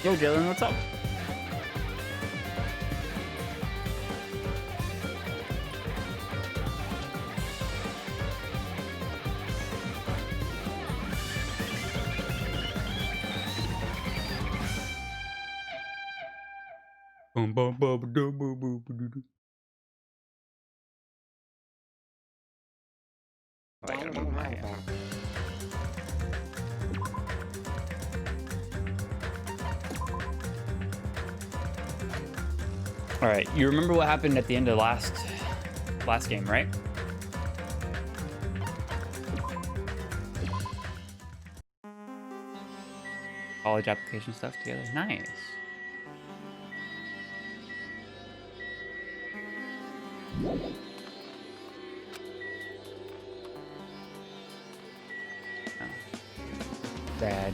Yo, Dylan, what's up? All right, you remember what happened at the end of last game, right? College application stuff together. Nice. Bad.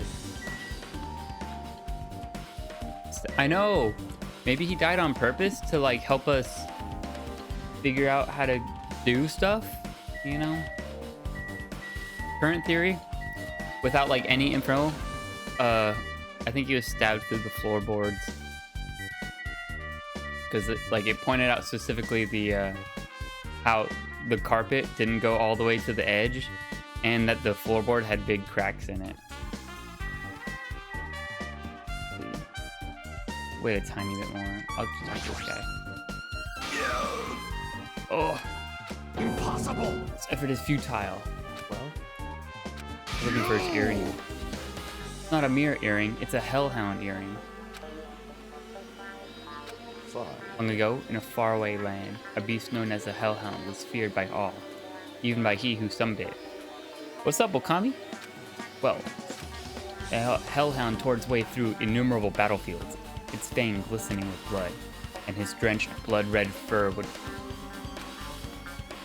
I know. Maybe he died on purpose to like help us figure out how to do stuff, you know? Current theory, without like any info, I think he was stabbed through the floorboards. Because it pointed out specifically the how the carpet didn't go all the way to the edge, and that the floorboard had big cracks in it. Wait a tiny bit more. I'll just talk to this guy. Oh, impossible! This effort is futile. Well, looking for his earring. It's not a mere earring; it's a hellhound earring. Long ago, in a faraway land, a beast known as a hellhound was feared by all, even by he who summoned it. What's up, Okami? Well, a hellhound tore its way through innumerable battlefields, its fang glistening with blood, and his drenched blood-red fur would...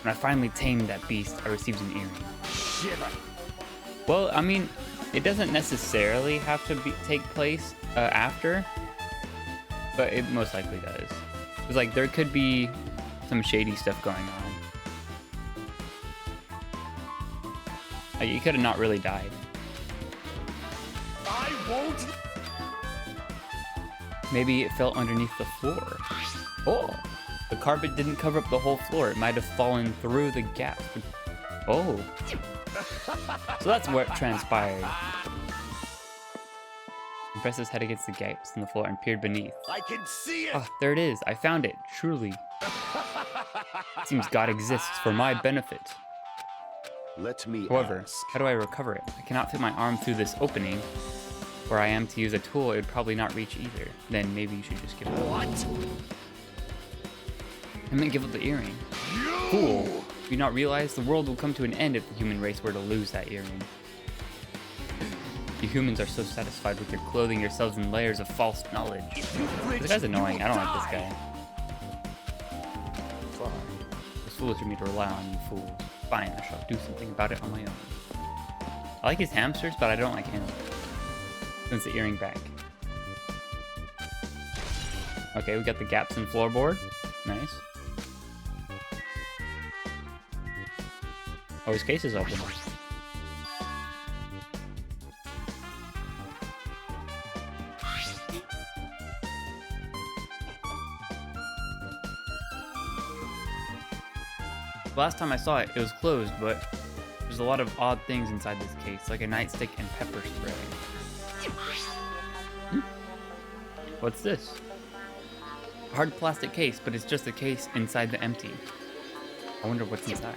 When I finally tamed that beast, I received an earring. Shiver. Well, I mean, it doesn't necessarily have to take place after, but it most likely does. Because, like, there could be some shady stuff going on. Like, you could have not really died. I won't. Maybe it fell underneath the floor. Oh, the carpet didn't cover up the whole floor. It might have fallen through the gap. Oh. So that's what transpired. He pressed his head against the gaps in the floor and peered beneath. I can see it! Oh, there it is. I found it. Truly. It seems God exists for my benefit. Let me However, ask. how do I recover it? I cannot fit my arm through this opening. Where I am to use a tool, it would probably not reach either. Then maybe you should just give it up. What? I meant give up the earring. Fool! Do you not realize the world will come to an end if the human race were to lose that earring? You humans are so satisfied with your clothing yourselves in layers of false knowledge. This guy's annoying. I don't like this guy. It's foolish of me to rely on you fools. Fine, I shall do something about it on my own. I like his hamsters, but I don't like him. Sends the earring back. Okay, we got the gaps in floorboard. Nice. Oh, his case is open. Last time I saw it, it was closed, but there's a lot of odd things inside this case, like a nightstick and pepper spray. What's this? A hard plastic case, but it's just a case inside the empty. I wonder what's inside.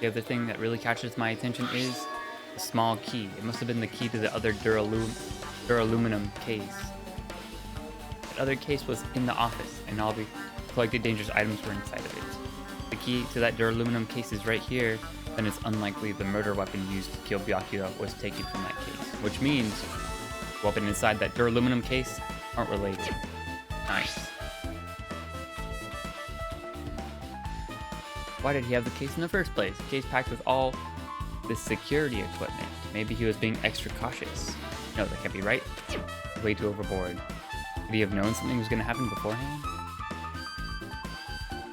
The other thing that really catches my attention is a small key. It must have been the key to the other duraluminum case. That other case was in the office, and all the collected dangerous items were inside of it. The key to that duraluminum case is right here, then it's unlikely the murder weapon used to kill Byakuya was taken from that case, which means the weapon inside that duraluminum case aren't related. Nice. Why did he have the case in the first place? A case packed with all this security equipment. Maybe he was being extra cautious. No, that can't be right. Way too overboard. Could he have known something was going to happen beforehand?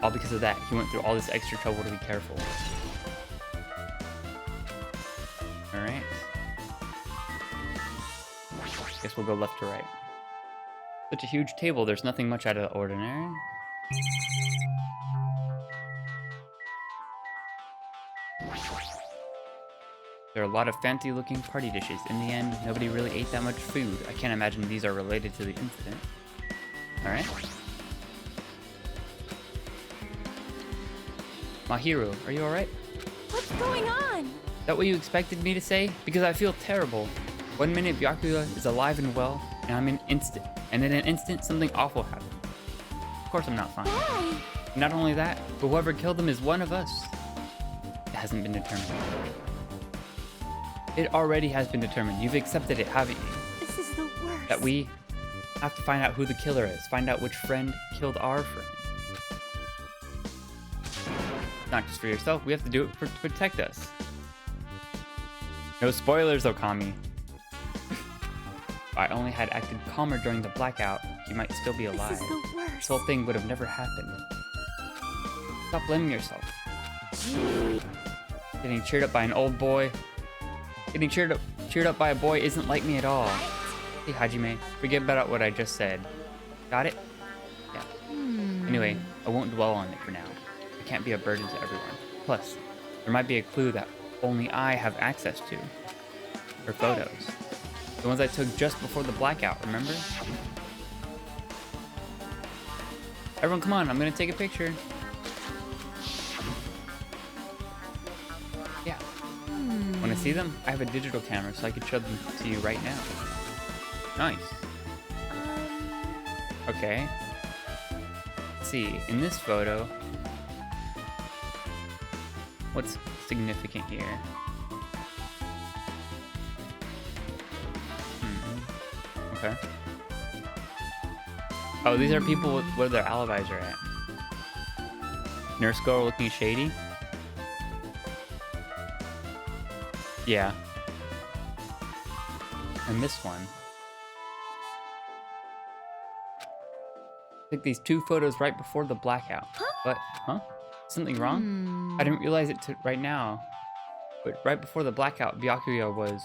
All because of that, he went through all this extra trouble to be careful. Alright. Guess we'll go left to right. Such a huge table, there's nothing much out of the ordinary. There are a lot of fancy looking party dishes. In the end, nobody really ate that much food. I can't imagine these are related to the incident. Alright. Mahiro, are you alright? What's going on? Is that what you expected me to say? Because I feel terrible. 1 minute Byakuya is alive and well, and in an instant something awful happened. Of course I'm not fine. Why? Not only that, but whoever killed him is one of us. It hasn't been determined. It already has been determined. You've accepted it, haven't you? This is the worst. That we have to find out who the killer is. Find out which friend killed our friend. Not just for yourself, we have to do it to protect us. No spoilers, Okami. If I only had acted calmer during the blackout, you might still be alive. This is the worst. This whole thing would have never happened. Stop blaming yourself. Getting cheered up by an old boy. Getting cheered up by a boy isn't like me at all. Hey, Hajime, forget about what I just said. Got it? Yeah. Anyway, I won't dwell on it for now. I can't be a burden to everyone. Plus, there might be a clue that only I have access to. Her photos. The ones I took just before the blackout, remember? Everyone, come on, I'm gonna take a picture. Yeah. Want to see them? I have a digital camera, so I could show them to you right now. Nice. Okay. Let's see, in this photo, what's significant here? Okay. Oh, these are people where their alibis are at. Nurse girl looking shady. Yeah. And this one. I took these two photos right before the blackout. But, huh? Something wrong? I didn't realize it right now. But right before the blackout, Byakuya was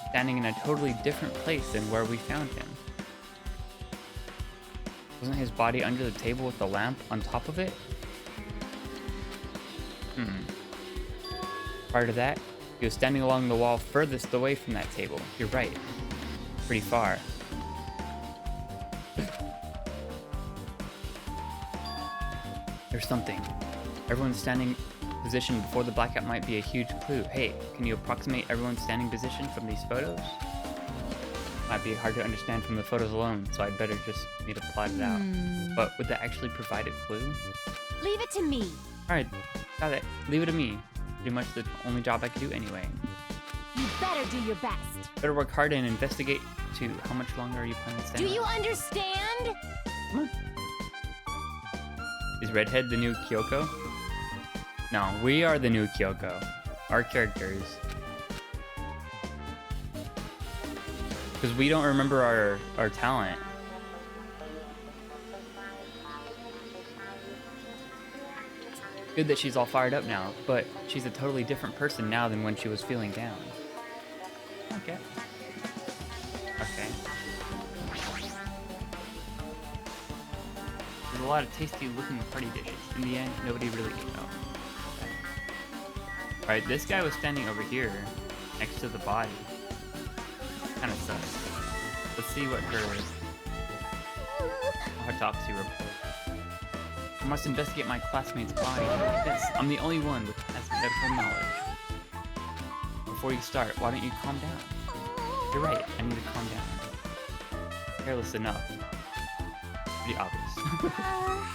standing in a totally different place than where we found him. Wasn't his body under the table with the lamp on top of it? Prior to that, he was standing along the wall furthest away from that table. You're right. Pretty far. There's something. Everyone's standing position before the blackout might be a huge clue. Hey, can you approximate everyone's standing position from these photos? Might be hard to understand from the photos alone, so I'd better just need to plot it out. But would that actually provide a clue? Leave it to me. Alright, got it. Leave it to me. Pretty much the only job I could do anyway. You better do your best. Better work hard and investigate too. How much longer are you planning to stay? Do you understand? Come on. Is Redhead the new Kyoko? No, we are the new Kyoko. Our characters. Because we don't remember our talent. Good that she's all fired up now, but she's a totally different person now than when she was feeling down. Okay. Okay. There's a lot of tasty looking party dishes. In the end, nobody really ate them. Okay. Alright, this guy was standing over here, next to the body. Kinda sus. Let's see what her autopsy report. I must investigate my classmate's body. Yes, I'm the only one with medical knowledge. Before you start, why don't you calm down? You're right, I need to calm down. Careless enough. Pretty obvious.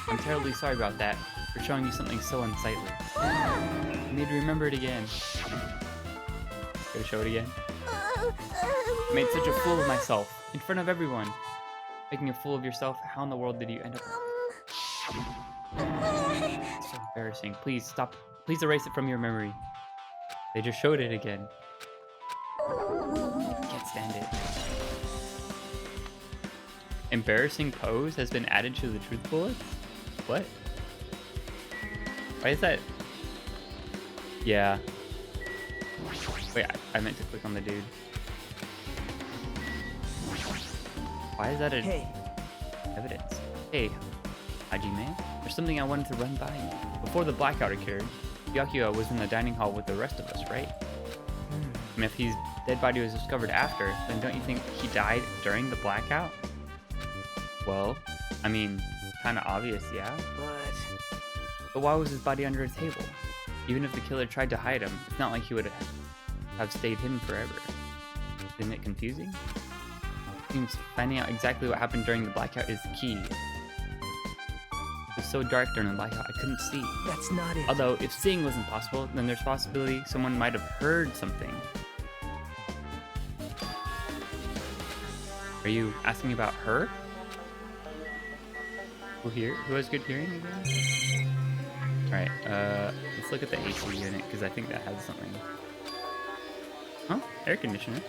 I'm terribly sorry about that, for showing you something so unsightly. I need to remember it again. Gotta show it again? I made such a fool of myself, in front of everyone. Making a fool of yourself, how in the world did you end up? It's so embarrassing. Please stop. Please erase it from your memory. They just showed it again. Can't stand it. Embarrassing pose has been added to the truth bullets? What? Why is that? Yeah. Wait, I meant to click on the dude. Why is that evidence? Hey, Hajime, there's something I wanted to run by you. Before the blackout occurred, Byakuya was in the dining hall with the rest of us, right? And if his dead body was discovered after, then don't you think he died during the blackout? Well, I mean, kinda obvious, yeah? But why was his body under a table? Even if the killer tried to hide him, it's not like he would have stayed hidden forever. Isn't it confusing? Seems finding out exactly what happened during the blackout is key. It was so dark during the blackout, I couldn't see. That's not it. Although, if seeing wasn't possible, then there's possibility someone might have heard something. Are you asking about her? Who has good hearing again? Alright, let's look at the AC unit, because I think that has something. Huh? Air conditioner?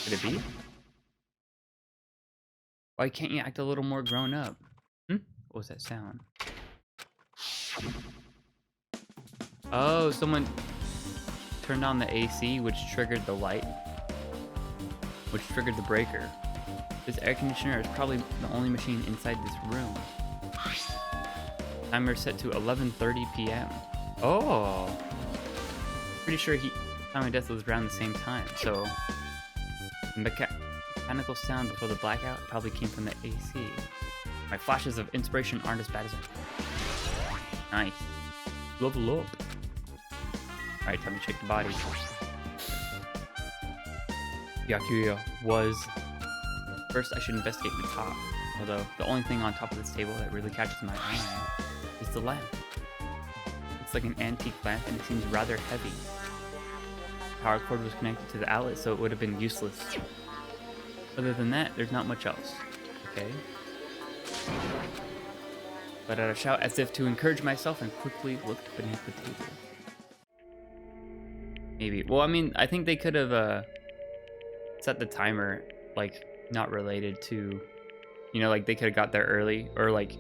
Could it be? Why can't you act a little more grown up? What was that sound? Oh, someone turned on the AC, which triggered the light. Which triggered the breaker. This air conditioner is probably the only machine inside this room. Timer set to 11:30 p.m. Oh! Pretty sure time of death was around the same time, so... The mechanical sound before the blackout probably came from the AC. My flashes of inspiration aren't as bad as I thought. Nice. Level up. Alright, time to check the body. Byakuya was... First, I should investigate the top. Although, the only thing on top of this table that really catches my eye is the lamp. It's like an antique lamp and it seems rather heavy. The power cord was connected to the outlet, so it would have been useless. Other than that, there's not much else. Okay. Let out a shout as if to encourage myself and quickly looked beneath the table. Maybe. Well, I mean, I think they could have set the timer, like, not related to, you know, like they could have got there early, or like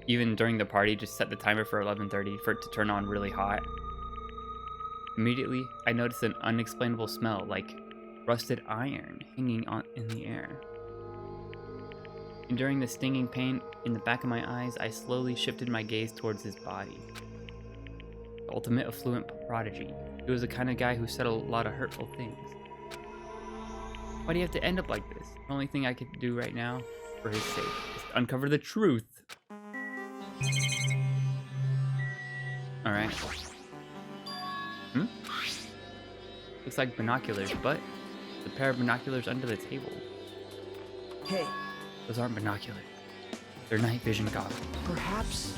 even during the party, just set the timer for 11:30 for it to turn on really hot. Immediately, I noticed an unexplainable smell, like rusted iron hanging in the air. Enduring the stinging pain in the back of my eyes, I slowly shifted my gaze towards his body. The ultimate affluent prodigy. He was the kind of guy who said a lot of hurtful things. Why do you have to end up like this? The only thing I could do right now, for his sake, is to uncover the truth. Alright. Looks like binoculars, but the pair of binoculars under the table. Hey. Those aren't binoculars. They're night vision goggles. Perhaps.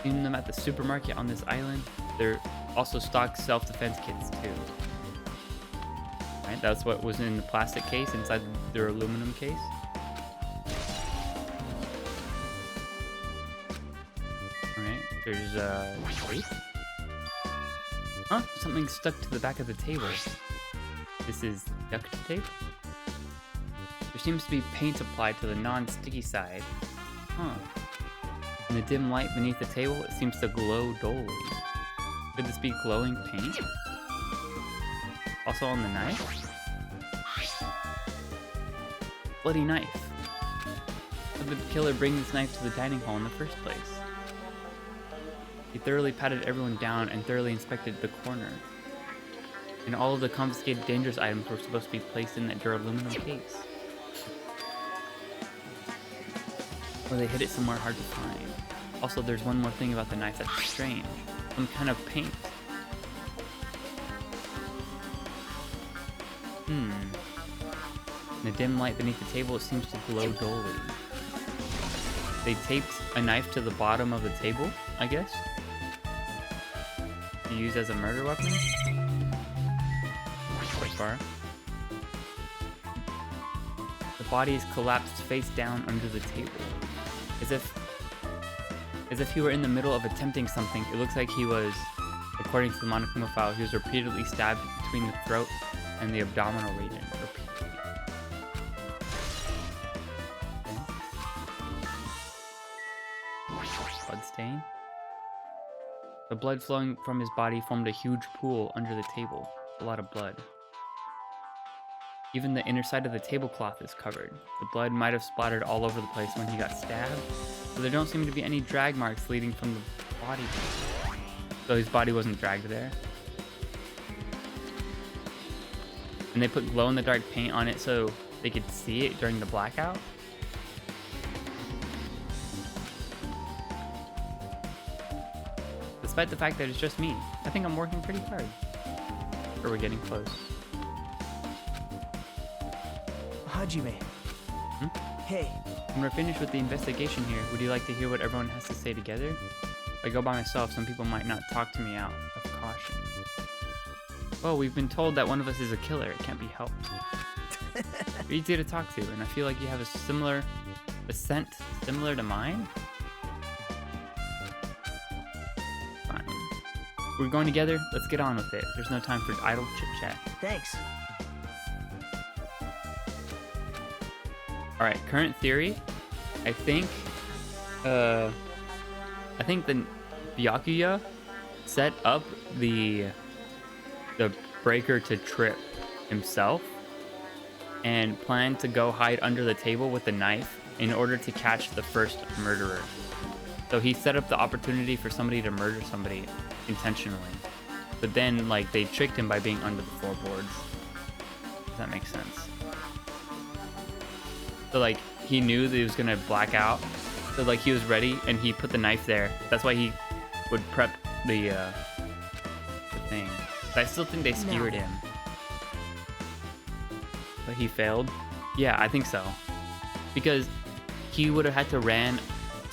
Seen them at the supermarket on this island. They're also stock self-defense kits too. Right, that's what was in the plastic case inside their aluminum case. Alright, there's a tape. Huh? Something stuck to the back of the table. This is duct tape? There seems to be paint applied to the non-sticky side. Huh. In the dim light beneath the table, it seems to glow dully. Could this be glowing paint? Also on the knife? Bloody knife. How did the killer bring this knife to the dining hall in the first place? He thoroughly patted everyone down and thoroughly inspected the corner. And all of the confiscated dangerous items were supposed to be placed in that duraluminum case. Or they hid it somewhere hard to find. Also, there's one more thing about the knife that's strange. Some kind of paint. In the dim light beneath the table, it seems to glow dully. They taped a knife to the bottom of the table, I guess? To use as a murder weapon? Quite far. The body is collapsed face down under the table. As if he were in the middle of attempting something. It looks like he was, according to the Monokuma file, he was repeatedly stabbed between the throat and the abdominal region. Repeatedly. Okay. Blood stain. The blood flowing from his body formed a huge pool under the table. A lot of blood. Even the inner side of the tablecloth is covered. The blood might have splattered all over the place when he got stabbed, but there don't seem to be any drag marks leading from the body. So his body wasn't dragged there. And they put glow-in-the-dark paint on it so they could see it during the blackout. Despite the fact that it's just me, I think I'm working pretty hard. Or we're getting close. Hajime. Hey. When we're finished with the investigation here, would you like to hear what everyone has to say together? If I go by myself, some people might not talk to me out of caution. Well, we've been told that one of us is a killer. It can't be helped. You're easy to talk to, and I feel like you have a scent similar to mine. Fine. We're going together. Let's get on with it. There's no time for idle chit-chat. Thanks. All right, current theory. I think the Byakuya set up the breaker to trip himself and planned to go hide under the table with the knife in order to catch the first murderer. So he set up the opportunity for somebody to murder somebody intentionally, but then like they tricked him by being under the floorboards. Does that make sense? So like he knew that he was gonna black out, so like he was ready and he put the knife there. That's why he would prep the thing. But I still think they skewered him. But he failed. Yeah, I think so. Because he would have had to ran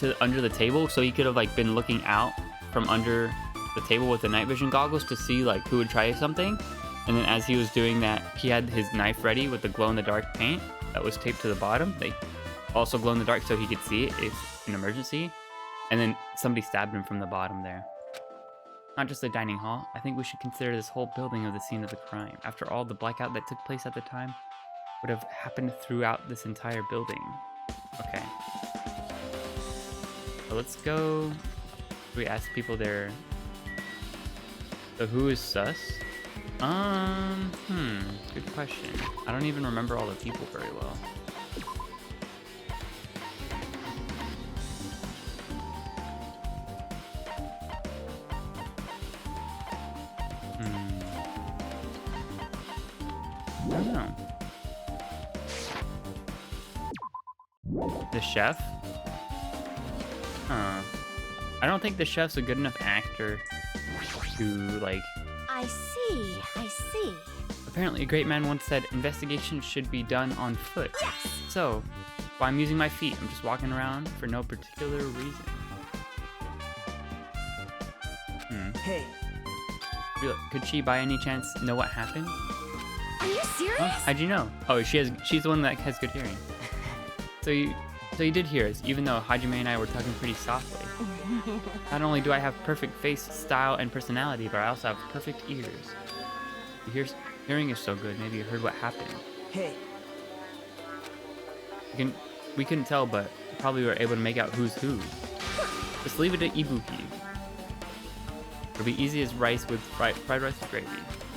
to under the table, so he could have like been looking out from under the table with the night vision goggles to see like who would try something. And then as he was doing that, he had his knife ready with the glow-in-the-dark paint that was taped to the bottom. They also glow in the dark so he could see it if an emergency. And then somebody stabbed him from the bottom there. Not just the dining hall. I think we should consider this whole building of the scene of the crime. After all, the blackout that took place at the time would have happened throughout this entire building. Okay. So let's go. We ask people there. So who is sus? Good question. I don't even remember all the people very well. I don't know. The chef? Huh. I don't think the chef's a good enough actor to, like... I see. Apparently, a great man once said, investigations should be done on foot. Yes! So, while I'm using my feet, I'm just walking around for no particular reason. Hey. Could she, by any chance, know what happened? Are you serious? Huh? How'd you know? Oh, she's the one that has good hearing. So you did hear us, even though Hajime and I were talking pretty softly. Not only do I have perfect face, style, and personality, but I also have perfect ears. Your hearing is so good, maybe you heard what happened. Hey. We couldn't tell, but probably were able to make out who's who. Just leave it at Ibuki. It'll be easy as rice with fried rice with gravy.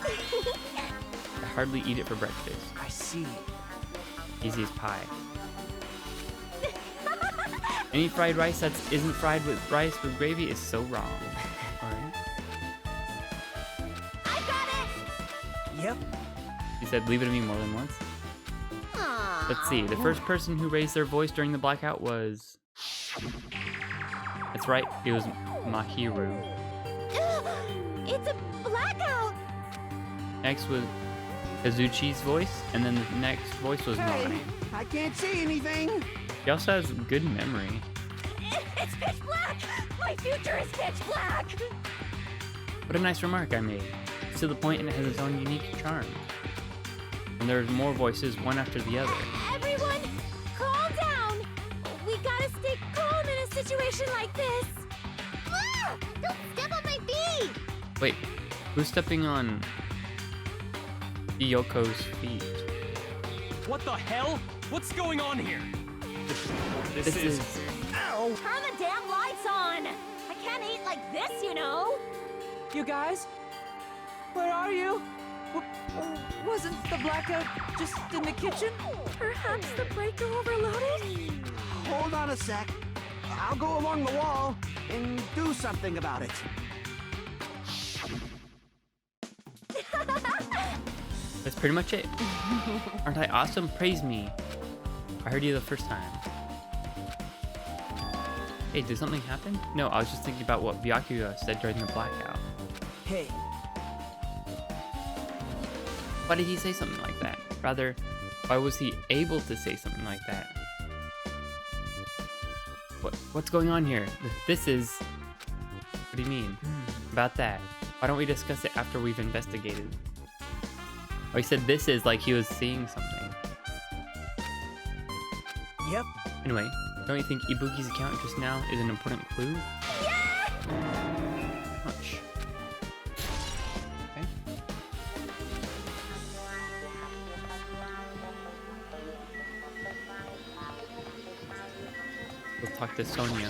I hardly eat it for breakfast. I see. Easy as pie. Any fried rice that isn't fried with rice with gravy is so wrong. Alright. I got it! Yep. He said leave it to me more than once. Aww. Let's see. The first person who raised their voice during the blackout was... That's right. It was Mahiru. It's a blackout! Next was Kazuchi's voice, and then the next voice was mine. I can't see anything. He also has good memory. It's pitch black! My future is pitch black! What a nice remark I made. It's to the point and it has its own unique charm. And there's more voices, one after the other. Everyone, calm down! We gotta stay calm in a situation like this! Ah! Don't step on my feet! Wait, who's stepping on Yoko's feet? What the hell? What's going on here? This is... Ow! Turn the damn lights on! I can't eat like this, you know! You guys? Where are you? Wasn't the blackout just in the kitchen? Perhaps the breaker overloaded? Hold on a sec. I'll go along the wall and do something about it. That's pretty much it. Aren't I awesome? Praise me. I heard you the first time. Hey, did something happen? No, I was just thinking about what Byakuya said during the blackout. Hey, Why did he say something like that? Rather, why was he able to say something like that? What's going on here? This is... What do you mean? About that. Why don't we discuss it after we've investigated? Oh, he said this is like he was seeing something. yep. Anyway, don't you think Ibuki's account just now is an important clue? Much. Okay. We'll talk to Sonia.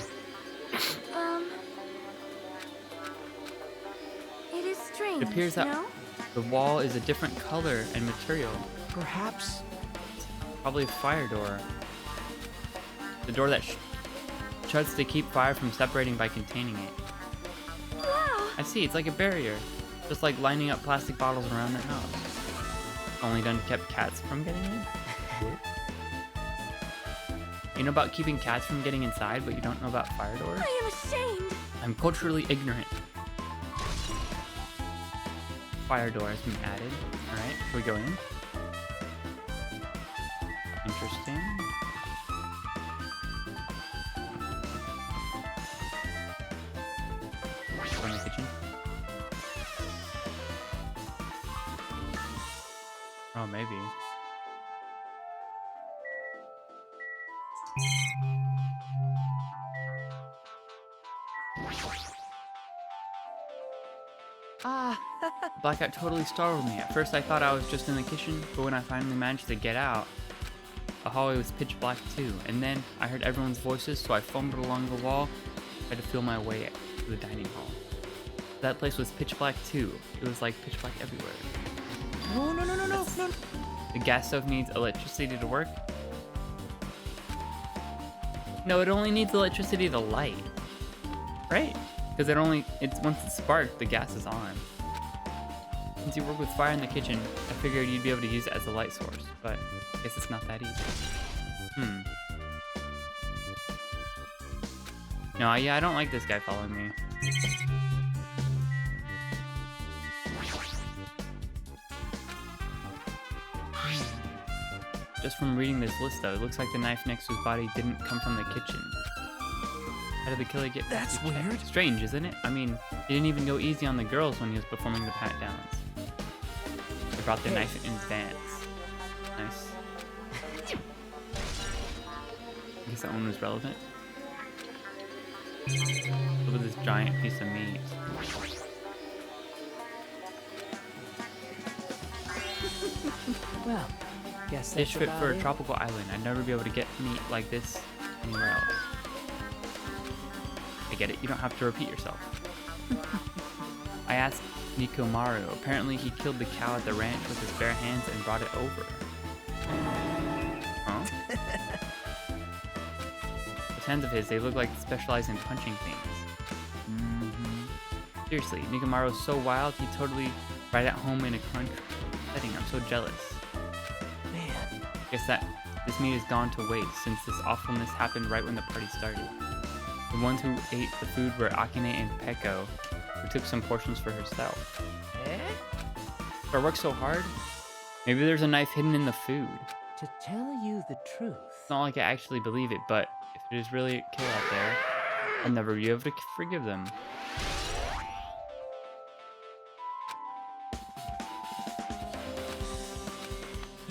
It is strange, It appears that no? the wall is a different color and material. Perhaps. Probably a fire door. The door that shuts to keep fire from separating by containing it. Wow! I see, it's like a barrier. Just like lining up plastic bottles around their house. Only done kept cats from getting in? You know about keeping cats from getting inside, but you don't know about fire doors? I am ashamed! I'm culturally ignorant. Fire door has been added. Alright, can we go in? Interesting. Go in the kitchen. Oh, maybe. Blackout totally startled me. At first I thought I was just in the kitchen, but when I finally managed to get out, the hallway was pitch black too. And then I heard everyone's voices, so I fumbled along the wall, tried to feel my way to the dining hall. That place was pitch black too. It was like pitch black everywhere. No. The gas stove needs electricity to work? No, it only needs electricity to light. Right? Because it's once it's sparked, the gas is on. Since you work with fire in the kitchen, I figured you'd be able to use it as a light source, but I guess it's not that easy. No, yeah, I don't like this guy following me. Just from reading this list though, it looks like the knife next to his body didn't come from the kitchen. How did the killer get That's to check? weird. Strange, isn't it? I mean, he didn't even go easy on the girls when he was performing the pat downs. They brought the knife in his dance. Nice. I guess that one was relevant. Look at this giant piece of meat. Well, guess that's Dish fit about for a it. tropical island. I'd never be able to get meat like this anywhere else. I get it. You don't have to repeat yourself. I asked Nikomaru. Apparently he killed the cow at the ranch with his bare hands and brought it over. Huh? Those hands of his, they look like they specialize in punching things. Seriously, Nikomaru is so wild, he totally right at home in a country setting. I'm so jealous. Man, Guess that this meat has gone to waste since this awfulness happened right when the party started. The ones who ate the food were Akane and Peko, who took some portions for herself. If I work so hard, maybe there's a knife hidden in the food. to tell you the truth. It's not like I actually believe it, but if it is really a kill out there, I'll never be able to forgive them.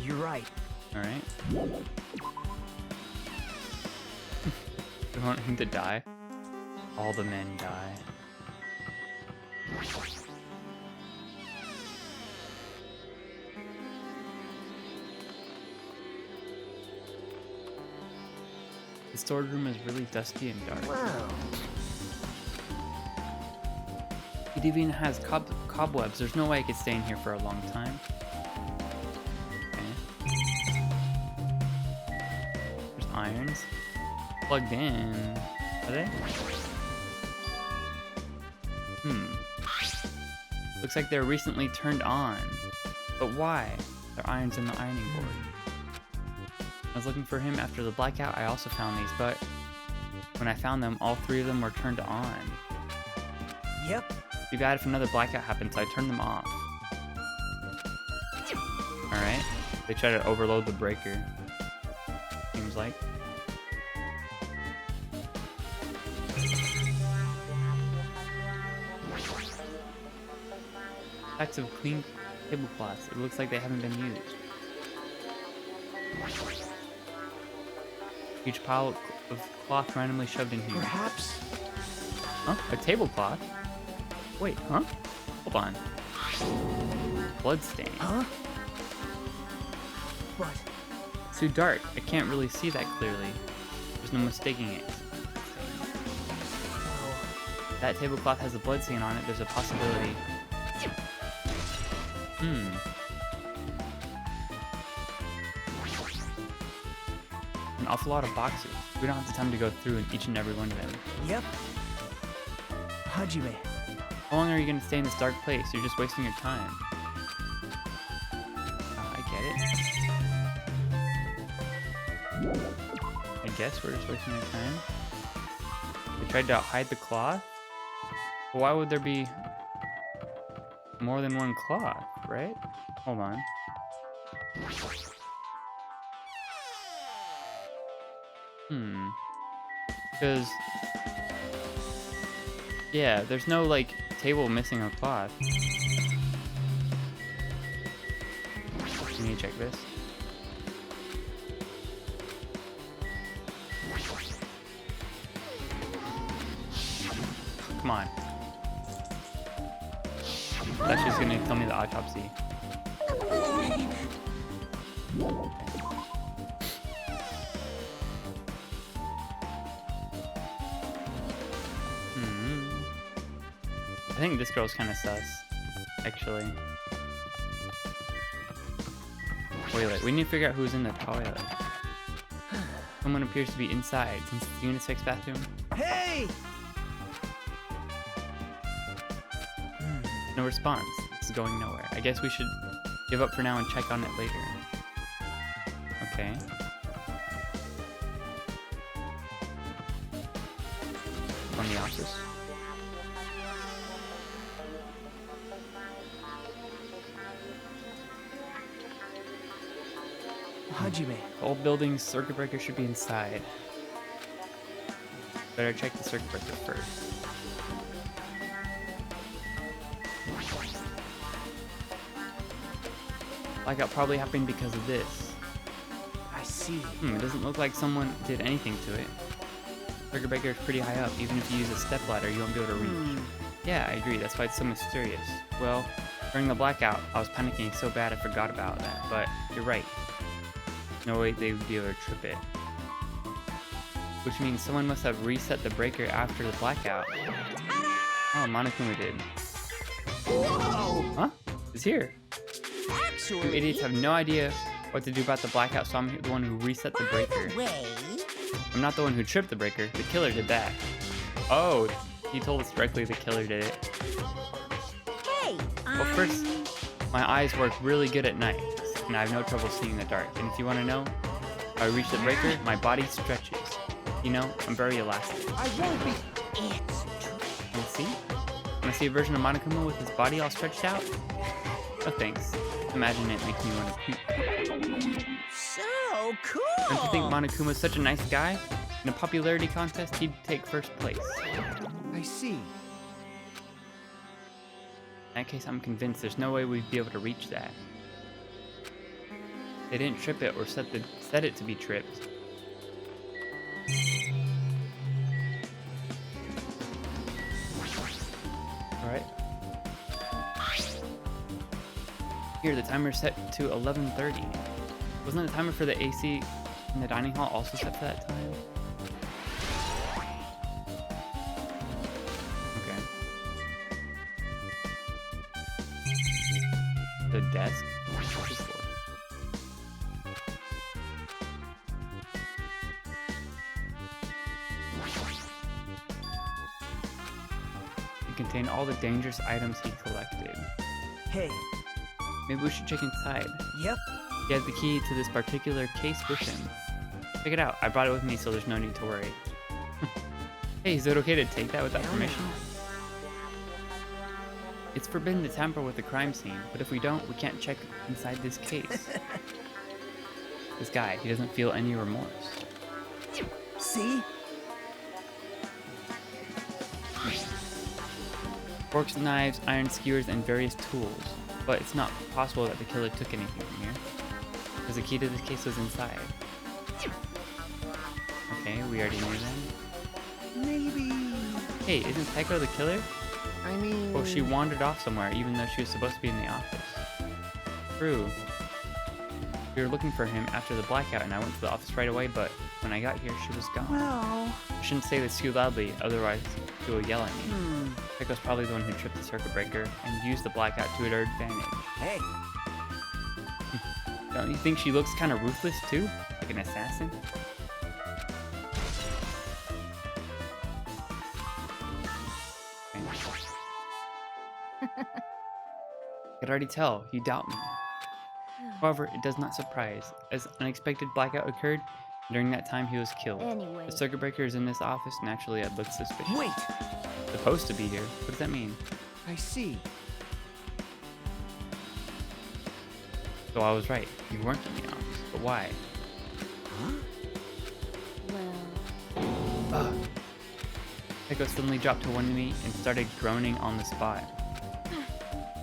You're right. Alright. You want him to die? All the men die. The storage room is really dusty and dark. Wow. It even has cobwebs. There's no way I could stay in here for a long time. Okay. There's irons. Plugged in. Are they? Looks like they're recently turned on. But why? There are irons in the ironing board. I was looking for him after the blackout. I also found these, but when I found them, all three of them were turned on. Yep. It'd be bad if another blackout happened, so I turned them off. Alright. They try to overload the breaker. Seems like. Stacks of clean tablecloths. It looks like they haven't been used. Huge pile of cloth randomly shoved in here. Perhaps. Huh? A tablecloth? Wait, huh? Hold on. Bloodstain. Huh? What? It's too dark. I can't really see that clearly. There's no mistaking it. Oh. That tablecloth has a bloodstain on it. There's a possibility. An awful lot of boxes. We don't have the time to go through each and every one of them. Yep. Hajime. How long are you going to stay in this dark place? You're just wasting your time. I get it. I guess we're just wasting our time. They tried to hide the cloth? But why would there be more than one cloth, right? Hold on. Because... yeah, there's no, like, table missing a cloth. Let me check this. Come on. That's just gonna tell me the autopsy. I think this girl's kind of sus, actually. Wait, we need to figure out who's in the toilet. Someone appears to be inside, since it's the unisex bathroom. Hey! No response. This is going nowhere. I guess we should give up for now and check on it later. Okay. From the office. Hajime. The old building's circuit breaker should be inside. Better check the circuit breaker first. Blackout probably happened because of this. I see. It doesn't look like someone did anything to it. Circuit breaker is pretty high up. Even if you use a stepladder, you won't be able to reach. Yeah, I agree. That's why it's so mysterious. Well, during the blackout, I was panicking so bad I forgot about that. But you're right. No way they would be able to trip it. which means someone must have reset the breaker after the blackout. Oh, Monokuma did. Whoa! Huh? It's here. You Actually, idiots have no idea what to do about the blackout, so I'm the one who reset the breaker. way, I'm not the one who tripped the breaker. The killer did that. Oh, he told us directly the killer did it. Hey, Well, first, my eyes work really good at night, and I have no trouble seeing in the dark. And if you want to know, if I reach the breaker, my body stretches. You know, I'm very elastic. I won't be. Want to see? Want to see a version of Monokuma with his body all stretched out? Oh, thanks. Imagine it makes me want to puke. So cool! Don't you think Monokuma's such a nice guy? In a popularity contest, he'd take first place. I see. In that case, I'm convinced there's no way we'd be able to reach that. They didn't trip it or set it to be tripped. Alright. Here, the timer's set to 11:30. Wasn't the timer for the AC in the dining hall also set for that time? Okay. The desk? What's this for? It contained all the dangerous items he collected. Hey, Maybe we should check inside. yep. He had the key to this particular case with him. Check it out. I brought it with me, so there's no need to worry. Hey, is it okay to take that without permission? It's forbidden to tamper with the crime scene, but if we don't, we can't check inside this case. This guy, he doesn't feel any remorse. See? Forks, knives, iron skewers, and various tools. But it's not possible that the killer took anything from here, because the key to this case was inside. Okay, we already knew that. Maybe. Hey, isn't Taiko the killer? I mean. Well, she wandered off somewhere, even though she was supposed to be in the office. True. We were looking for him after the blackout, and I went to the office right away, but when I got here, she was gone. Well. I shouldn't say this too loudly, otherwise she will yell at me. Taiko's probably the one who tripped the circuit breaker and used the blackout to her advantage. Hey. Don't you think she looks kind of ruthless too? Like an assassin? I could already tell, you doubt me. However, it does not surprise, as unexpected blackout occurred, and during that time he was killed. Anyway. The circuit breaker is in this office, naturally I'd look suspicious. Wait. Supposed to be here. What does that mean? I see. So I was right. You weren't in the office. But why? Well, Taiko suddenly dropped to one knee and started groaning on the spot.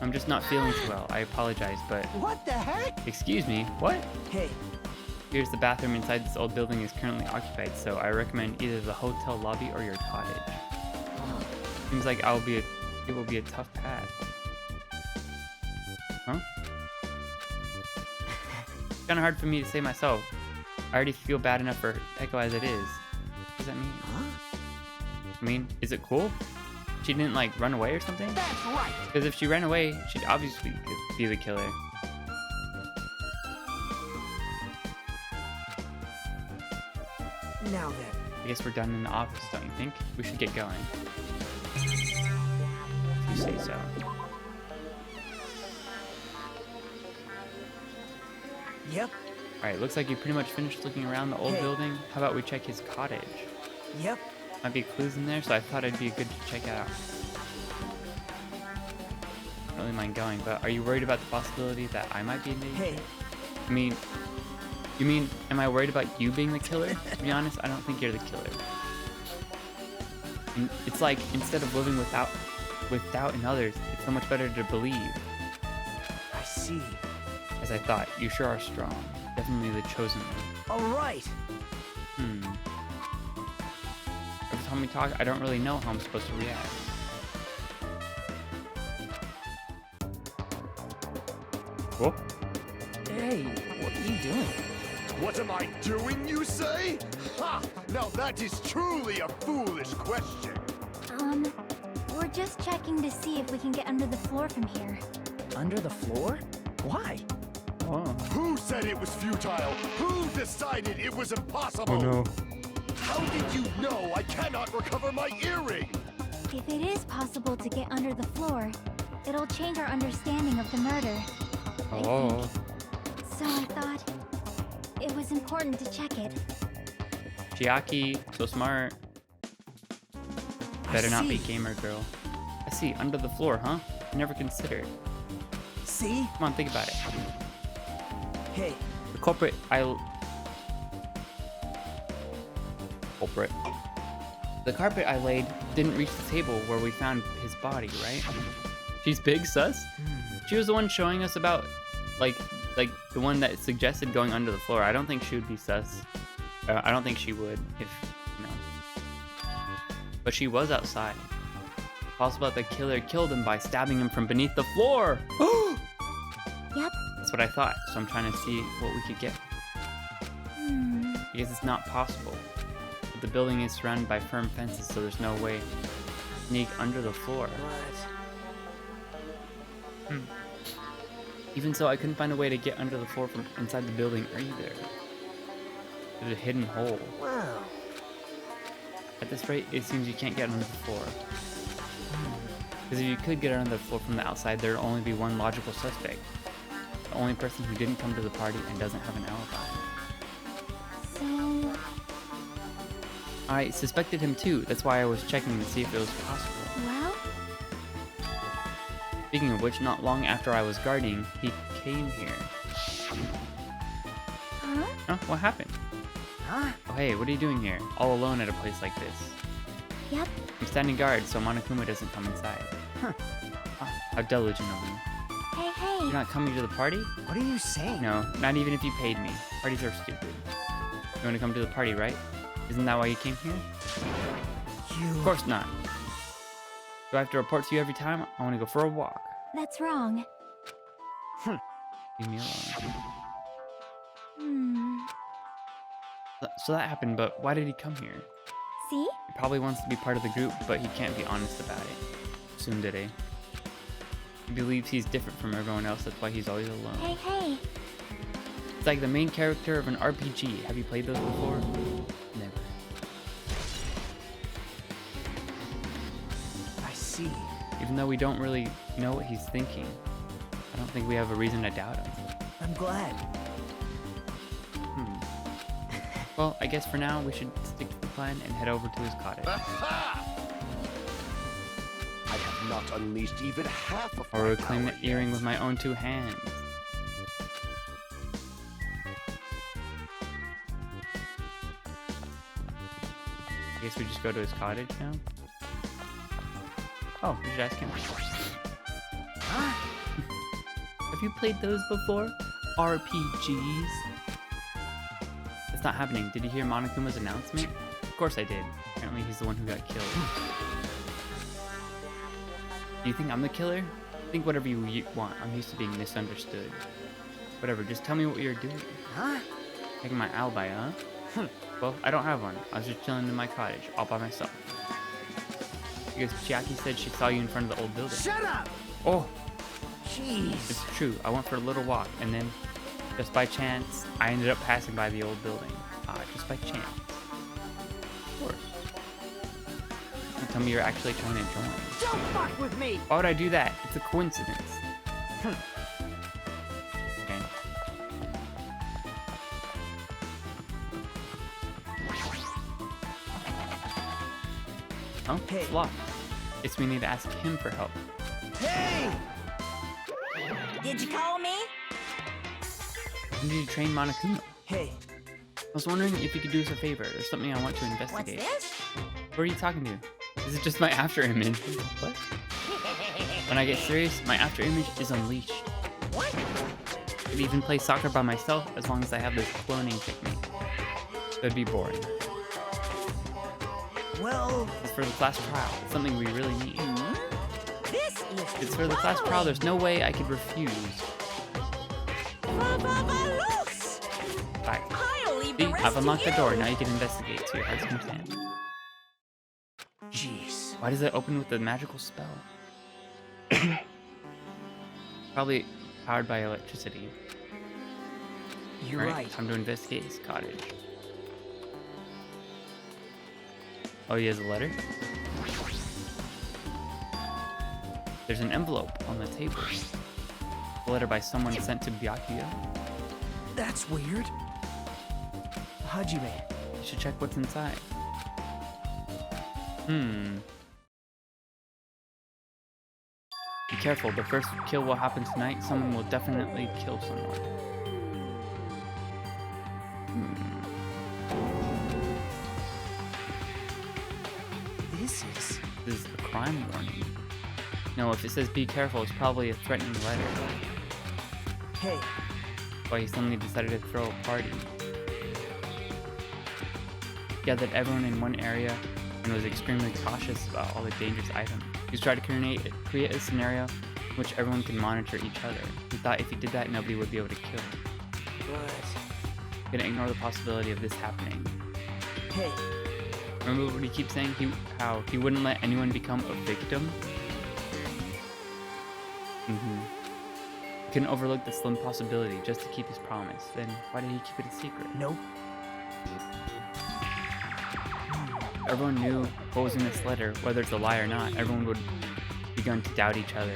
I'm just not feeling too well. I apologize, but... What the heck? Excuse me, what? Hey. Here's the bathroom inside this old building is currently occupied, so I recommend either the hotel lobby or your cottage. Seems like it will be a tough path. Huh? It's kinda hard for me to say myself. I already feel bad enough for Taiko as it is. What does that mean? I mean, is it cool? She didn't like run away or something? That's right. Because if she ran away, she'd obviously be the killer. Now then. I guess we're done in the office, don't you think? We should get going. If you say so. Yep. Alright, looks like you pretty much finished looking around the old Hey. building. How about we check his cottage? Yep. Might be clues in there, so I thought it'd be good to check out. Don't really mind going, but are you worried about the possibility that I might be in danger? Hey. I mean, you mean, am I worried about you being the killer? To be honest, I don't think you're the killer. And it's like, instead of living with doubt in others, it's so much better to believe. I see. As I thought, you sure are strong. Definitely the chosen one. All right. Every time we talk, I don't really know how I'm supposed to react. Whoa. Hey, what are you doing? What am I doing, you say? Ha! Now that is truly a foolish question. We're just checking to see if we can get under the floor from here. Under the floor? Why? Oh. Who said it was futile? Who decided it was impossible? How did you know I cannot recover my earring? If it is possible to get under the floor, it'll change our understanding of the murder. I Oh. think. So I thought it was important to check it. Chiaki, so smart. Better not be gamer girl. I see, under the floor, huh? Never considered. See? Come on, think about it. Hey, The culprit The carpet I laid didn't reach the table where we found his body, right? She's big sus? She was the one showing us about, like the one that suggested going under the floor. I don't think she would be sus. I don't think she would, if, you know. But she was outside. Possible that the killer killed him by stabbing him from beneath the floor. Yep. That's what I thought, so I'm trying to see what we could get. Because it's not possible. But the building is surrounded by firm fences, so there's no way to sneak under the floor. what? Even so, I couldn't find a way to get under the floor from inside the building either. There's a hidden hole. Wow. At this rate, it seems you can't get under the floor. Because if you could get under the floor from the outside, there would only be one logical suspect. The only person who didn't come to the party and doesn't have an alibi. So, I suspected him too. That's why I was checking to see if it was possible. well, Speaking of which, not long after I was guarding, he came here. huh? Huh? What happened? Huh? Oh hey, what are you doing here? All alone at a place like this? Yep. I'm standing guard so Monokuma doesn't come inside. Huh. Oh, how diligent of me. Hey, hey. You're not coming to the party? What are you saying? No, not even if you paid me. Parties are stupid. You want to come to the party, right? Isn't that why you came here? Of course not. Do I have to report to you every time? I want to go for a walk. That's wrong. Leave me alone. Hmm. So that happened, but why did he come here? See? He probably wants to be part of the group, but he can't be honest about it. Tsundere. He believes he's different from everyone else, that's why he's always alone. Hey, hey. It's like the main character of an RPG. Have you played those before? Never. I see. Even though we don't really know what he's thinking, I don't think we have a reason to doubt him. I'm glad. Well, I guess for now we should stick to the plan and head over to his cottage. Aha! I have not unleashed even half of Or my reclaim the power earring yet. with my own two hands. I guess we just go to his cottage now? Oh, we should ask him. Have you played those before? RPGs? That's not happening. Did you hear Monokuma's announcement? Of course I did. Apparently he's the one who got killed. Do you think I'm the killer? Think whatever you want. I'm used to being misunderstood. Whatever, just tell me what you're doing. Huh? Taking my alibi, huh? Well, I don't have one. I was just chilling in my cottage, all by myself. Because Chiaki said she saw you in front of the old building. Shut up! Oh, Jeez. it's true. I went for a little walk, and then, just by chance, I ended up passing by the old building. Just by chance. Of course. Don't tell me you're actually trying to join. Don't fuck with me! Why would I do that? It's a coincidence. Okay. Oh, Hey. it's locked. Guess we need to ask him for help. Hey! Did you call me? We need to train Monokuma. Hey, I was wondering if you could do us a favor. There's something I want to What's investigate. this? Who are you talking to? This is just my after image. What? When I get serious, my after image is unleashed. What? I could even play soccer by myself as long as I have this cloning technique. That'd be boring. well, It's for the class trial. It's something we really need. This is It's for the class trial. There's no way I could refuse. Vamoose! Fact. I'll leave the See, rest I've to unlocked the you. door. Now you can investigate to your heart's content. Jeez. Why does it open with a magical spell? Probably powered by electricity. You're Alright, right. time to investigate his cottage. Oh, he has a letter? There's an envelope on the table. A letter by someone sent to Byakuya. That's weird. Hajime. You should check what's inside. Be careful, the first kill will happen tonight. Someone will definitely kill someone. This is... This is a crime warning. No, if it says be careful, it's probably a threatening letter. Hey, Why he suddenly decided to throw a party. Gathered everyone in one area and was extremely cautious about all the dangerous items. He tried to create a scenario in which everyone can monitor each other. He thought if he did that, nobody would be able to kill him. but... Gonna ignore the possibility of this happening. Hey, Remember what he keeps saying? How he wouldn't let anyone become a victim? He couldn't overlook the slim possibility just to keep his promise. Then why did he keep it a secret? nope. Everyone knew what was in this letter, whether it's a lie or not. Everyone would begun to doubt each other.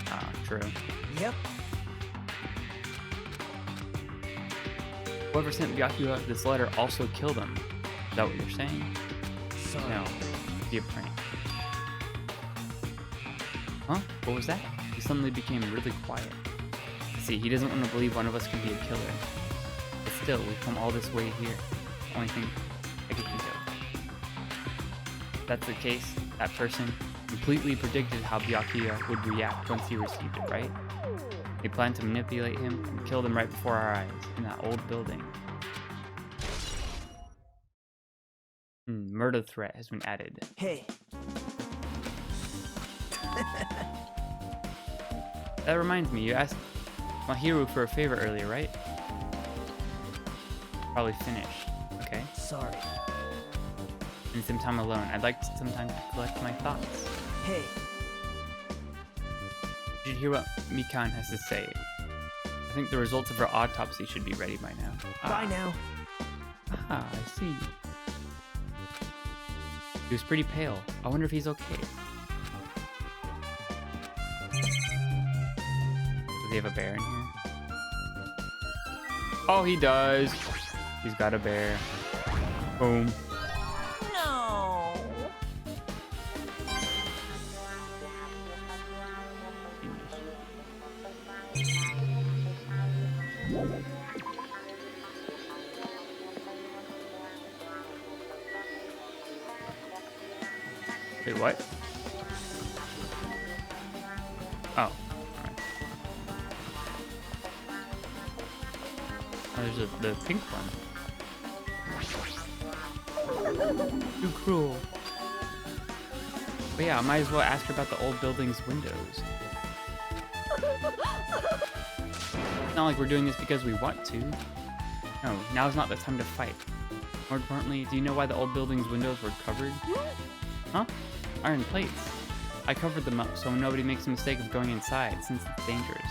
Ah, true. Yep. Whoever sent Byakuya this letter also killed him. Is that what you're saying? Sorry. No. It'd be a prank. Huh? What was that? He suddenly became really quiet. See, he doesn't want to believe one of us can be a killer. But still, we've come all this way here. Only thing I could think of. If that's the case, that person completely predicted how Byakuya would react once he received it, right? They planned to manipulate him and kill him right before our eyes in that old building. Murder threat has been added. Hey, That reminds me, you asked Mahiru for a favor earlier, right? Probably finished. Okay. sorry. In some time alone, I'd like some time to collect my thoughts. Hey, You should hear what Mikan has to say. I think the results of her autopsy should be ready by now. bye now. Ah, I see. He was pretty pale. I wonder if he's okay. Does he have a bear in here? Oh, he does. He's got a bear. Boom. No. Wait, what? Oh. Alright. Oh, there's the pink one. Too cruel. But yeah, I might as well ask her about the old building's windows. It's not like we're doing this because we want to. No, now's not the time to fight. More importantly, do you know why the old building's windows were covered? Huh? Iron plates. I covered them up so nobody makes the mistake of going inside, since it's dangerous.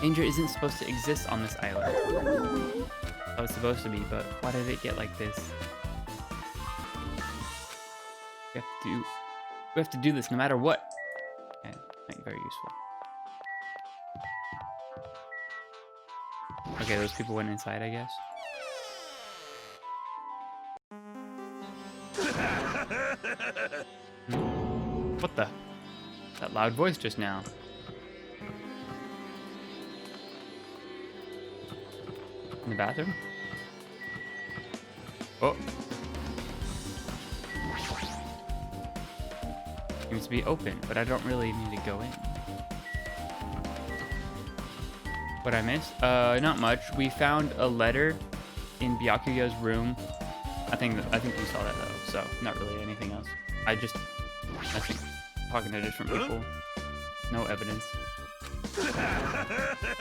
Danger isn't supposed to exist on this island. Oh, it's supposed to be, but why did it get like this? We have to do this no matter what. Okay, not very useful. Okay, those people went inside, I guess. What the? That loud voice just now. In the bathroom? Oh. Seems to be open, but I don't really need to go in. What I missed? Not much. We found a letter in Byakuya's room. I think we saw that though, so not really anything else. I think talking to different people. No evidence.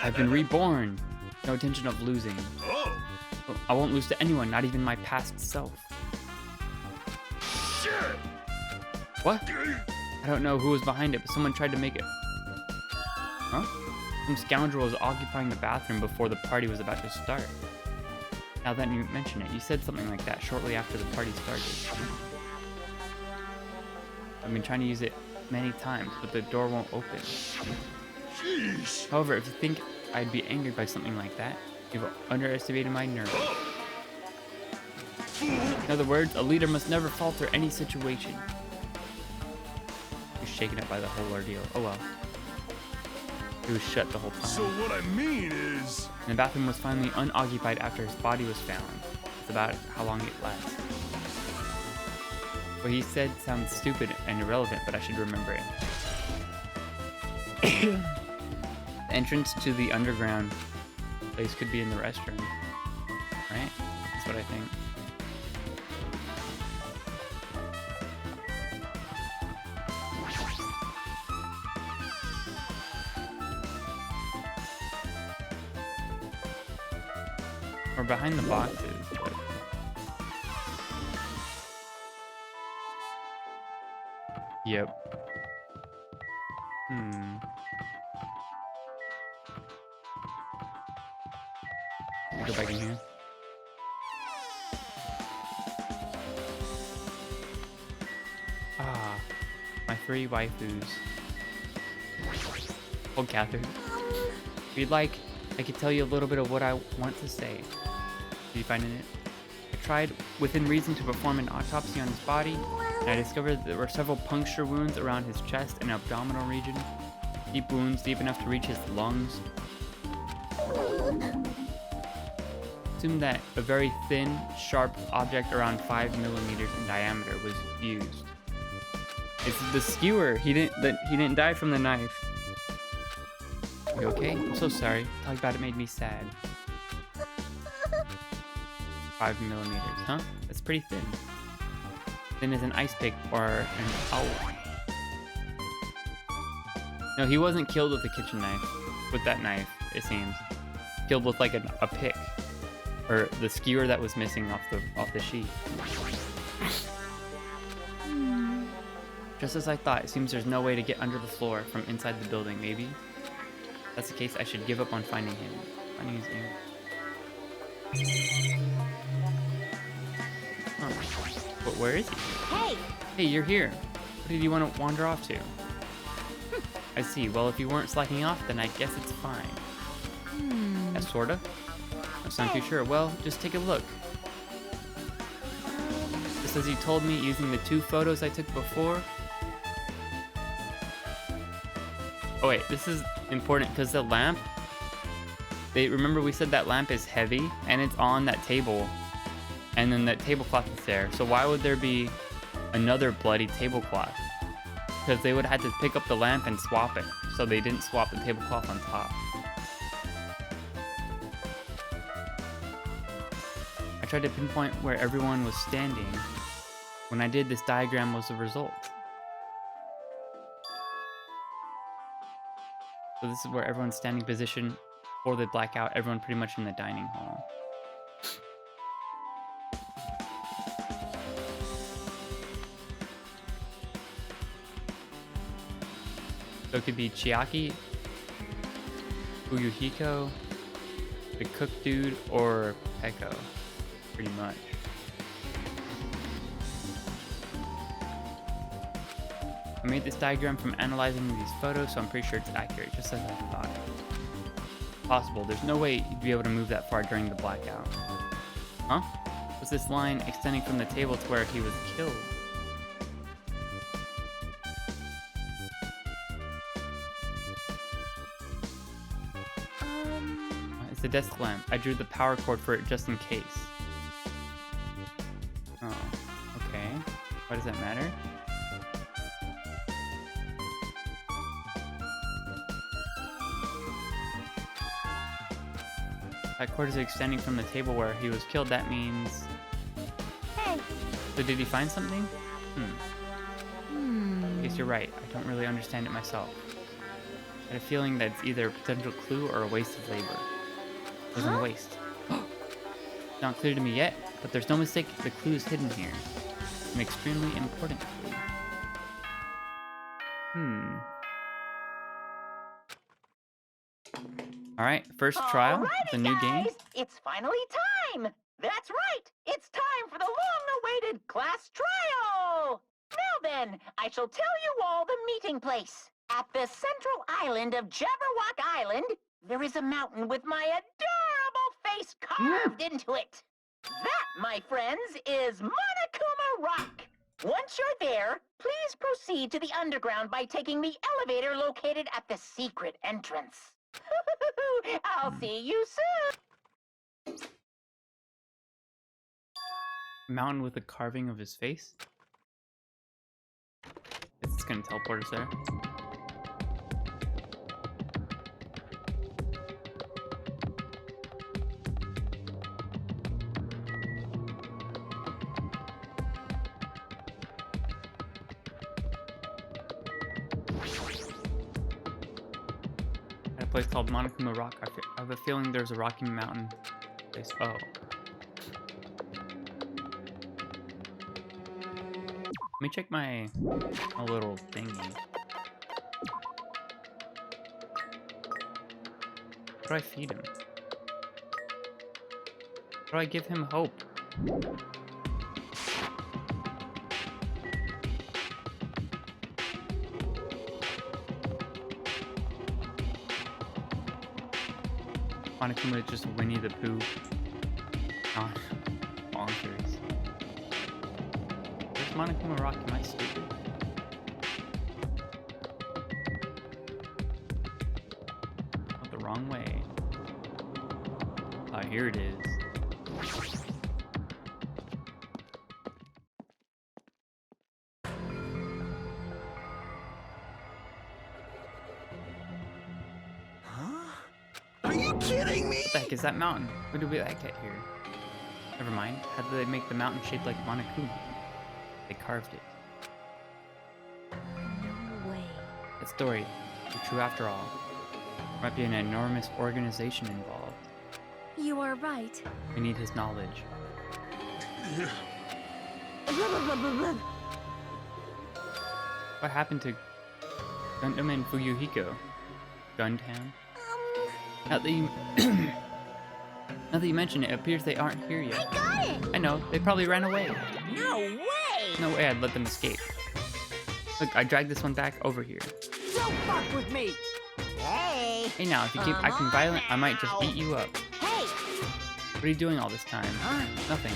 I've been reborn. No intention of losing. Oh, I won't lose to anyone, not even my past self. shit! What? I don't know who was behind it, but someone tried to make it. Huh? Some scoundrel was occupying the bathroom before the party was about to start. Now that you mention it, you said something like that shortly after the party started. I've been trying to use it many times, but the door won't open. Jeez! However, if you think I'd be angered by something like that, you've underestimated my nerve. In other words, a leader must never falter any situation. He was shaken up by the whole ordeal. Oh well. He was shut the whole time. So what I mean is... And the bathroom was finally unoccupied after his body was found. It's about how long it lasts. What he said sounds stupid and irrelevant, but I should remember it. The entrance to the underground place could be in the restroom. Right? That's what I think. Or behind the boxes. But... Yep. Go back in here. Ah, my three waifus. Oh, Catherine. If you'd like, I could tell you a little bit of what I want to say. Did you find it? I tried, within reason, to perform an autopsy on his body, and I discovered that there were several puncture wounds around his chest and abdominal region. Deep wounds, deep enough to reach his lungs. Assumed that a very thin, sharp object around 5 millimeters in diameter was used. It's the skewer. He didn't die from the knife. You okay? I'm so sorry. Talking about it made me sad. 5 millimeters, huh? That's pretty thin. Thin as an ice pick or an owl. No, he wasn't killed with a kitchen knife. With that knife, it seems. Killed with like a pick. Or the skewer that was missing off the sheet. Just as I thought, it seems there's no way to get under the floor from inside the building, maybe? If that's the case, I should give up on finding him. Finding his ear. Huh. But where is he? Hey! Hey, you're here. What did you want to wander off to? I see. Well, if you weren't slacking off, then I guess it's fine. Yeah, sorta. I sound too sure. Well, just take a look. Just as you told me, using the 2 photos I took before. Oh wait, this is important because the lamp. Remember we said that lamp is heavy and it's on that table, and then that tablecloth is there. So why would there be another bloody tablecloth? Because they would have had to pick up the lamp and swap it. So they didn't swap the tablecloth on top. I tried to pinpoint where everyone was standing. When I did, this diagram was the result. So this is where everyone's standing position for the blackout, everyone pretty much in the dining hall. So it could be Chiaki, Uyuhiko, the cook dude, or Peko, pretty much. I made this diagram from analyzing these photos, so I'm pretty sure it's accurate, just as I thought. Possible. There's no way you'd be able to move that far during the blackout. Huh? Was this line extending from the table to where he was killed? It's the desk lamp. I drew the power cord for it just in case. Oh, okay. Why does that matter? That cord is extending from the table where he was killed. That means... Hey! So did he find something? I guess you're right. I don't really understand it myself. I had a feeling that it's either a potential clue or a waste of labor. Doesn't waste. Not clear to me yet, but there's no mistake. The clue is hidden here. An extremely important clue. Alright, first trial. Alrighty, The new game. guys, it's finally time. That's right. It's time for the long-awaited class trial. Now then, I shall tell you all the meeting place. At the central island of Jabberwock Island, there is a mountain with my adorable face carved into it. That, my friends, is Monokuma Rock. Once you're there, please proceed to the underground by taking the elevator located at the secret entrance. I'll see you soon. Mountain with a carving of his face. It's gonna teleport us there. At a place called Monokuma Rock. I have a feeling there's a Rocky Mountain place. Oh. Let me check my little thingy. How do I feed him? How do I give him hope? Monokuma is just Winnie the Pooh. Oh, bonkers. Where's Monokuma Rock? Am I stupid? Went the wrong way. Ah, here it is. Are you kidding me? What the heck is that mountain? Where did we get here? Never mind. How did they make the mountain shaped like Monokuma? They carved it. No way. That story is true after all. There might be an enormous organization involved. You are right. We need his knowledge. What happened to Gundam and Fuyuhiko? Guntown? Now that you now that you mention it, it appears they aren't here yet. I got it! I know, they probably ran away. No way! No way I'd let them escape. Look, I dragged this one back over here. Don't fuck with me. Hey! Hey now, if you keep acting violent, I might just beat you up. Hey! What are you doing all this time? Nothing.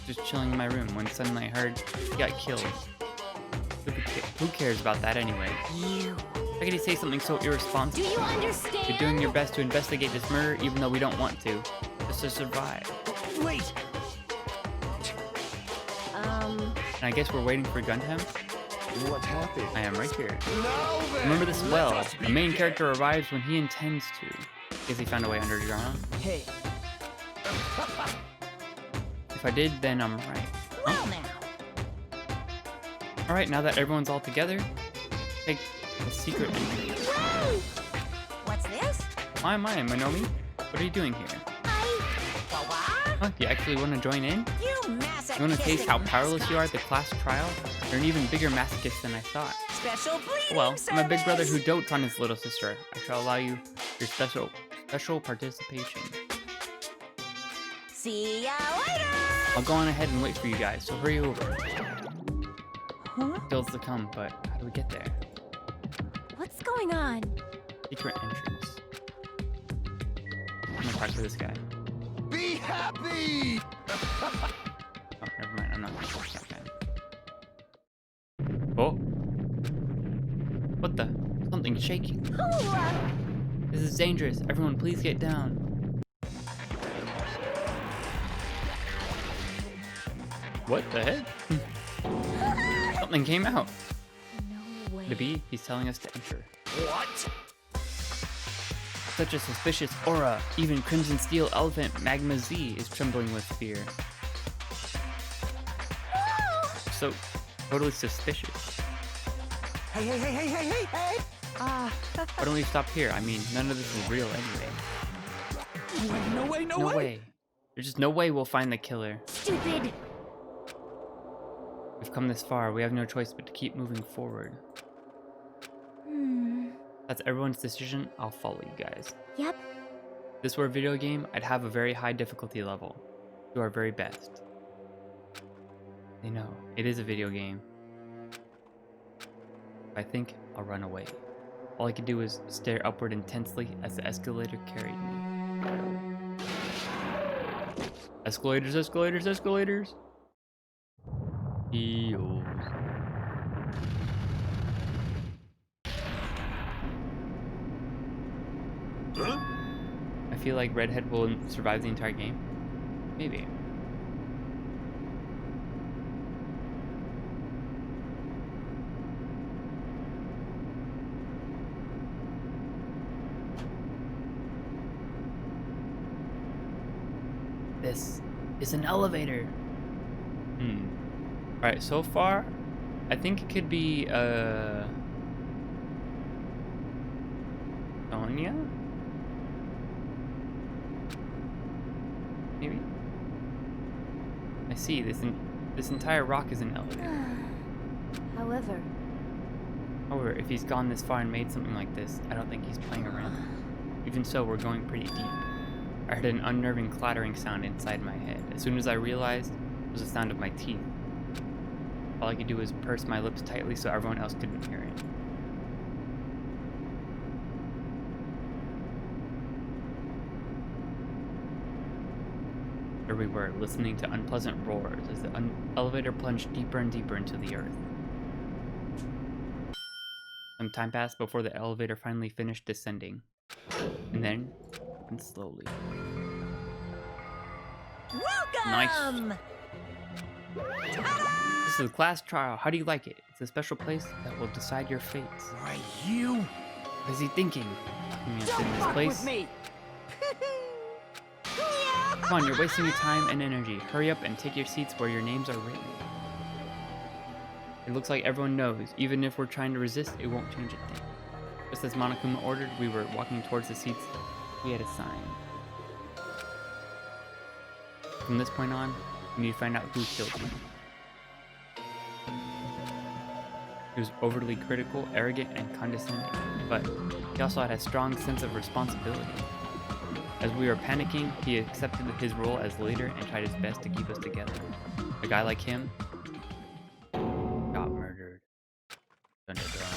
Just chilling in my room when suddenly I heard he got killed. Who cares about that anyway? You. How could he say something so irresponsible? Do you understand? You're doing your best to investigate this murder even though we don't want to. Just to survive. Wait. And I guess we're waiting for Gundam? What happened? I am right here. Now then, Remember this let well. us The main begin. character arrives when he intends to. Guess he found a way underground. Hey, If I did, then I'm right. Well now. Alright, now that everyone's all together, take the secret entry. What's this? My, Monomi? What are you doing here? What? Huh? You actually want to join in? You masochistic You want to taste how powerless you are at mascot. the class trial? You're an even bigger masochist than I thought. Special bleeding Well, I'm a big brother who service. dotes on his little sister. I shall allow you your special participation. See ya later! I'll go on ahead and wait for you guys, so hurry over. Huh? Still to come, but how do we get there? What's going on? Secret entrance. I'm gonna talk to this guy. Be happy! Oh, never mind. I'm not gonna talk to that guy. Oh. What the? Something's shaking. This is dangerous. Everyone, please get down. What the heck? Something came out. No way. The bee, he's telling us to enter. What? Such a suspicious aura. Even Crimson Steel Elephant Magma Z is trembling with fear. So, totally suspicious. Hey, hey, hey, hey, hey, hey, hey! Why don't we stop here? I mean, none of this is real anyway. No way, no, No way. way. There's just no way we'll find the killer. Stupid. We've come this far. We have no choice but to keep moving forward. That's everyone's decision. I'll follow you guys. Yep. If this were a video game, I'd have a very high difficulty level. Do our very best. I know, it is a video game. I think I'll run away. All I could do is stare upward intensely as the escalator carried me. Escalators, escalators, escalators! Eels. I feel like Redhead will survive the entire game. Maybe. This is an elevator. Alright, so far, I think it could be, Sonia? Maybe? I see, this entire rock is an elevator. However, if he's gone this far and made something like this, I don't think he's playing around. Even so, we're going pretty deep. I heard an unnerving clattering sound inside my head. As soon as I realized, it was the sound of my teeth. All I could do was purse my lips tightly so everyone else couldn't hear it. There we were, listening to unpleasant roars as the elevator plunged deeper and deeper into the earth. Some time passed before the elevator finally finished descending, and then opened slowly. Welcome! Nice. This is a class trial. How do you like it? It's a special place that will decide your fates. Right, you. What is he thinking? You mean Don't in this fuck place? with me. Come on, you're wasting your time and energy. Hurry up and take your seats where your names are written. It looks like everyone knows. Even if we're trying to resist, it won't change a thing. Just as Monokuma ordered, we were walking towards the seats we had assigned. From this point on, we need to find out who killed him. He was overly critical, arrogant, and condescending, but he also had a strong sense of responsibility. As we were panicking, he accepted his role as leader and tried his best to keep us together. A guy like him got murdered. Dun, dun, dun.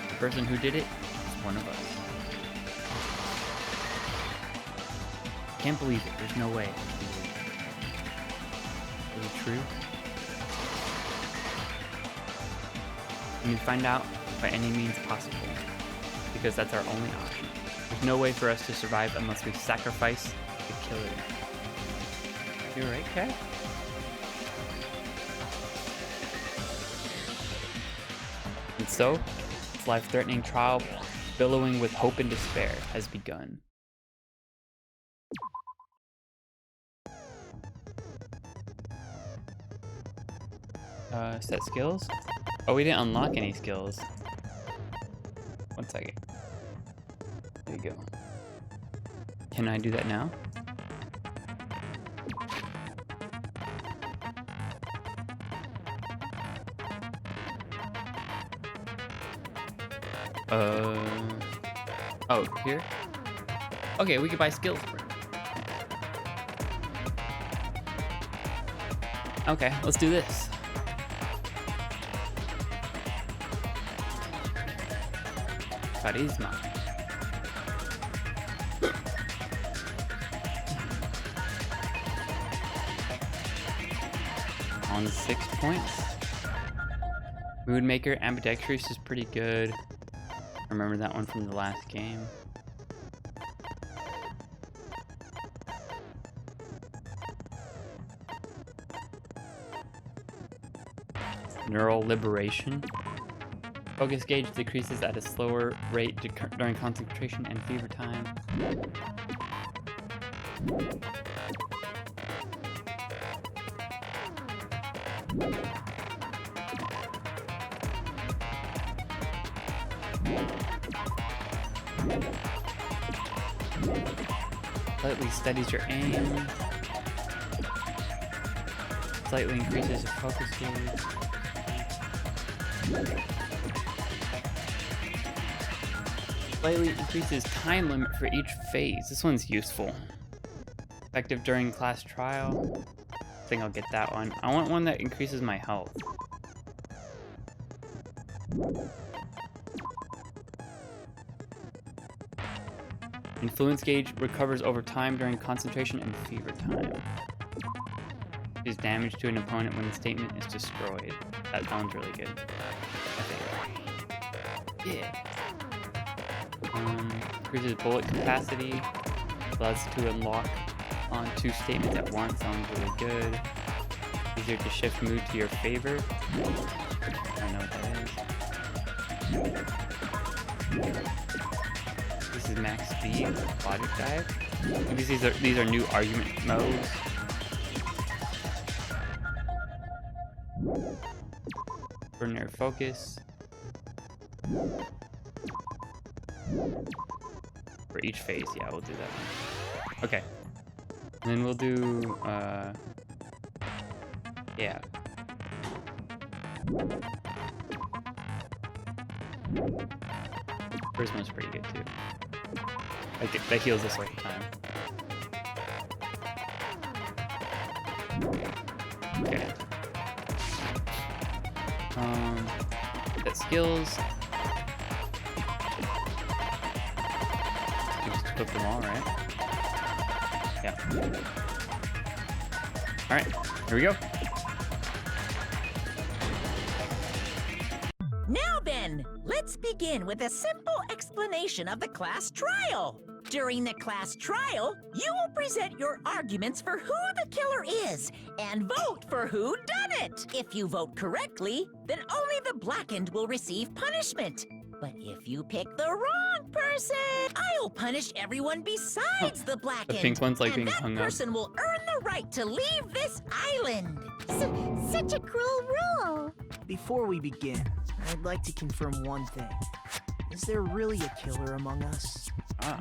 The person who did it is one of us. Can't believe it. There's no way. Is it true? We need to find out by any means possible, because that's our only option. There's no way for us to survive unless we sacrifice the killer. You alright, Cat? And so, this life-threatening trial, billowing with hope and despair, has begun. Set skills? Oh, we didn't unlock any skills. 1 second. There you go. Can I do that now? Oh, here? Okay, we can buy skills. Okay, let's do this. Charisma. On 6 points. Moodmaker, ambidextrous is pretty good. I remember that one from the last game. Neural liberation. Focus gauge decreases at a slower rate during concentration and fever time. Slightly steadies your aim. Slightly increases your focus gauge. Slightly increases time limit for each phase. This one's useful. Effective during class trial. I think I'll get that one. I want one that increases my health. Influence gauge recovers over time during concentration and fever time. Deals damage to an opponent when the statement is destroyed. That sounds really good. I think. Yeah. Increases bullet capacity. Allows to unlock on 2 statements at once. Sounds really good. Easier to shift mood to your favor. I don't know what that is. This is max speed, logic dive. These are new argument modes. Ordinary focus. For each phase, yeah, we'll do that one. Okay. And then we'll do yeah. First one's pretty good too. Like that heals us like time. Okay. That skills. You just equip them all, right? Yeah. Alright, here we go. Now then, let's begin with a simple explanation of the class trial. During the class trial, you will present your arguments for who the killer is and vote for who done it. If you vote correctly, then only the blackened will receive punishment. But if you pick the wrong person, I'll punish everyone besides the blackened. The pink one's like being and hung that up. person will earn the right to leave this island. Such a cruel rule. Before we begin, I'd like to confirm one thing. Is there really a killer among us?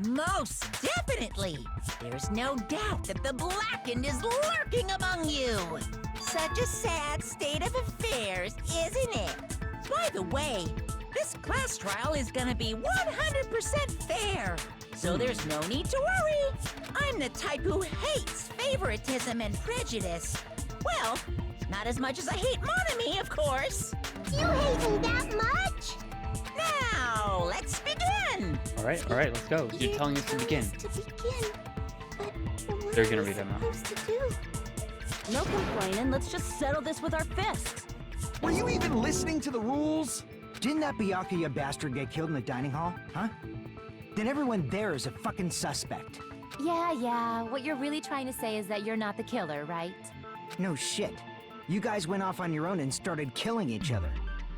Most definitely. There's no doubt that the blackened is lurking among you. Such a sad state of affairs, isn't it? By the way, this class trial is gonna be 100% fair, so there's no need to worry. I'm the type who hates favoritism and prejudice. Well, not as much as I hate Monami, of course. You hate me that much? Now, let's begin. All right, let's go. You're telling us to begin. To begin. But what They're gonna am I read them out. supposed to do? No complaining. Let's just settle this with our fists. Were you even listening to the rules? Didn't that Byakuya bastard get killed in the dining hall, huh? Then everyone there is a fucking suspect. Yeah. What you're really trying to say is that you're not the killer, right? No shit. You guys went off on your own and started killing each other.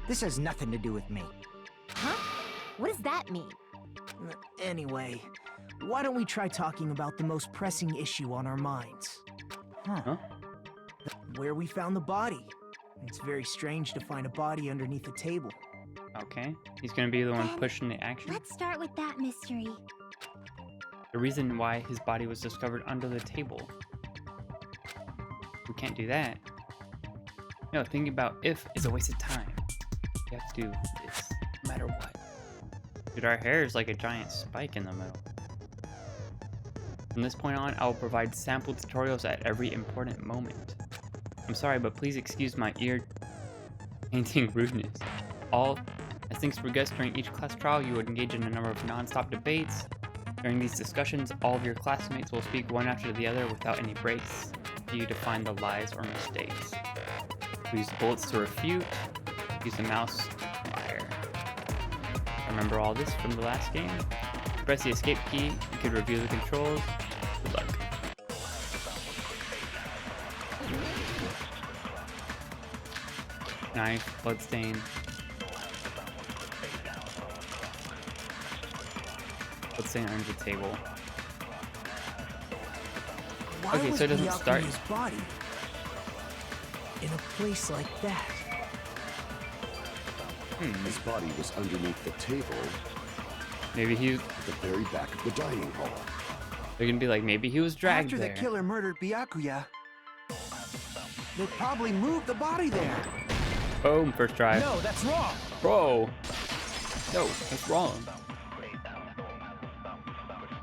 This has nothing to do with me. Huh? What does that mean? Anyway, why don't we try talking about the most pressing issue on our minds? Huh? Where we found the body. It's very strange to find a body underneath a table. Okay. He's gonna be the one Then pushing the action. Let's start with that mystery. The reason why his body was discovered under the table. We can't do that. No, thinking about if is a waste of time. You have to do this no matter what. Dude, our hair is like a giant spike in the middle. From this point on, I will provide sample tutorials at every important moment. I'm sorry, but please excuse my ear-painting rudeness. As things progress during each class trial, you would engage in a number of non-stop debates. During these discussions, all of your classmates will speak one after the other without any breaks for you to find the lies or mistakes. Use bullets to refute. Use the mouse to fire. Remember all this from the last game? Press the escape key. You could review the controls. Good luck. Knife, bloodstain. Bloodstain under the table. Why Okay, was so it doesn't start- Byakuya's body in a place like that? His body was underneath the table Maybe he at the very back of the dining hall. They're gonna be like, maybe he was dragged After there. the killer murdered Byakuya, they probably moved the body there. Boom, first try. No, that's wrong. Bro. No, that's wrong.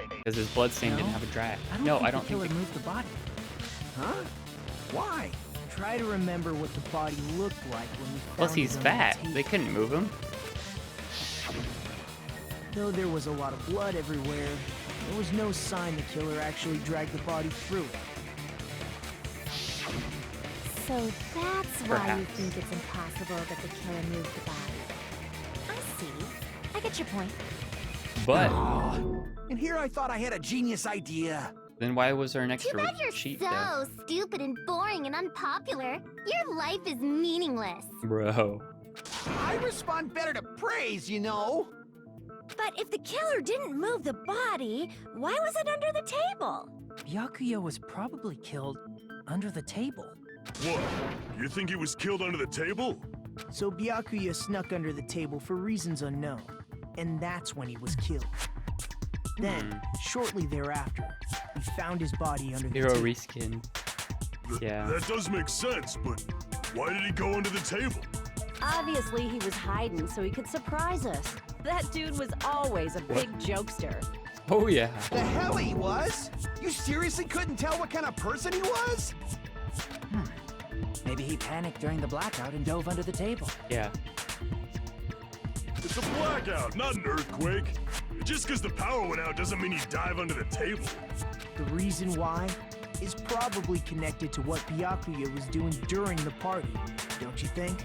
Because his bloodstain didn't have a drag. No, I don't the killer think. moved the body. Huh? Why? Try to remember what the body looked like when we found Plus, it he's under the fat. table. They couldn't move him. Though there was a lot of blood everywhere, there was no sign the killer actually dragged the body through it. So that's why you Perhaps. think it's impossible that the killer moved the body. I see. I get your point. But And here I thought I had a genius idea. then why was there an Too extra bad you're sheet so there? stupid and boring and unpopular. Your life is meaningless. Bro. I respond better to praise, you know. But if the killer didn't move the body, why was it under the table? Byakuya was probably killed under the table. What? You think he was killed under the table? So Byakuya snuck under the table for reasons unknown, and that's when he was killed. Then, shortly thereafter, we found his body under the Hero table. reskin. Yeah. That does make sense, but why did he go under the table? Obviously, he was hiding so he could surprise us. That dude was always a big jokester. Oh yeah. The hell he was? You seriously couldn't tell what kind of person he was? Maybe he panicked during the blackout and dove under the table. Yeah. It's a blackout, not an earthquake. Just because the power went out doesn't mean you dive under the table. The reason why is probably connected to what Byakuya was doing during the party, don't you think?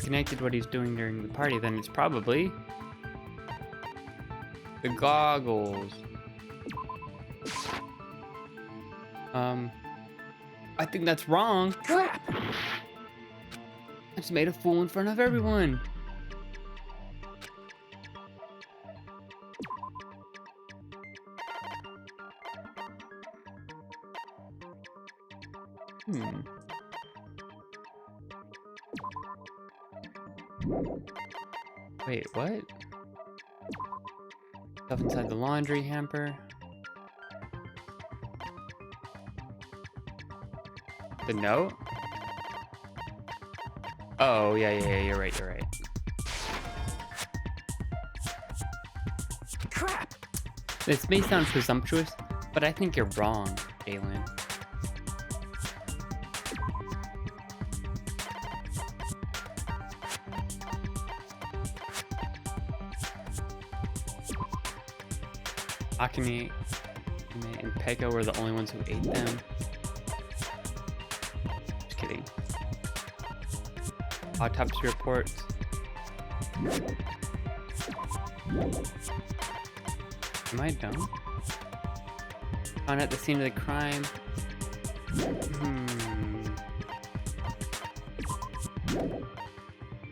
Connected to what he's doing during the party, then it's probably the goggles. I think that's wrong. Crap! I just made a fool in front of everyone. Wait, what? Stuff inside the laundry hamper. The note? Oh, yeah, you're right. Crap! This may sound presumptuous, but I think you're wrong, Galen. Akane and Pekka were the only ones who ate them. Just kidding. Autopsy reports. Am I dumb? Found at the scene of the crime.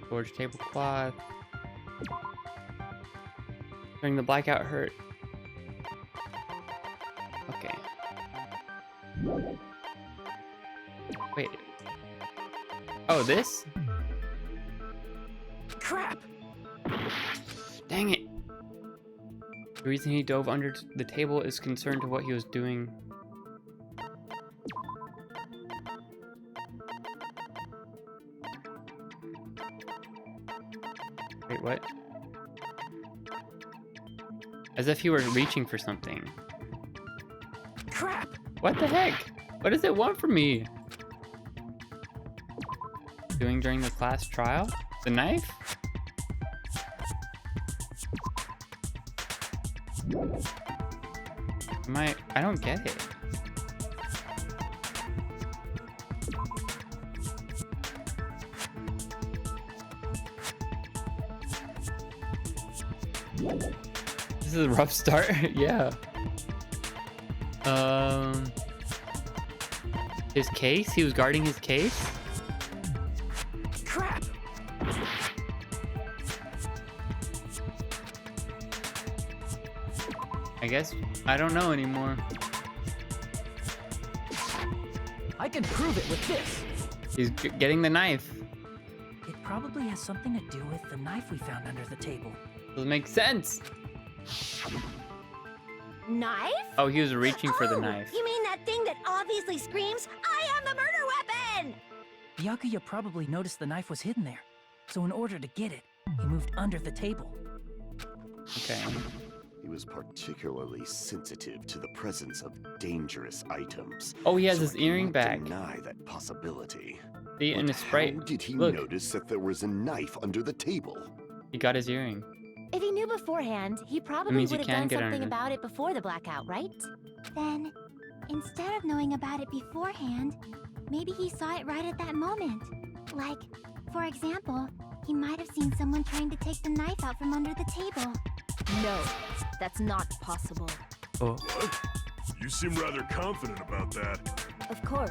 Storage tablecloth. During the blackout hurt. Okay. Wait. Oh, this? Crap! Dang it. The reason he dove under the table is concerned to what he was doing. Wait, what? As if he were reaching for something. Crap! What the heck? What does it want from me? Doing during the class trial? The knife? I don't get it. This is a rough start. Yeah. His case? He was guarding his case? Crap! I guess I don't know anymore. I can prove it with this! He's getting the knife. It probably has something to do with the knife we found under the table. Doesn't make sense. Knife? Oh, he was reaching for the knife. You mean that thing that obviously screams, I am the murder weapon! Byakuya probably noticed the knife was hidden there. So in order to get it, he moved under the table. Okay. He was particularly sensitive to the presence of dangerous items. Oh, he has so his I earring cannot back. Deny that possibility. See, and But his sprite. how did he Look, notice that there was a knife under the table? he got his earring. If he knew beforehand, he probably means would you have can done get something under. about it before the blackout, right? Then, instead of knowing about it beforehand, maybe he saw it right at that moment. Like, for example, he might have seen someone trying to take the knife out from under the table. No, that's not possible. Oh. You seem rather confident about that. Of course.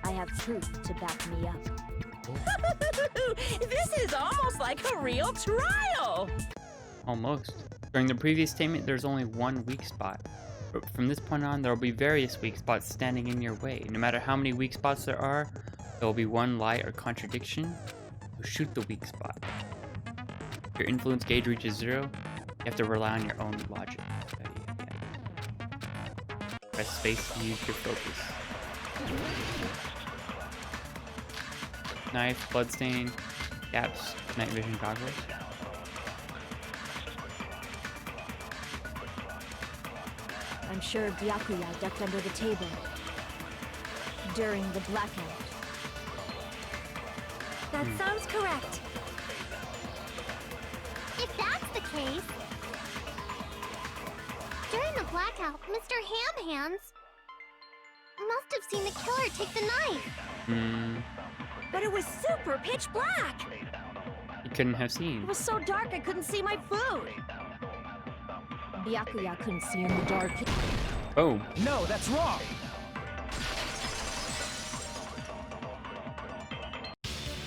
I have proof to back me up. This is almost like a real trial! Almost. During the previous statement, there's only one weak spot. But from this point on, there will be various weak spots standing in your way. No matter how many weak spots there will be one lie or contradiction. So shoot the weak spot. If your influence gauge reaches 0, you have to rely on your own logic. Press space to use your focus. Knife, bloodstain, gaps, night vision goggles. I'm sure Byakuya ducked under the table during the blackout. That sounds correct. If that's the case, during the blackout, Mr. Ham Hands must have seen the killer take the knife. But it was super pitch black! You couldn't have seen. It was so dark I couldn't see my food! Byakuya couldn't see in the dark. Oh, No, that's wrong!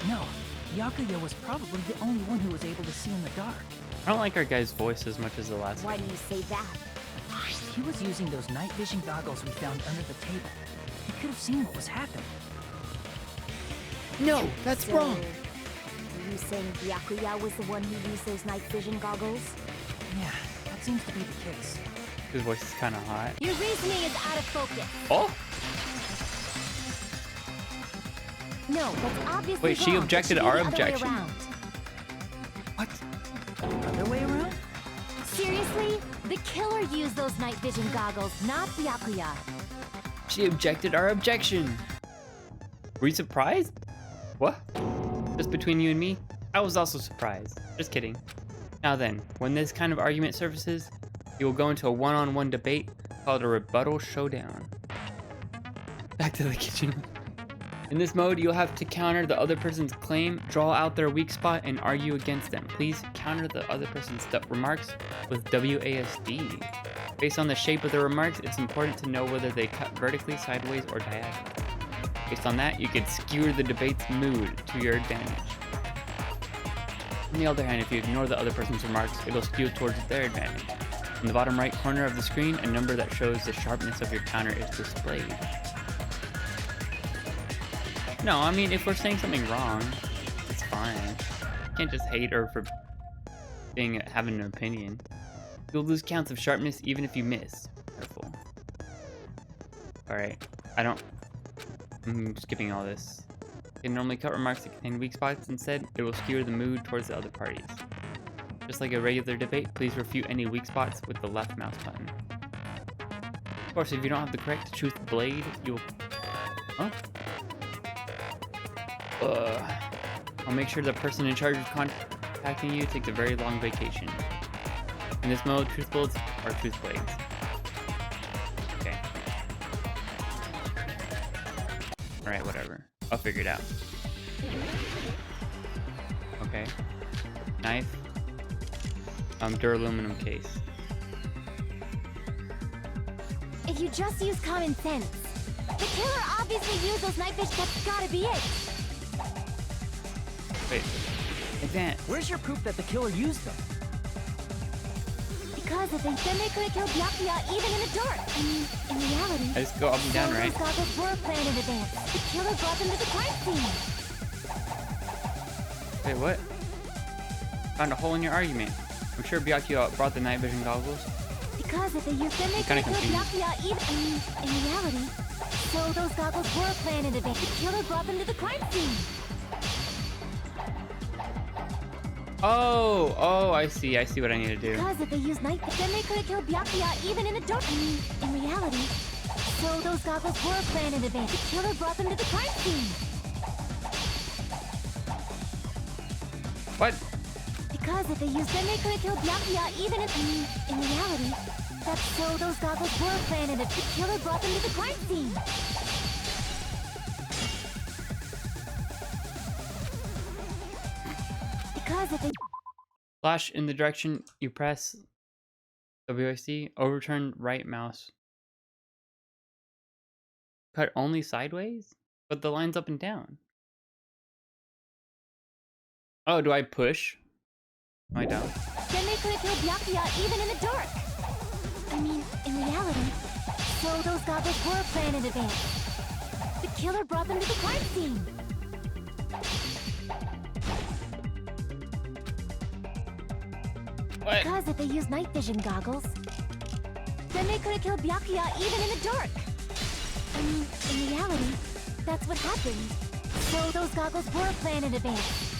No, Byakuya was probably the only one who was able to see in the dark. I don't like our guy's voice as much as the last Why one. do you say that? He was using those night vision goggles we found under the table. He could have seen what was happening. No, that's So, are you saying Byakuya was the one who used those night vision goggles? Yeah, that seems to be the case. His voice is kind of hot. Your reasoning is out of focus. Oh, No, that's obviously Wait, she wrong. It objected should be our the other way objection? around. what? Other way around? Seriously? The killer used those night vision goggles, not Byakuya. She objected our objection. Were you surprised? What? Just between you and me? I was also surprised. Just kidding. Now then, when this kind of argument surfaces, you will go into a one-on-one debate called a rebuttal showdown. Back to the kitchen. In this mode, you'll have to counter the other person's claim, draw out their weak spot, and argue against them. Please counter the other person's remarks with WASD. Based on the shape of the remarks, it's important to know whether they cut vertically, sideways, or diagonally. Based on that, you can skewer the debate's mood to your advantage. On the other hand, if you ignore the other person's remarks, it'll skew towards their advantage. In the bottom right corner of the screen, a number that shows the sharpness of your counter is displayed. No, I mean, if we're saying something wrong, it's fine. You can't just hate her for having an opinion. You'll lose counts of sharpness even if you miss. Careful. Alright, I'm skipping all this. You can normally cut remarks that contain weak spots. Instead, it will skew the mood towards the other parties. Just like a regular debate, please refute any weak spots with the left mouse button. Of course, if you don't have the correct truth blade, you'll... Huh? I'll make sure the person in charge of contacting you takes a very long vacation. In this mode, truth bullets are truth blades. Okay. Alright, whatever. I'll figure it out. Okay. Knife. Duraluminum case. If you just use common sense, the killer obviously used those night vision. That's gotta be it. Wait. Advance. Where's your proof that the killer used them? Because if then they could have killed Byakuya even in the dark. I mean, in reality, I just go up and down, some of right? those goggles were planned in advance. The killer brought them to the crime scene. Wait, what? Found a hole in your argument. I'm sure Byakuya brought the night vision goggles. Because if they used them, they Kinda could have killed confused. Byakuya even in reality. So those goggles were planned in advance. The killer brought them to the crime scene. Oh, I see what I need to do. Because if they used night, then they could have killed Byakuya even in the dark. In reality. So those goggles were planned in advance. The killer brought them to the crime scene. What? Because if they used them, they could have killed Byakuya even in reality. That's so those goggles were planned and the killer brought them to the crime scene. Because if they Flash in the direction you press WASD, overturn right mouse. Cut only sideways? But the line's up and down. Oh, do I push? Am I down? then they could have killed Byakuya even in the dark. I mean, in reality. So those goggles were planned in advance. The killer brought them to the crime scene. What? Because if they used night vision goggles, then they could have killed Byakuya even in the dark. I mean, in reality, that's what happened. So those goggles were planned in advance.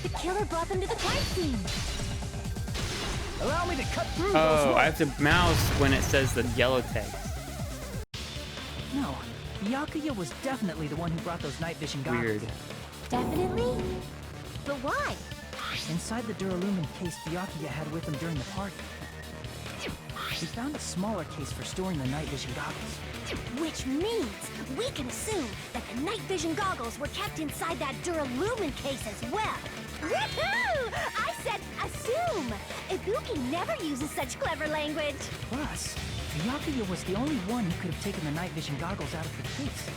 The killer brought them to the crime scene. Allow me to cut through those Oh, I ropes. have to mouse when it says the yellow text. No, Byakuya was definitely the one who brought those night vision goggles. Weird. Definitely? But why? Inside the Duralumin case Byakuya had with him during the party, we found a smaller case for storing the night vision goggles. Which means we can assume that the night vision goggles were kept inside that Duralumin case as well. Woohoo! I said assume! Ibuki never uses such clever language. Plus, Byakuya was the only one who could have taken the night vision goggles out of the case,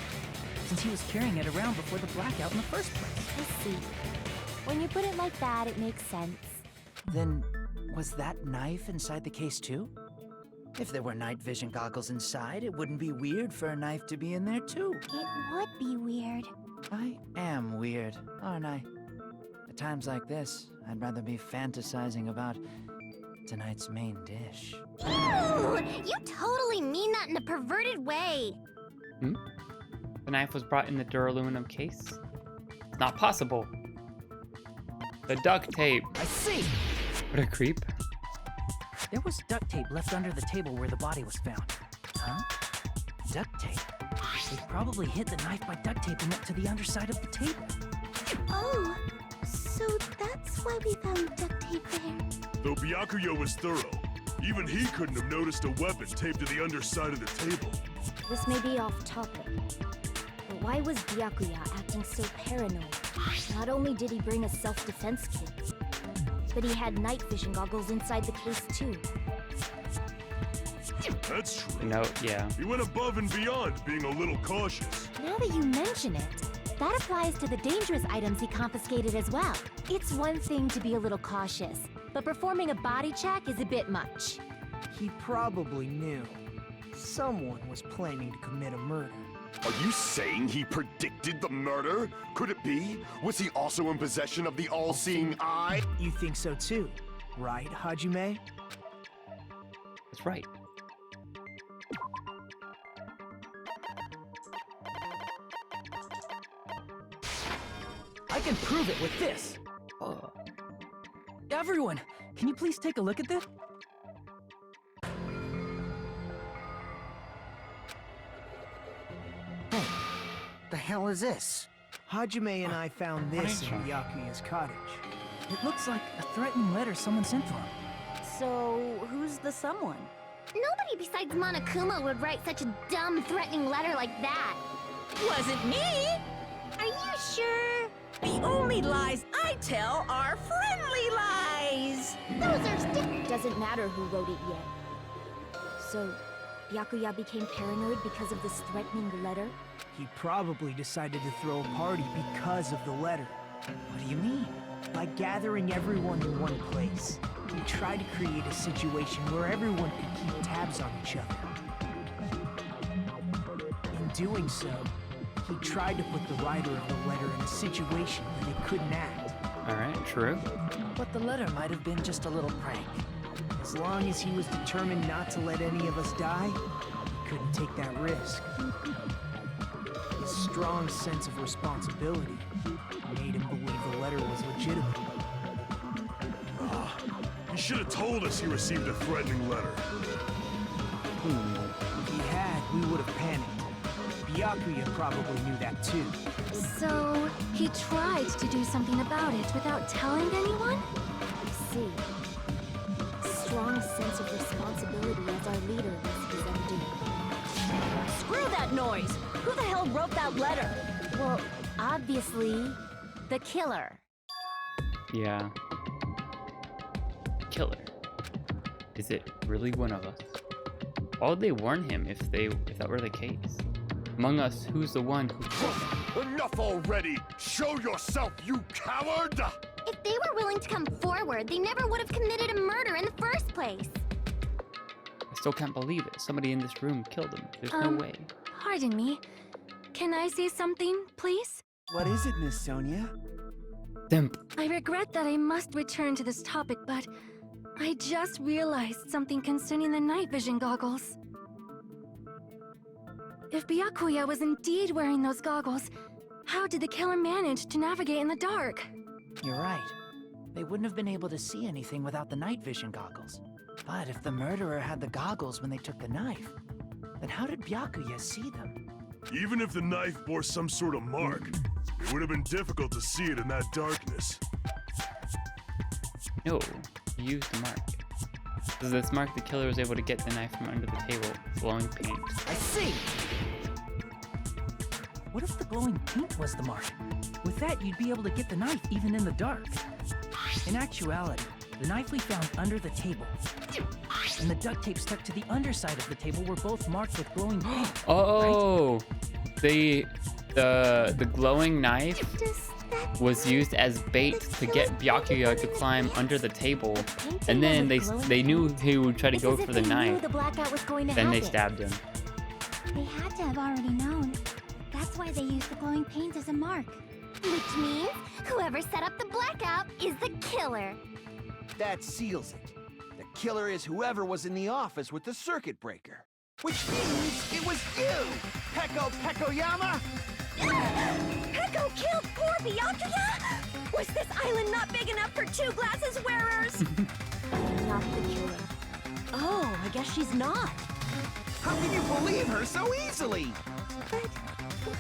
since he was carrying it around before the blackout in the first place. I see. When you put it like that, it makes sense. Then, was that knife inside the case too? If there were night vision goggles inside, it wouldn't be weird for a knife to be in there too. It would be weird. I am weird, aren't I? At times like this, I'd rather be fantasizing about tonight's main dish. Ew! You totally mean that in a perverted way. The knife was brought in the duraluminum case? It's not possible. The duct tape. I see! What a creep. There was duct tape left under the table where the body was found. Huh? Duct tape? They probably hid the knife by duct taping it to the underside of the table. Oh, so that's why we found duct tape there. Though Byakuya was thorough, even he couldn't have noticed a weapon taped to the underside of the table. This may be off topic, but why was Byakuya acting so paranoid? Not only did he bring a self-defense kit, but he had night vision goggles inside the case too. That's true. No, yeah. He went above and beyond, being a little cautious. Now that you mention it, that applies to the dangerous items he confiscated as well. It's one thing to be a little cautious, but performing a body check is a bit much. He probably knew. Someone was planning to commit a murder. Are you saying he predicted the murder? Could it be? Was he also in possession of the all-seeing eye? You think so too, right, Hajime? That's right. I can prove it with this. Everyone, can you please take a look at this? Hey, the hell is this? Hajime and I found this in Byakuya's cottage. It looks like a threatening letter someone sent to him. So, who's the someone? Nobody besides Monokuma would write such a dumb, threatening letter like that. Wasn't me! Are you sure? The only lies I tell are friendly lies! Those are still. Doesn't matter who wrote it yet. So, Byakuya became paranoid because of this threatening letter? He probably decided to throw a party because of the letter. What do you mean? By gathering everyone in one place, he tried to create a situation where everyone could keep tabs on each other. In doing so, he tried to put the writer of the letter in a situation where they couldn't act. Alright, true. But the letter might have been just a little prank. As long as he was determined not to let any of us die, he couldn't take that risk. His strong sense of responsibility made him believe the letter was legitimate. He should have told us he received a threatening letter. If he had, we would have panicked. Byakuya probably knew that too. So, he tried to do something about it without telling anyone? I see. Strong sense of responsibility as our leader was his MD. Screw that noise! Who the hell wrote that letter? Well, obviously, the killer. Yeah. Killer. Is it really one of us? Why would they warn him if that were the case? Among us, who's the one who... Enough already! Show yourself, you coward! If they were willing to come forward, they never would have committed a murder in the first place. I still can't believe it. Somebody in this room killed him. There's no way. Pardon me. Can I say something, please? What is it, Miss Sonia? Simp. I regret that I must return to this topic, but I just realized something concerning the night vision goggles. If Byakuya was indeed wearing those goggles, how did the killer manage to navigate in the dark? You're right. They wouldn't have been able to see anything without the night vision goggles. But if the murderer had the goggles when they took the knife, then how did Byakuya see them? Even if the knife bore some sort of mark, it would have been difficult to see it in that darkness. No, he used the mark. Does this mark the killer was able to get the knife from under the table, glowing paint? I see! What if the glowing paint was the mark? With that, you'd be able to get the knife even in the dark. In actuality, the knife we found under the table and the duct tape stuck to the underside of the table were both marked with glowing paint. Oh, right? The glowing knife was used as bait to get Byakuya to climb under the table, and then they knew he would try to go for the knife. Then they stabbed him. They had to have already known. That's why they used the glowing paint as a mark. Which means whoever set up the blackout is the killer. That seals it. The killer is whoever was in the office with the circuit breaker. Which means it was you, Peko Pekoyama! Peko killed poor Byakuya? Was this island not big enough for 2 glasses wearers? Not the killer. Oh, I guess she's not. How can you believe her so easily? But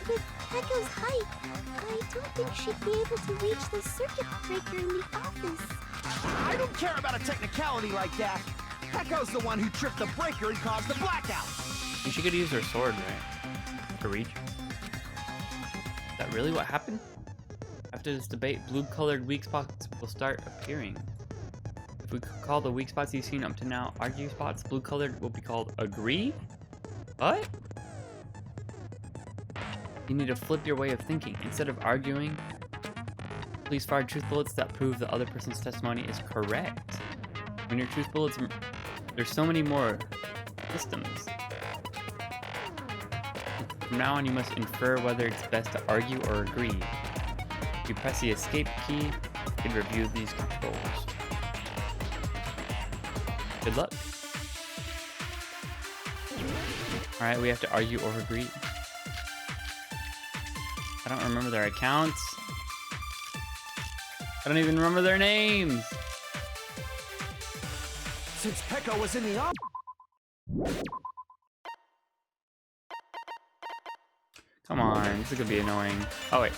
with Peko's height, I don't think she'd be able to reach the circuit breaker in the office. I don't care about a technicality like that. Peko's the one who tripped the breaker and caused the blackout. She could use her sword, right? To reach. Is that really what happened? After this debate, blue-colored weak spots will start appearing. If we call the weak spots you've seen up to now argue spots, blue-colored will be called agree? What? You need to flip your way of thinking. Instead of arguing, please fire truth bullets that prove the other person's testimony is correct. When your truth bullets, there's so many more systems. From now on, you must infer whether it's best to argue or agree. If you press the escape key, you can review these controls. Good luck. Alright, we have to argue or agree. I don't remember their accounts. I don't even remember their names. Since Peko was in the office. Come on, this is gonna be annoying. Oh wait.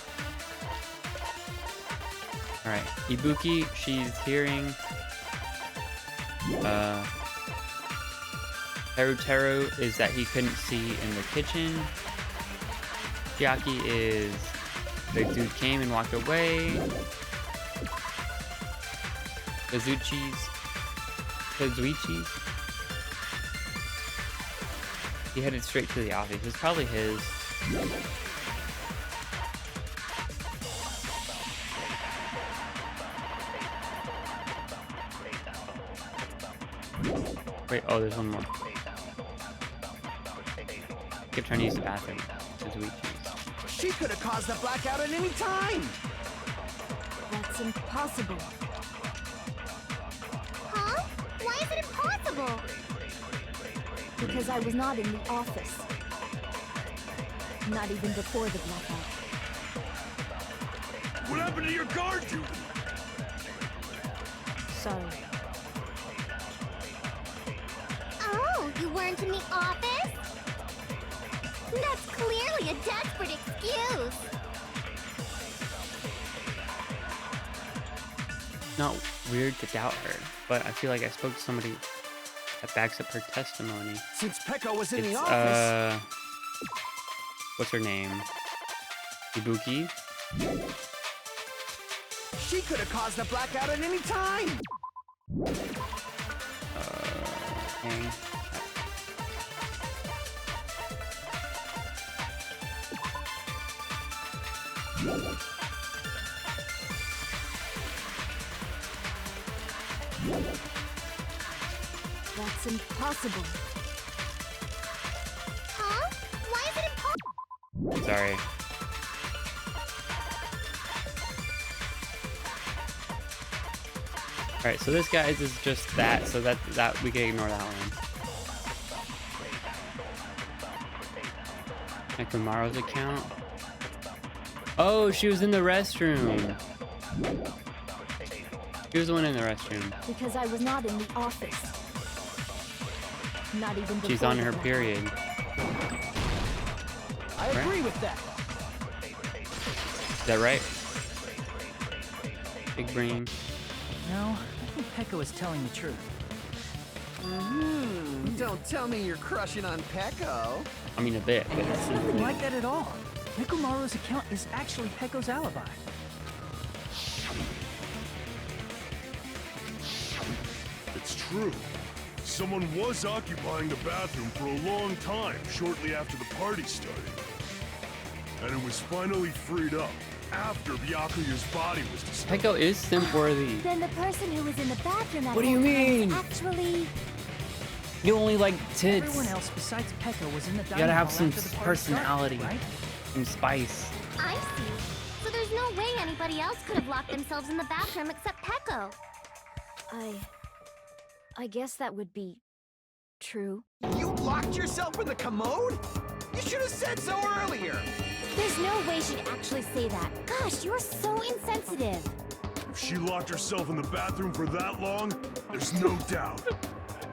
Alright, Ibuki, she's hearing. Teru is that he couldn't see in the kitchen. Chiaki is the dude came and walked away. Kazuichi's. He headed straight to the office. It was probably his. Wait, oh, there's one more. Keep trying to use the bathroom. Kazuichi's. She could have caused the blackout at any time. That's impossible. Huh? Why is it impossible? Because I was not in the office. Not even before the blackout. What happened to your guard duty? Sorry. Oh, you weren't in the office? That's clearly a desperate excuse. Not weird to doubt her, but I feel like I spoke to somebody that backs up her testimony. Since Peko was in It's, the office... what's her name? Ibuki? She could have caused the blackout at any time! Okay. That's impossible. Huh? Why is it impossible? Sorry. Alright, so this guy's is just that, so that we can ignore that one. Nekumaru's account. Oh, she was in the restroom. She was the one in the restroom. Because I was not in the office. Not even before She's on the her blackout. period. I agree with that. Is that right? Big brain. No, I think Peko is telling the truth. Don't tell me you're crushing on Peko. I mean, a bit, but It's nothing like that at all. Nekumaru's account is actually Peko's alibi. It's true. Someone was occupying the bathroom for a long time shortly after the party started. And it was finally freed up after Byakuya's body was discovered. Peko is simp-worthy. Then the person who was in the bathroom at What do you that time mean? was actually... You only like tits. Everyone else besides Peko was in the You dining gotta have hall some after the party personality, started, right? some spice. I see. So there's no way anybody else could have locked themselves in the bathroom except Peko. I guess that would be true. You locked yourself in the commode? You should have said so earlier. There's no way she'd actually say that. Gosh, you're so insensitive. If she locked herself in the bathroom for that long, there's no doubt.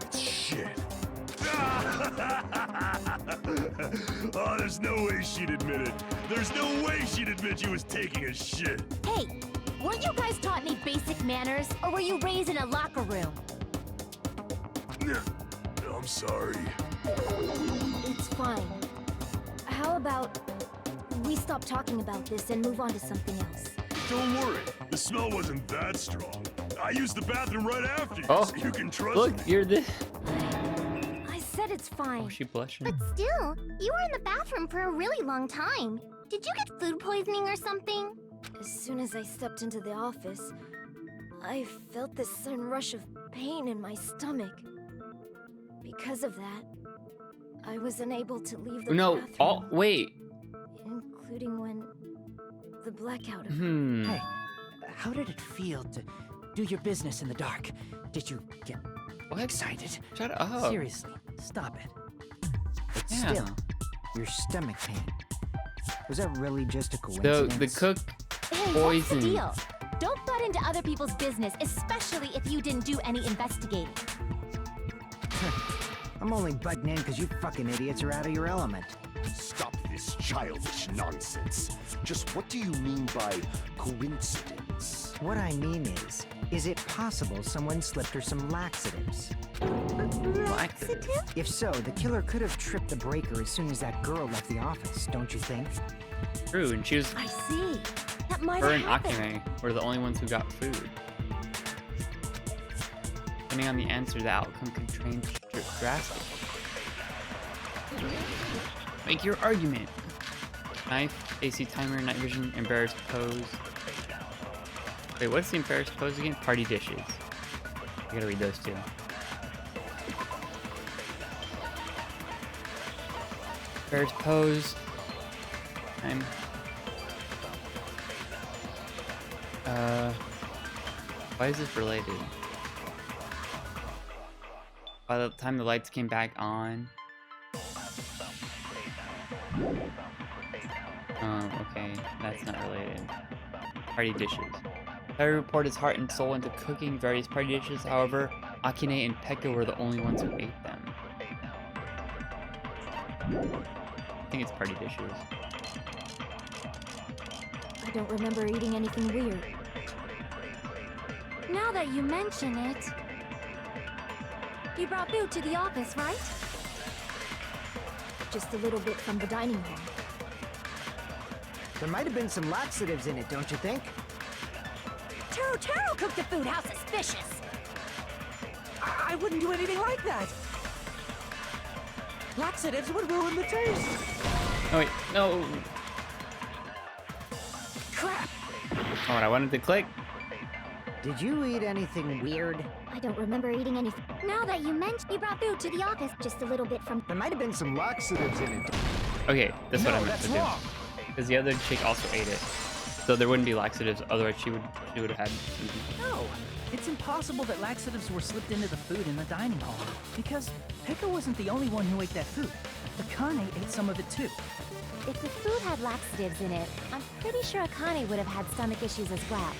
It's shit. Oh, there's no way she'd admit it. There's no way she'd admit she was taking a shit. Hey, weren't you guys taught any basic manners, or were you raised in a locker room? I'm sorry. It's fine. How about we stop talking about this and move on to something else? Don't worry, the smell wasn't that strong. I used the bathroom right after you, Oh, so you can trust look, me. you're the... I said it's fine. Oh, she blushing. But still, you were in the bathroom for a really long time. Did you get food poisoning or something? As soon as I stepped into the office, I felt this sudden rush of pain in my stomach. Because of that, I was unable to leave the No, bathroom. oh, wait. Including when the blackout occurred. Hmm. Hey, how did it feel to do your business in the dark? Did you get excited? Shut up. Seriously, stop it. But Yeah. still, your stomach pain. Was that really just a The coincidence? cook Hey, what's the poison. deal? Don't butt into other people's business, especially if you didn't do any investigating. I'm only butting in because you fucking idiots are out of your element. Stop this childish nonsense. Just what do you mean by coincidence? What I mean is it possible someone slipped her some laxatives? Laxative. If so, the killer could have tripped the breaker as soon as that girl left the office, don't you think? True, and she was... I see. That might Her have and happened. Akame were the only ones who got food. Depending on the answer, the outcome could change drastically. Make your argument. Knife, AC timer, night vision, embarrassed pose. Wait, what's the embarrassed pose again? Party dishes. I gotta read those two. Embarrassed pose. I'm Why is this related? By the time the lights came back on. Okay, that's not related. Party dishes. Harry poured his heart and soul into cooking various party dishes. However, Akane and Pekka were the only ones who ate them. I think it's party dishes. I don't remember eating anything weird. Now that you mention it, you brought food to the office, right? Just a little bit from the dining hall. There might have been some laxatives in it, don't you think? Taro cooked the food. How suspicious! I wouldn't do anything like that. Laxatives would ruin the taste. Oh wait, no. Crap! Oh, I wanted to click. Did you eat anything weird? I don't remember eating anything. Now that you mention, you brought food to the office. Just a little bit from... There might have been some laxatives in it. Okay, that's what I No, meant that's to do. wrong. Because the other chick also ate it, so there wouldn't be laxatives. Otherwise, she would have had. No, it's impossible that laxatives were slipped into the food in the dining hall. Because Pekka wasn't the only one who ate that food. Akane ate some of it too. If the food had laxatives in it, I'm pretty sure Akane would have had stomach issues as well.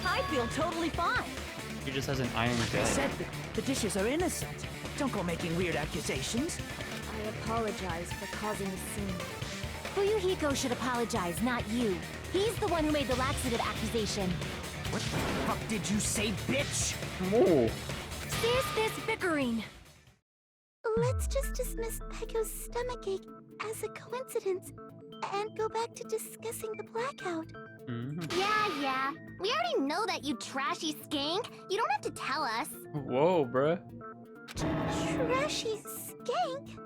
I feel totally fine. She just has an iron I gut. said that the dishes are innocent. Don't go making weird accusations. I apologize for causing a scene. Fuyuhiko should apologize, not you. He's the one who made the laxative accusation. What the fuck did you say, bitch? Oh. Cease this bickering. Let's just dismiss Pekko's stomachache as a coincidence and go back to discussing the blackout. Yeah. We already know that, you trashy skank. You don't have to tell us. Whoa, bruh. Trashy skank?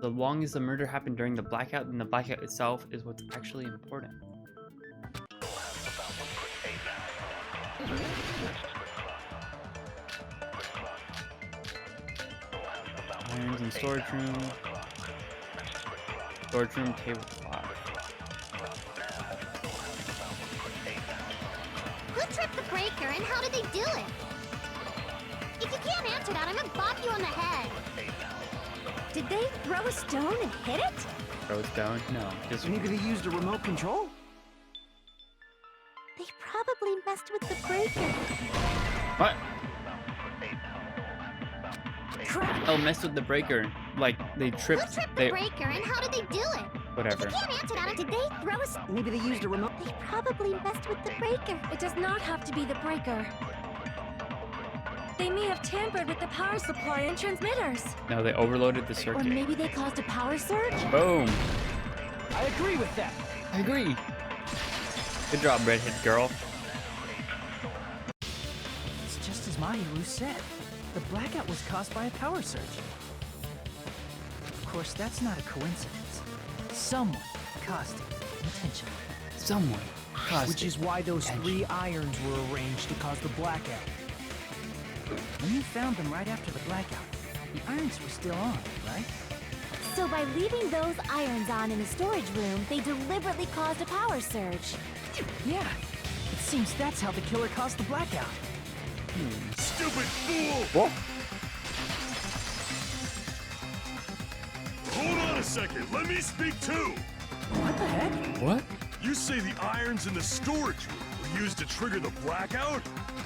So long as the murder happened during the blackout, then the blackout itself is what's actually important. Irons in storage room. Storage room tablecloth. Who tripped the breaker and how did they do it? If you can't answer that, I'm gonna bop you on the head. Did they throw a stone and hit it? Throw stone? No. Just Maybe they used a remote control? They probably messed with the breaker. what? Oh, messed with the breaker. Like they Who tripped. tripped They the breaker and how did they do it? whatever. If you can't answer that, did they throw a... Maybe they used a remote... They probably messed with the breaker. It does not have to be the breaker. They may have tampered with the power supply and transmitters. No, they overloaded the Or circuit. maybe they caused a power surge? Boom. I agree with that. I agree. Good job, redhead girl. It's just as Mahiru said. The blackout was caused by a power surge. Of course, that's not a coincidence. Someone caused it intentionally. Someone caused Which it. is why those 3 irons were arranged to cause the blackout. When you found them right after the blackout, the irons were still on, right? So by leaving those irons on in the storage room, they deliberately caused a power surge. Yeah. It seems that's how the killer caused the blackout. Stupid fool! Whoa. Hold on a second, let me speak too! What the heck? What? You say the irons in the storage room were used to trigger the blackout?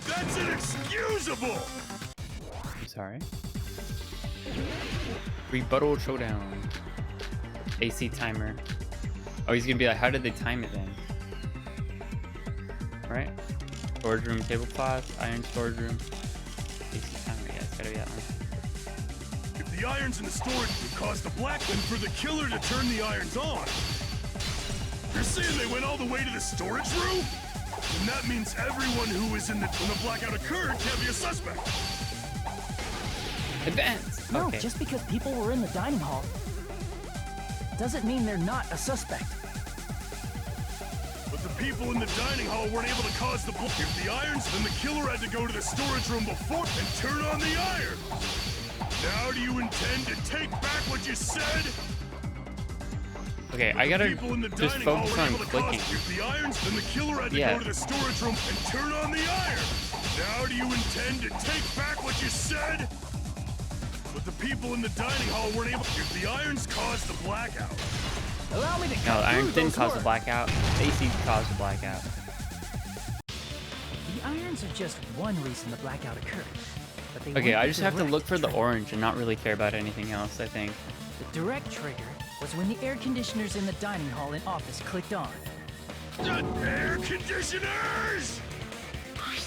That's inexcusable! I'm sorry. Rebuttal showdown. AC timer. Oh, he's gonna be like, how did they time it then? Right? Storage room tablecloth, iron storage room. AC timer, yeah, it's gotta be that one. If the irons in the storage room caused the black, then for the killer to turn the irons on. You're saying they went all the way to the storage room? And that means everyone who was in when the blackout occurred can't be a suspect. Advance! No, Okay. just because people were in the dining hall doesn't mean they're not a suspect. But the people in the dining hall weren't able to cause the black. If the irons, then the killer had to go to the storage room before and turn on the iron. Now do you intend to take back what you said? So Okay, I gotta People in the just dining hall focus were on able to clicking. cause the irons, then the killer had to Yeah. go to the storage room and turn on the iron. Now do you intend to take back what you said? But the people in the dining hall weren't able to. The irons caused the blackout. Allow me to No, cut the iron through didn't those cause the words. blackout. AC caused the blackout. The irons are just one reason the blackout occurred. But they Okay, weren't I the just have to direct look for the trigger. orange and not really care about anything else, I think. The direct trigger was when the air conditioners in the dining hall and office clicked on. The air conditioners!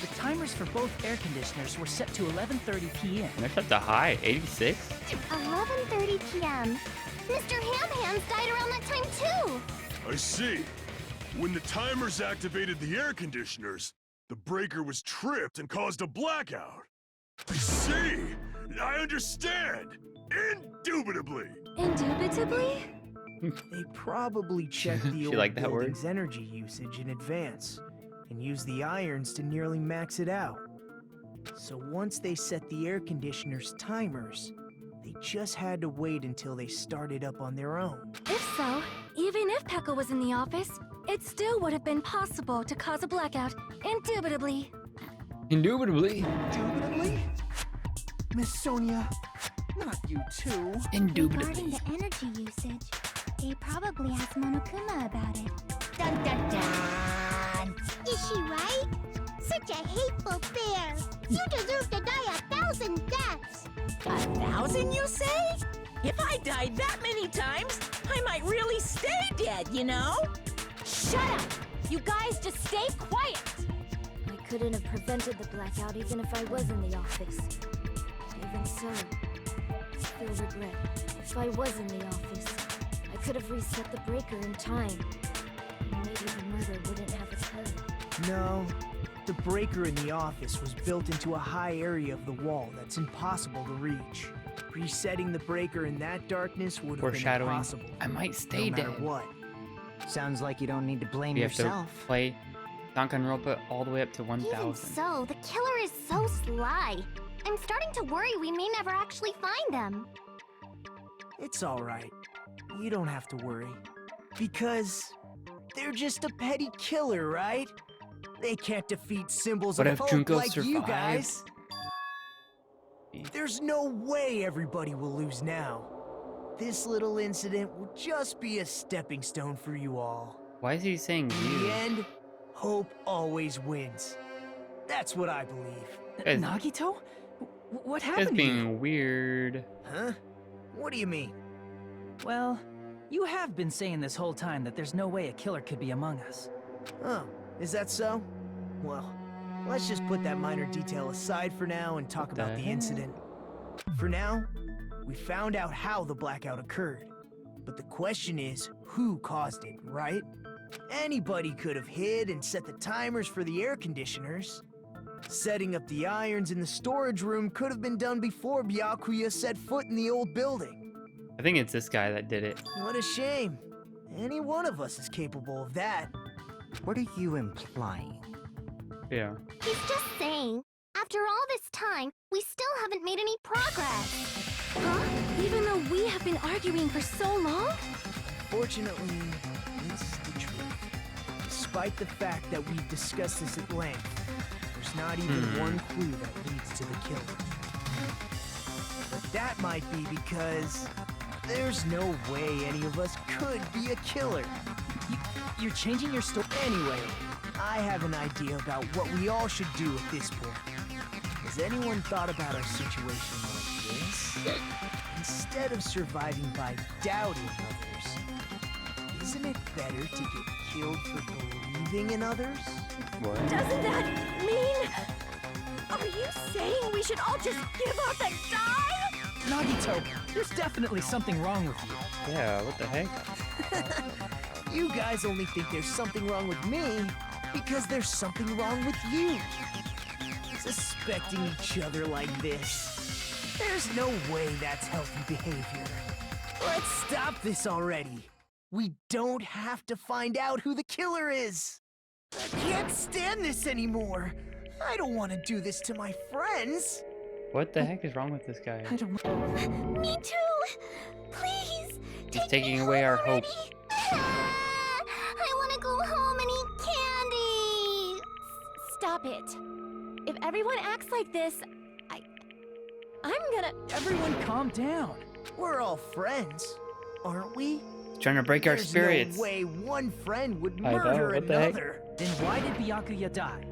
The timers for both air conditioners were set to 11:30 p.m. And they're set to high, 86? 11:30 p.m. Mr. Ham died around that time too. I see. When the timers activated the air conditioners, the breaker was tripped and caused a blackout. I see. I understand. Indubitably. Indubitably? They probably checked the She old liked that word. building's energy usage in advance and used the irons to nearly max it out. So once they set the air conditioner's timers, they just had to wait until they started up on their own. If so, even if Pekka was in the office, it still would have been possible to cause a blackout, indubitably. Indubitably. Indubitably? Miss Sonia, not you too. Regarding the energy usage, they probably asked Monokuma about it. Dun dun dun! Is she right? Such a hateful bear. You deserve to die 1,000 deaths. 1,000, you say? If I died that many times, I might really stay dead, you know? Shut up! You guys just stay quiet! I couldn't have prevented the blackout even if I was in the office. Even so, I still regret. If I was in the office, I could have reset the breaker in time. And maybe the murder wouldn't have occurred. No, the breaker in the office was built into a high area of the wall that's impossible to reach. Resetting the breaker in that darkness would have been Foreshadowing. impossible. I might stay no matter dead. what. Sounds like you don't need to blame You have to yourself. play Danganronpa all the way up to Even 1000. so, the killer is so sly. I'm starting to worry we may never actually find them. It's all right. You don't have to worry. Because they're just a petty killer, right? They can't defeat symbols What of if hope Junko like you survived? guys. There's no way everybody will lose now. This little incident will just be a stepping stone for you all. Why is he saying In the you? end, hope always wins. That's what I believe. Guys- Nagito? What That's happened to you? being weird. Huh? What do you mean? Well, you have been saying this whole time that there's no way a killer could be among us. Oh, is that so? Well, let's just put that minor detail aside for now and talk What the about the heck? incident. For now, we found out how the blackout occurred. But the question is, who caused it, right? Anybody could have hid and set the timers for the air conditioners. Setting up the irons in the storage room could have been done before Byakuya set foot in the old building. I think it's this guy that did it. What a shame. Any one of us is capable of that. What are you implying? Yeah. He's just saying, after all this time, we still haven't made any progress. Huh? Even though we have been arguing for so long? Fortunately, it's the truth. Despite the fact that we've discussed this at length, there's not even one clue that leads to the killer. But that might be because there's no way any of us could be a killer. You're changing your story. Anyway, I have an idea about what we all should do at this point. Has anyone thought about our situation like this? Instead of surviving by doubting others, isn't it better to get killed for believing in others? What? Doesn't that mean... Are you saying we should all just give up and die? Nagito, there's definitely something wrong with you. Yeah, what the heck? You guys only think there's something wrong with me because there's something wrong with you. Suspecting each other like this. There's no way that's healthy behavior. Let's stop this already. We don't have to find out who the killer is. I can't stand this anymore. I don't want to do this to my friends. What the heck is wrong with this guy? I don't... Me too! Please! He's taking away our hope. I want to go home and eat candy. Stop it. If everyone acts like this, I'm gonna... Everyone calm down. We're all friends, aren't we? Trying to break our spirits. No way one friend would I know, murder what the heck? another. Then why did Byakuya die?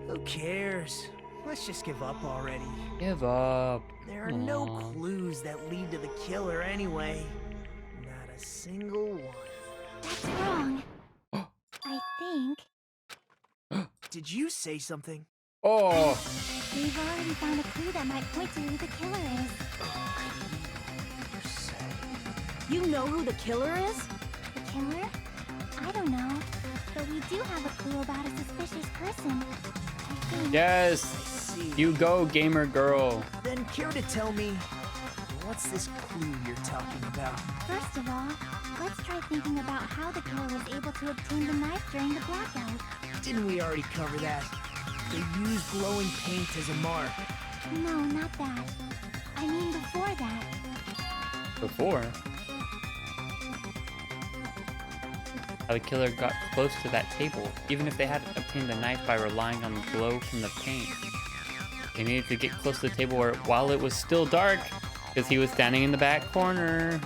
Who cares? Let's just give up already. Give up. There are no clues that lead to the killer anyway. Not a single one. That's wrong. I think. Did you say something? Oh. We've already found a clue that might point to who the killer is. You know who the killer is? The killer? I don't know. But we do have a clue about a suspicious person. I think. Yes. You go, gamer girl. Then care to tell me, what's this clue you're talking about? First of all, let's try thinking about how the killer was able to obtain the knife during the blackout. Didn't we already cover that? They used glowing paint as a mark. No, not that. I mean before that. Before? How the killer got close to that table, even if they had obtained the knife by relying on the glow from the paint. They needed to get close to the table while it was still dark, because he was standing in the back corner.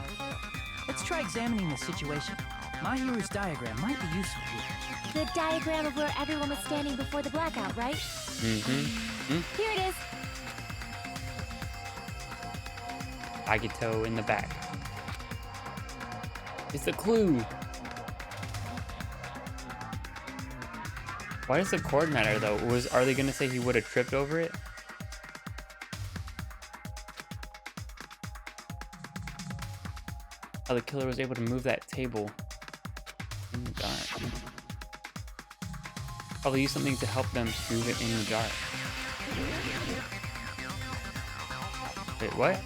Let's try examining the situation. Mahiru's diagram might be useful here. The diagram of where everyone was standing before the blackout, right? Mm-hmm. Here it is. Agito in the back. It's a clue. Why does the cord matter though? Are they gonna say he would have tripped over it? How the killer was able to move that table in the dark. Probably use something to help them move it in the dark. Wait, what?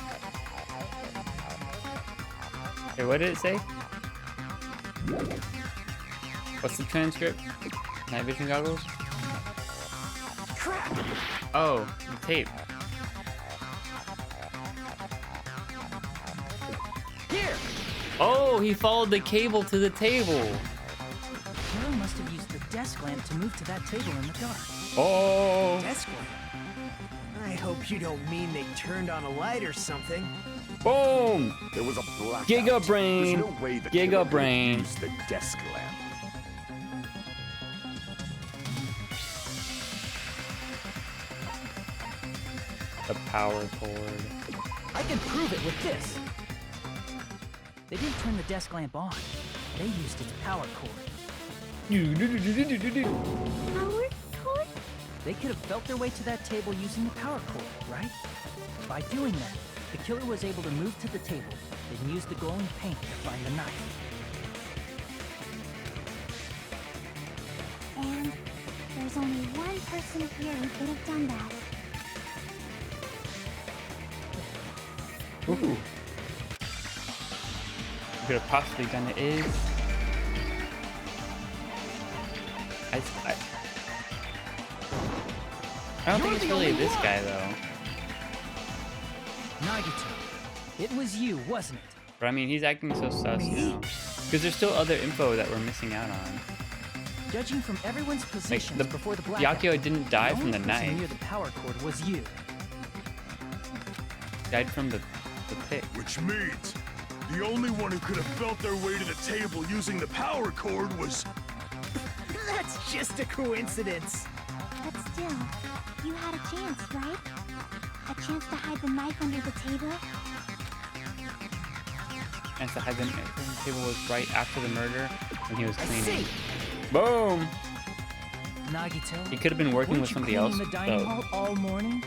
Wait, what did it say? What's the transcript? Night vision goggles? Crap! Oh, the tape. Here! Oh, he followed the cable to the table. The killer must have used the desk lamp to move to that table in the dark. Oh. Desk lamp? I hope you don't mean they turned on a light or something. Boom! There was a blackout. Giga brain. There's no way the Giga killer brain. used the desk lamp. The power cord. I can prove it with this. They didn't turn the desk lamp on. They used its power cord. Power cord? They could have felt their way to that table using the power cord, right? By doing that, the killer was able to move to the table, then use the glowing paint to find the knife. And there's only one person here who could have done that. Ooh. Who could have possibly done it is... I don't think it's really this guy, though. Nagito, it was you, wasn't it? But I mean, he's acting so sus now. Because there's still other info that we're missing out on. Judging from everyone's positions before the blackout, Byakuya didn't die from the only person knife. near the power cord was you. Died from the pit. Which means the only one who could have felt their way to the table using the power cord was... That's just a coincidence. But still, you had a chance, right? A chance to hide the knife under the table? And to hide the knife on the table was right after the murder when he was I cleaning. see. Boom! Nagito, He could have been working weren't with you somebody else, cleaning the dining though. hall all morning?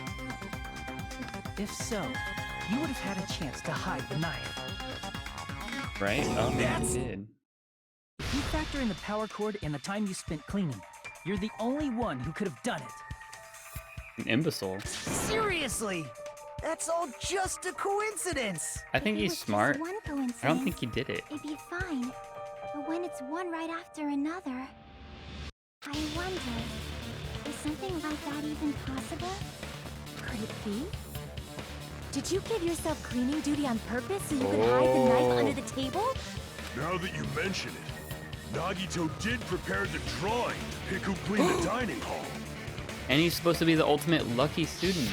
If so, you would have had a chance to hide the knife. Right? Oh, maybe he did. If you factor in the power cord and the time you spent cleaning, you're the only one who could have done it. An imbecile. Seriously! That's all just a coincidence! I think If it he's was just smart. one coincidence, I don't think he did it. it'd be fine. But when it's one right after another, I wonder, is something like that even possible? Could it be? Did you give yourself cleaning duty on purpose so you could hide the knife under the table? Now that you mention it, Nagito did prepare the drawing to pick who cleaned the dining hall. And he's supposed to be the ultimate lucky student.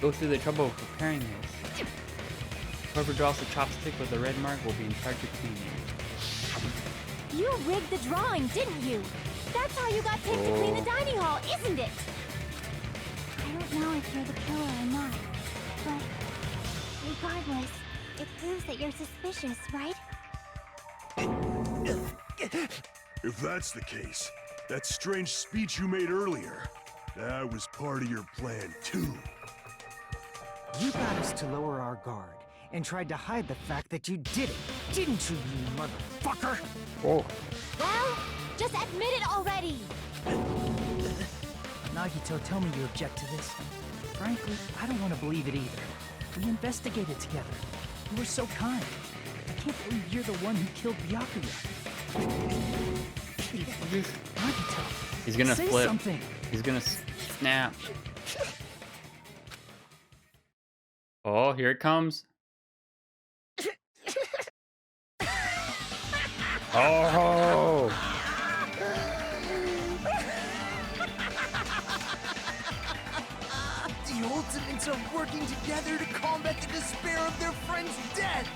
Go through the trouble of preparing this. Whoever draws the chopstick with the red mark will be in charge of cleaning. You rigged the drawing, didn't you? That's how you got picked to clean the dining hall, isn't it? I don't know if you're the killer or not, but regardless, it proves that you're suspicious, right? If that's the case, that strange speech you made earlier, that was part of your plan too. You got us to lower our guard and tried to hide the fact that you did it, didn't you, you motherfucker? Oh. Well, just admit it already! Nagito, tell me you object to this. Frankly, I don't want to believe it either. We investigated together. You were so kind. I can't believe you're the one who killed Byakuya. Nagito, He's gonna say flip. something. He's gonna snap. Oh, here it comes. Oh! The Ultimates are working together to combat the despair of their friend's death!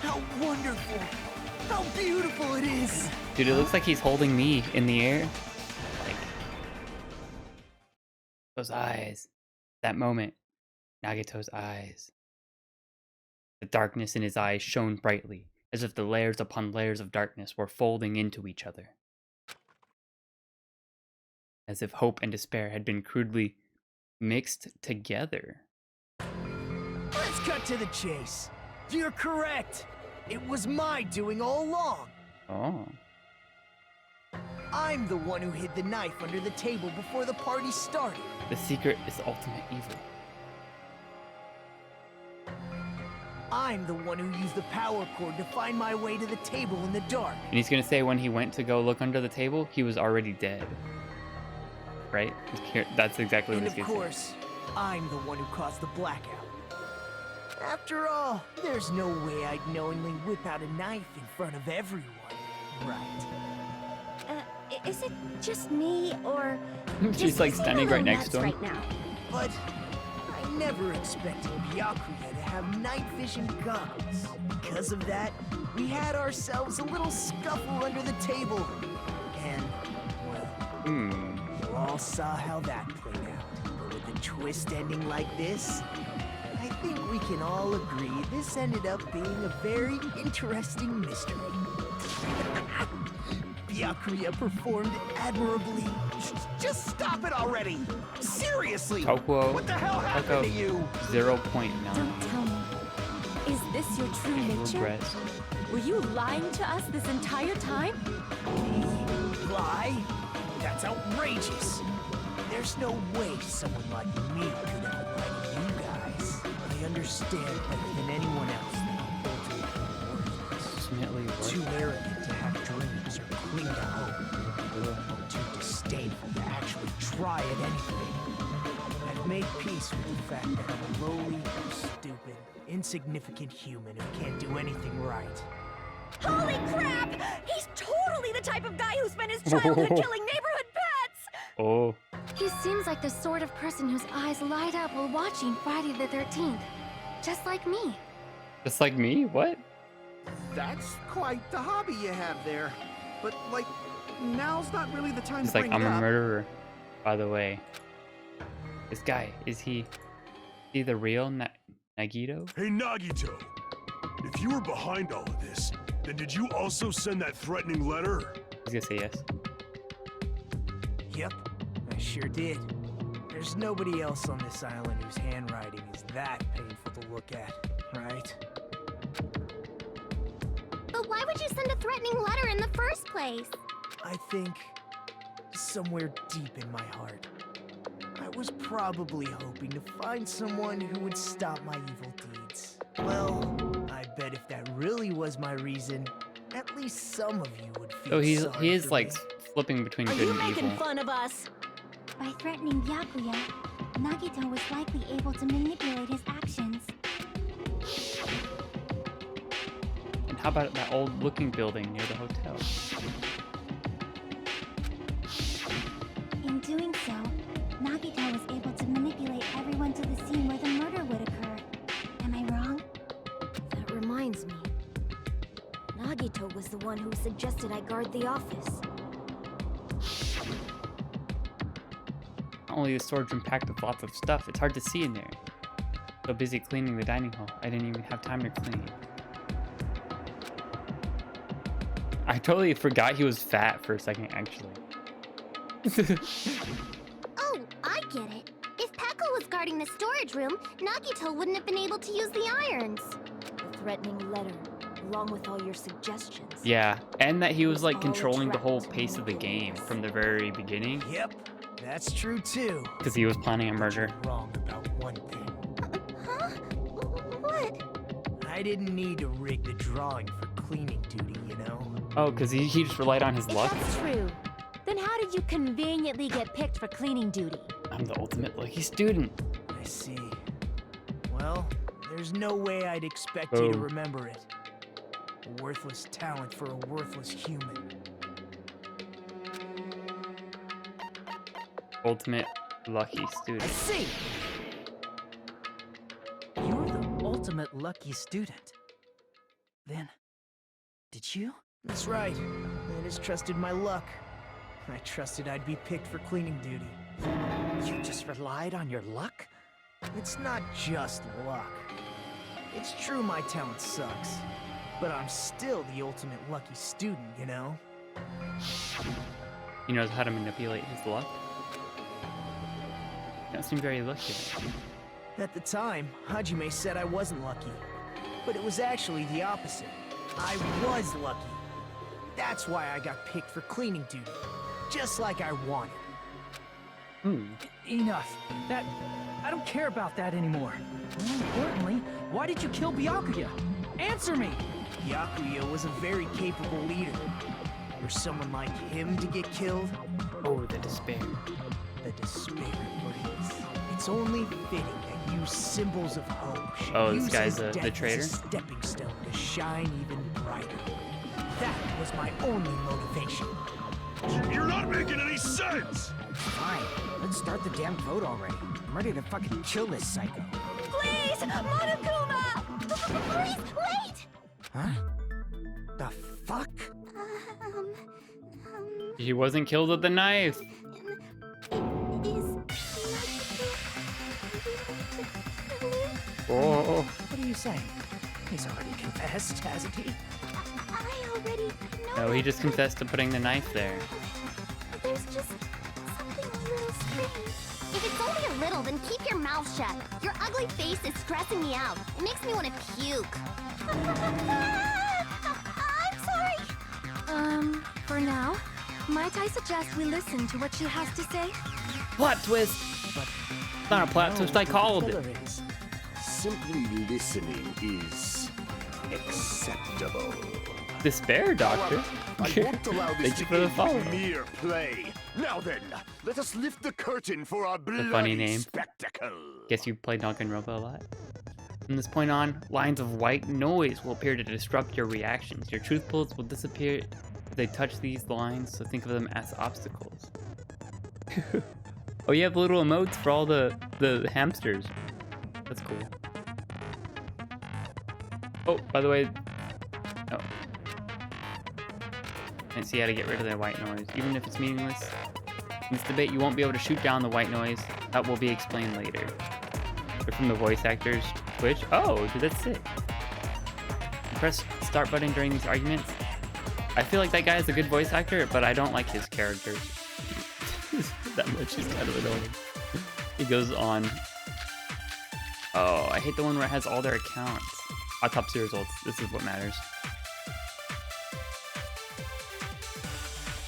How wonderful! How beautiful it is! Dude, it looks like he's holding me in the air. Like, those eyes. That moment. Nagito's eyes. The darkness in his eyes shone brightly, as if the layers upon layers of darkness were folding into each other. As if hope and despair had been crudely mixed together. Let's cut to the chase. You're correct. It was my doing all along. Oh. I'm the one who hid the knife under the table before the party started. The secret is ultimate evil. I'm the one who used the power cord to find my way to the table in the dark. And he's gonna say when he went to go look under the table, he was already dead. Right? That's exactly what And he's of gonna say. course, I'm the one who caused the blackout. After all, there's no way I'd knowingly whip out a knife in front of everyone, right? Is it just me, or... She's like standing right next to him. Right now? But I never expected Byakuya to have night vision goggles. Because of that, we had ourselves a little scuffle under the table. And, well, you all saw how that played out. But with a twist ending like this, I think we can all agree this ended up being a very interesting mystery. Byakuya performed admirably. Just stop it already! Seriously! Tokuo, What the hell happened to you? 0.9. Don't tell me. Is this your true nature? Regress. Were you lying to us this entire time? Lie? That's outrageous. There's no way someone like me could ever lie to you guys. I understand better than anyone else that Ultimately too arrogant to have dreams or cling to hope. Or too disdainful to actually try at anything. I've made peace with the fact that I'm a lowly, stupid, insignificant human who can't do anything right. Holy crap! He's totally the type of guy who spent his childhood killing neighborhood pets! Oh. He seems like the sort of person whose eyes light up while watching Friday the 13th. Just like me. Just like me? What? That's quite the hobby you have there. But, like, now's not really the time He's to like, bring I'm it a up. murderer, by the way. This guy, is he the real Nagito? Hey, Nagito! If you were behind all of this, then did you also send that threatening letter? He's gonna say yes. Yep, I sure did. There's nobody else on this island whose handwriting is that painful to look at, right? But why would you send a threatening letter in the first place? I think somewhere deep in my heart, I was probably hoping to find someone who would stop my evil deeds. Well, I bet if that really was my reason, at least some of you would feel So he sorry is for like me. flipping between Are good you and making evil. fun of us? By threatening Byakuya, Nagito was likely able to manipulate his actions. And how about that old looking building near the hotel? In doing so, Nagito was able to manipulate everyone to the scene where the murder would occur. Am I wrong? That reminds me. Nagito was the one who suggested I guard the office. Not only is the storage room packed with lots of stuff, it's hard to see in there. So busy cleaning the dining hall, I didn't even have time to clean. I totally forgot he was fat for a second, actually. Oh, I get it. If Peko was guarding the storage room, Nagito wouldn't have been able to use the irons. The threatening letter, along with all your suggestions. Yeah, and that he was like controlling the whole pace of the game from the very beginning. Yep, that's true too. Because he was planning a murder. Wrong about one thing. Huh? What? I didn't need to rig the drawing for cleaning duty, you know? Oh, because he just relied on his If luck? that's true, then how did you conveniently get picked for cleaning duty? I'm the ultimate lucky student. I see. Well, there's no way I'd expect you to Boom. remember it. A worthless talent for a worthless human. Ultimate lucky I student. see! You're the ultimate lucky student. Then, did you? That's right. I just trusted my luck. I trusted I'd be picked for cleaning duty. You just relied on your luck? It's not just luck. It's true my talent sucks, but I'm still the ultimate lucky student, you know? He knows how to manipulate his luck. You don't seem very lucky. At the time, Hajime said I wasn't lucky, but it was actually the opposite. I was lucky. That's why I got picked for cleaning duty, just like I wanted. Enough. I don't care about that anymore. More importantly, why did you kill Byakuya? Answer me! Byakuya was a very capable leader. For someone like him to get killed, Oh, the despair. the despair brings. It's only fitting that you symbols of hope should Oh, this use guy's his the death traitor? as a stepping stone to shine even brighter. That was my only motivation. You're not making any sense! Fine, let's start the damn vote already. I'm ready to fucking kill this psycho. Please, Monokuma! Please, wait! Huh? The fuck? He wasn't killed with the knife. Oh. What are you saying? He's already confessed, hasn't he? I already know. No, he just confessed to putting the knife there. There's just something a little strange. If it's only a little, then keep your mouth shut. Your ugly face is stressing me out. It makes me want to puke. I'm sorry. For now, might I suggest we listen to what she has to say? Plot twist! It's not a plot twist, I called it. Simply listening is acceptable. Despair, Doctor. I won't allow this Thank you to for the be follow. mere play. Now then, let us lift the curtain for our bloody funny name. spectacle. Guess you played Danganronpa a lot. From this point on, lines of white noise will appear to disrupt your reactions. Your truth bullets will disappear if they touch these lines, so think of them as obstacles. Oh, you have little emotes for all the hamsters. That's cool. Oh, by the way, oh. I see how to get rid of the white noise, even if it's meaningless. In this debate, you won't be able to shoot down the white noise. That will be explained later. They're from the voice actors Twitch. Oh, dude, that's sick. Press start button during these arguments. I feel like that guy is a good voice actor, but I don't like his characters that much. He's kind of annoying. He goes on. Oh, I hate the one where it has all their accounts. Autopsy results. This is what matters.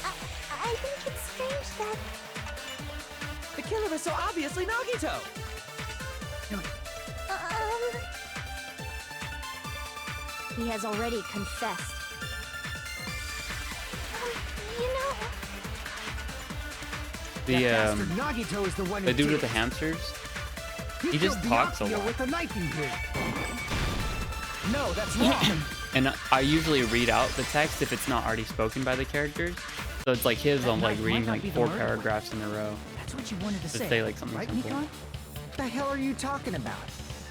I think it's strange that... The killer is so obviously Nagito! He has already confessed. You know... The Nagito is the one who dude did with the it. hamsters. He just talks a Byakuya lot. with a knifing blade. No, that's wrong. And I usually read out the text if it's not already spoken by the characters. So it's like his, I'm like knife reading might not like be the 4 murder paragraphs in a row. That's what you wanted to Just say. say like something Right, simple. Mikon? What the hell are you talking about?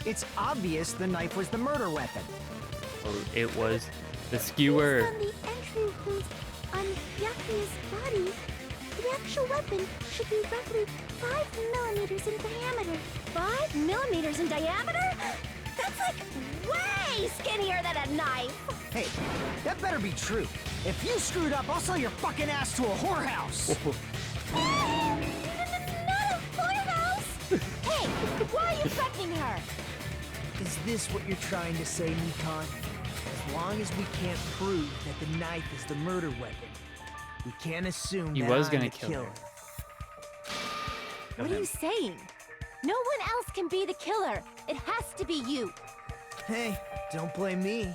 It's obvious the knife was the murder weapon. Or it was the skewer. Based on the entry wound on Byakuya's body, the actual weapon should be roughly 5 millimeters in diameter. 5 millimeters in diameter? That's like way skinnier than a knife. Hey, that better be true. If you screwed up, I'll sell your fucking ass to a whorehouse. Not a whorehouse! Hey, why are you threatening her? Is this what you're trying to say, Nikon? As long as we can't prove that the knife is the murder weapon, we can't assume He that was I'm gonna the kill killer. her. What are you saying? No one else can be the killer. It has to be you. Hey, don't blame me.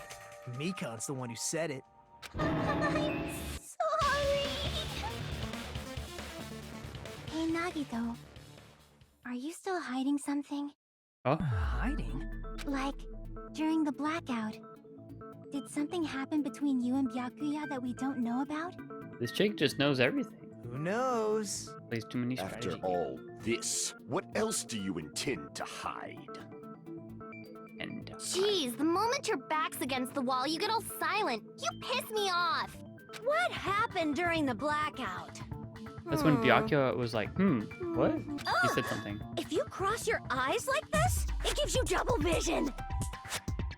Mikon's the one who said it. I'm sorry. Hey, Nagito. Are you still hiding something? Oh, Hiding? Like, during the blackout, did something happen between you and Byakuya that we don't know about? this chick just knows everything. Who knows? Plays too many After strategy all this, what else do you intend to hide? and Jeez, the moment your back's against the wall, you get all silent. You piss me off. What happened during the blackout? that's when Byakuya was like, what? He Ugh. said something. If you cross your eyes like this, it gives you double vision.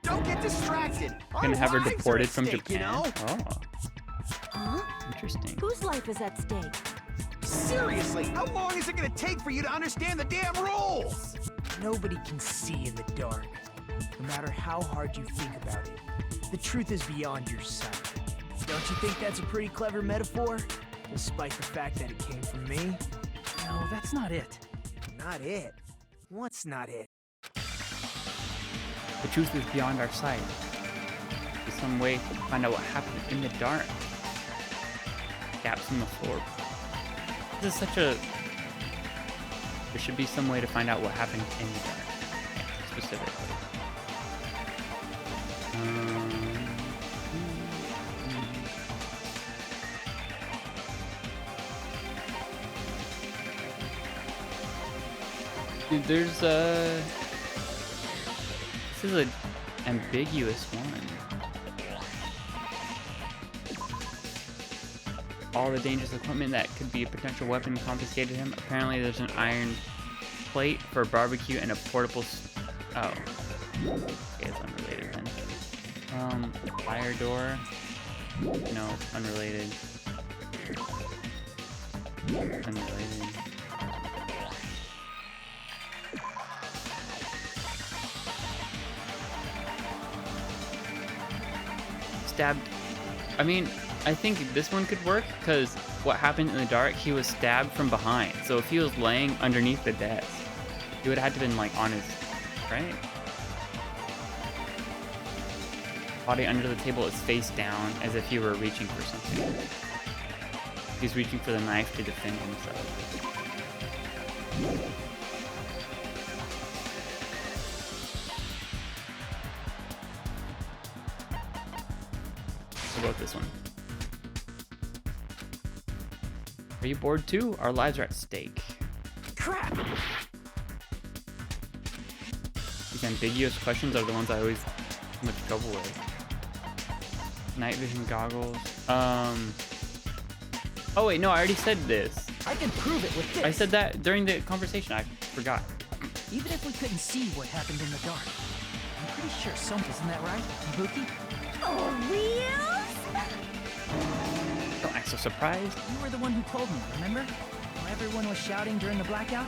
Don't get distracted. Gonna have her Our lives are deported at from stake, Japan. You know? Oh, Huh? interesting. Whose life is at stake? Seriously, how long is it gonna take for you to understand the damn rules? Nobody can see in the dark, no matter how hard you think about it. The truth is beyond your sight. Don't you think that's a pretty clever metaphor? Despite the fact that it came from me? No, that's not it. Not it. What's not it? The truth is beyond our sight. There's some way to find out what happened in the dark. Gaps in the floor. This is such a... There should be some way to find out what happened in the dark. Yeah, specifically. Dude, there's a... This is an ambiguous one. All the dangerous equipment that could be a potential weapon confiscated him. Apparently there's an iron plate for barbecue and a portable... Oh. Okay, it's unrelated then. Fire door. No, unrelated. Unrelated. Stabbed. I mean, I think this one could work because what happened in the dark, he was stabbed from behind. So if he was laying underneath the desk, he would have had to been like on his right. Body under the table is face down as if he were reaching for something. He's reaching for the knife to defend himself. What about this one? Are you bored too? Our lives are at stake. Crap! These ambiguous questions are the ones I always have much trouble with. Night vision goggles. Oh wait, no, I already said this. I can prove it with this. I said that during the conversation. I forgot. Even if we couldn't see what happened in the dark, I'm pretty sure isn't that right, Ibuki? Oh, reals? Don't act so surprised. You were the one who told me, remember? When everyone was shouting during the blackout?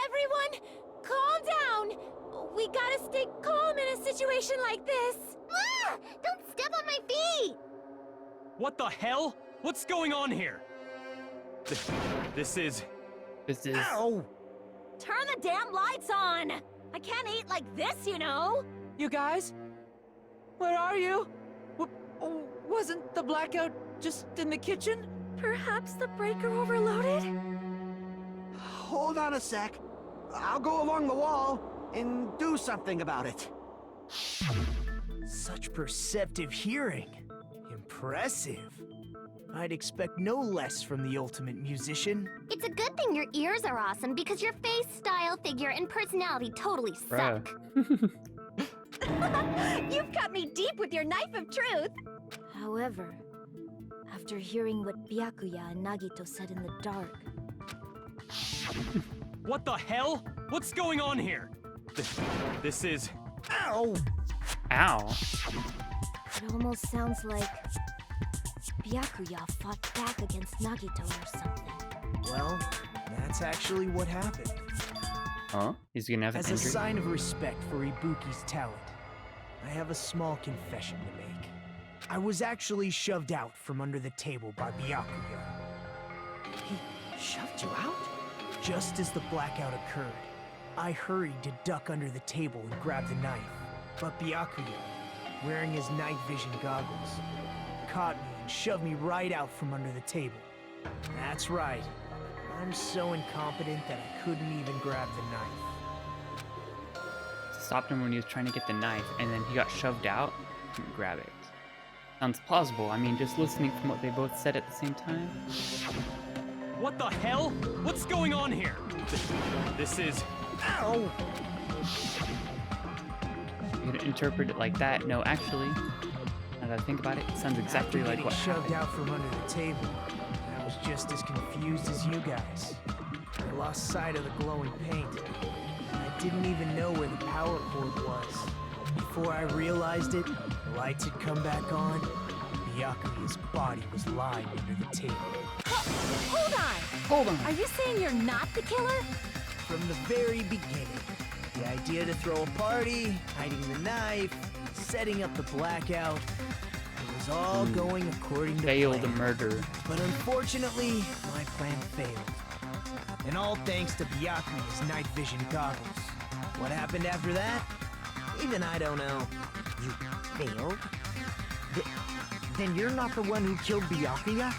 Everyone, calm down. We gotta stay calm in a situation like this. Ah! Don't step on my feet. What the hell? What's going on here? This is... Ow! Turn the damn lights on. I can't eat like this, you know. You guys? Where are you? Wasn't the blackout just in the kitchen? Perhaps the breaker overloaded? hold on a sec. I'll go along the wall and do something about it. Such perceptive hearing. Impressive. I'd expect no less from the ultimate musician. It's a good thing your ears are awesome because your face, style, figure, and personality totally suck. You've cut me deep with your knife of truth! However, after hearing what Byakuya and Nagito said in the dark... What the hell? What's going on here? This is... Ow! Ow. It almost sounds like Byakuya fought back against Nagito or something. Well, that's actually what happened. Huh? He's gonna have an As a injury? sign of respect for Ibuki's talent, I have a small confession to make. I was actually shoved out from under the table by Byakuya. He shoved you out? Just as the blackout occurred, I hurried to duck under the table and grab the knife. But Byakuya, wearing his night vision goggles, caught me and shoved me right out from under the table. That's right. I'm so incompetent that I couldn't even grab the knife. Stopped him when he was trying to get the knife, and then he got shoved out. Couldn't grab it. Sounds plausible. I mean, just listening from what they both said at the same time. What the hell? What's going on here? This is... Ow! You could interpret it like that. No, actually, now that I think about it, it sounds exactly After like what shoved happened. out from under the table, I was just as confused as you guys. I lost sight of the glowing paint. I didn't even know where the power cord was. Before I realized it, the lights had come back on. Byakuya's body was lying under the table. Hold on! Hold on! Are you saying you're not the killer? From the very beginning, the idea to throw a party, hiding the knife, setting up the blackout, it was all going according to Failed plan. murder. But unfortunately, my plan failed. And all thanks to Byakuya's night vision goggles. What happened after that? Even I don't know. You failed? Then you're not the one who killed Byakuya?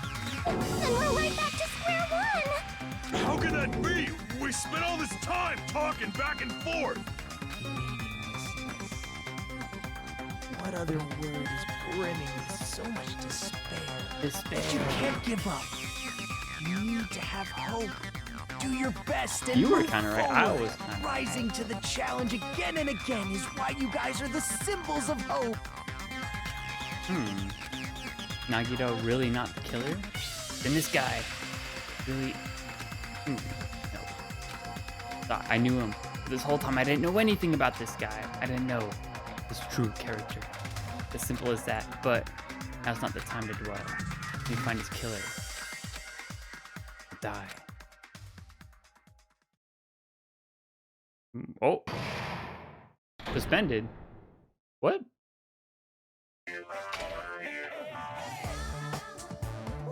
Then we're right back to square one! How can that be? We spent all this time talking back and forth. Meaninglessness. What other word is brimming with so much despair? Despair. That you can't give up. You need to have hope. Do your best and You were move kinda right. I forward. was kinda Rising to the challenge again and again is why you guys are the symbols of hope. Nagito really not the killer? Then this guy really... No. I knew him. This whole time I didn't know anything about this guy. I didn't know his true character. As simple as that. But now's not the time to dwell. We find his killer. Die. Oh. Suspended. What?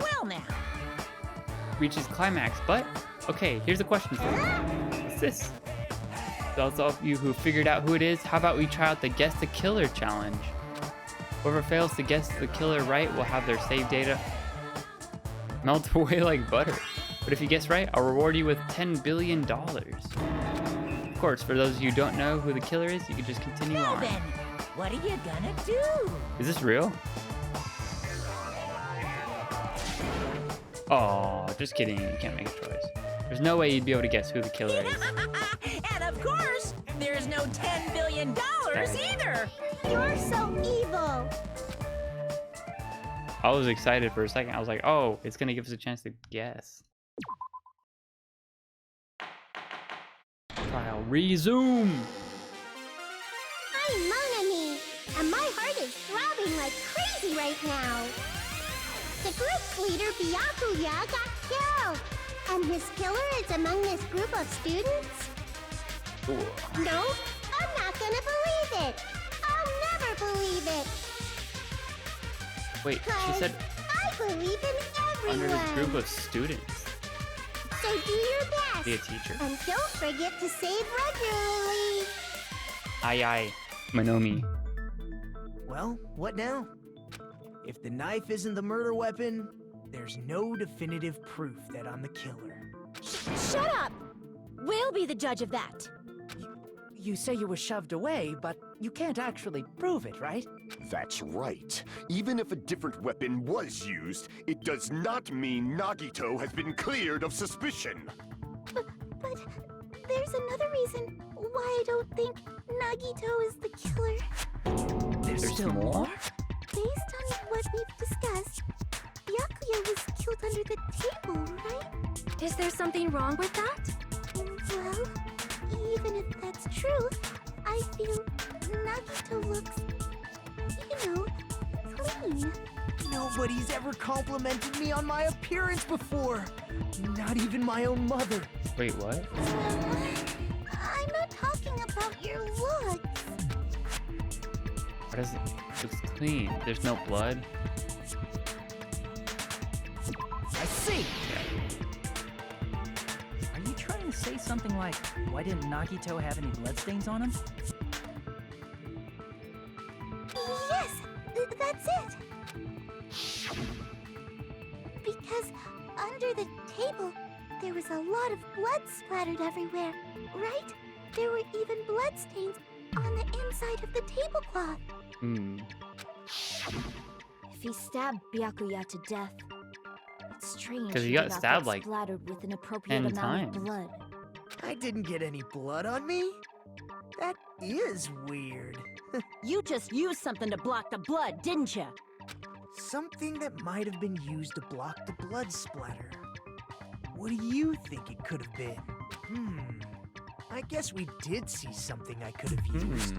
Well now. Reaches climax, but okay, here's a question for you. What's this? Those of you who figured out who it is, how about we try out the Guess the Killer challenge? Whoever fails to guess the killer right will have their save data melt away like butter. But if you guess right, I'll reward you with $10 billion. Of course, for those of you who don't know who the killer is, you can just continue Now on. then, what are you gonna do? Is this real? Oh, just kidding. You can't make a choice. There's no way you'd be able to guess who the killer is. And of course, there's no $10 billion either. You're so evil! I was excited for a second. I was like, oh, it's gonna give us a chance to guess. Trial resume. I'm Monami, and my heart is throbbing like crazy right now. The group's leader, Byakuya, got killed, and his killer is among this group of students? Ooh. No, I'm not gonna believe it. I'll never believe it. Wait, she 'Cause said I believe in under everyone. this group of students. So do your best. Be a teacher. And don't forget to save regularly. Aye aye, Monomi. Well, what now? If the knife isn't the murder weapon, there's no definitive proof that I'm the killer. Shut up! We'll be the judge of that. You say you were shoved away, but you can't actually prove it, right? That's right. Even if a different weapon was used, it does not mean Nagito has been cleared of suspicion. But there's another reason why I don't think Nagito is the killer. There's still more? Based on what we've discussed, Byakuya was killed under the table, right? Is there something wrong with that? Well, even if that's true, I feel Nagito looks, clean. Nobody's ever complimented me on my appearance before. Not even my own mother. Wait, what? I'm not talking about your looks. What is it? Looks clean. There's no blood. I see. Are you trying to say something like, why didn't Nagito have any bloodstains on him? Yes, that's it. Because under the table, there was a lot of blood splattered everywhere, right? There were even bloodstains on the inside of the tablecloth. If he stabbed Byakuya to death, it's strange 'Cause he got stabbed, like, splattered with an appropriate 10 amount times. of blood. I didn't get any blood on me. That is weird. You just used something to block the blood, didn't you? Something that might have been used to block the blood splatter. What do you think it could have been? I guess we did see something I could have used.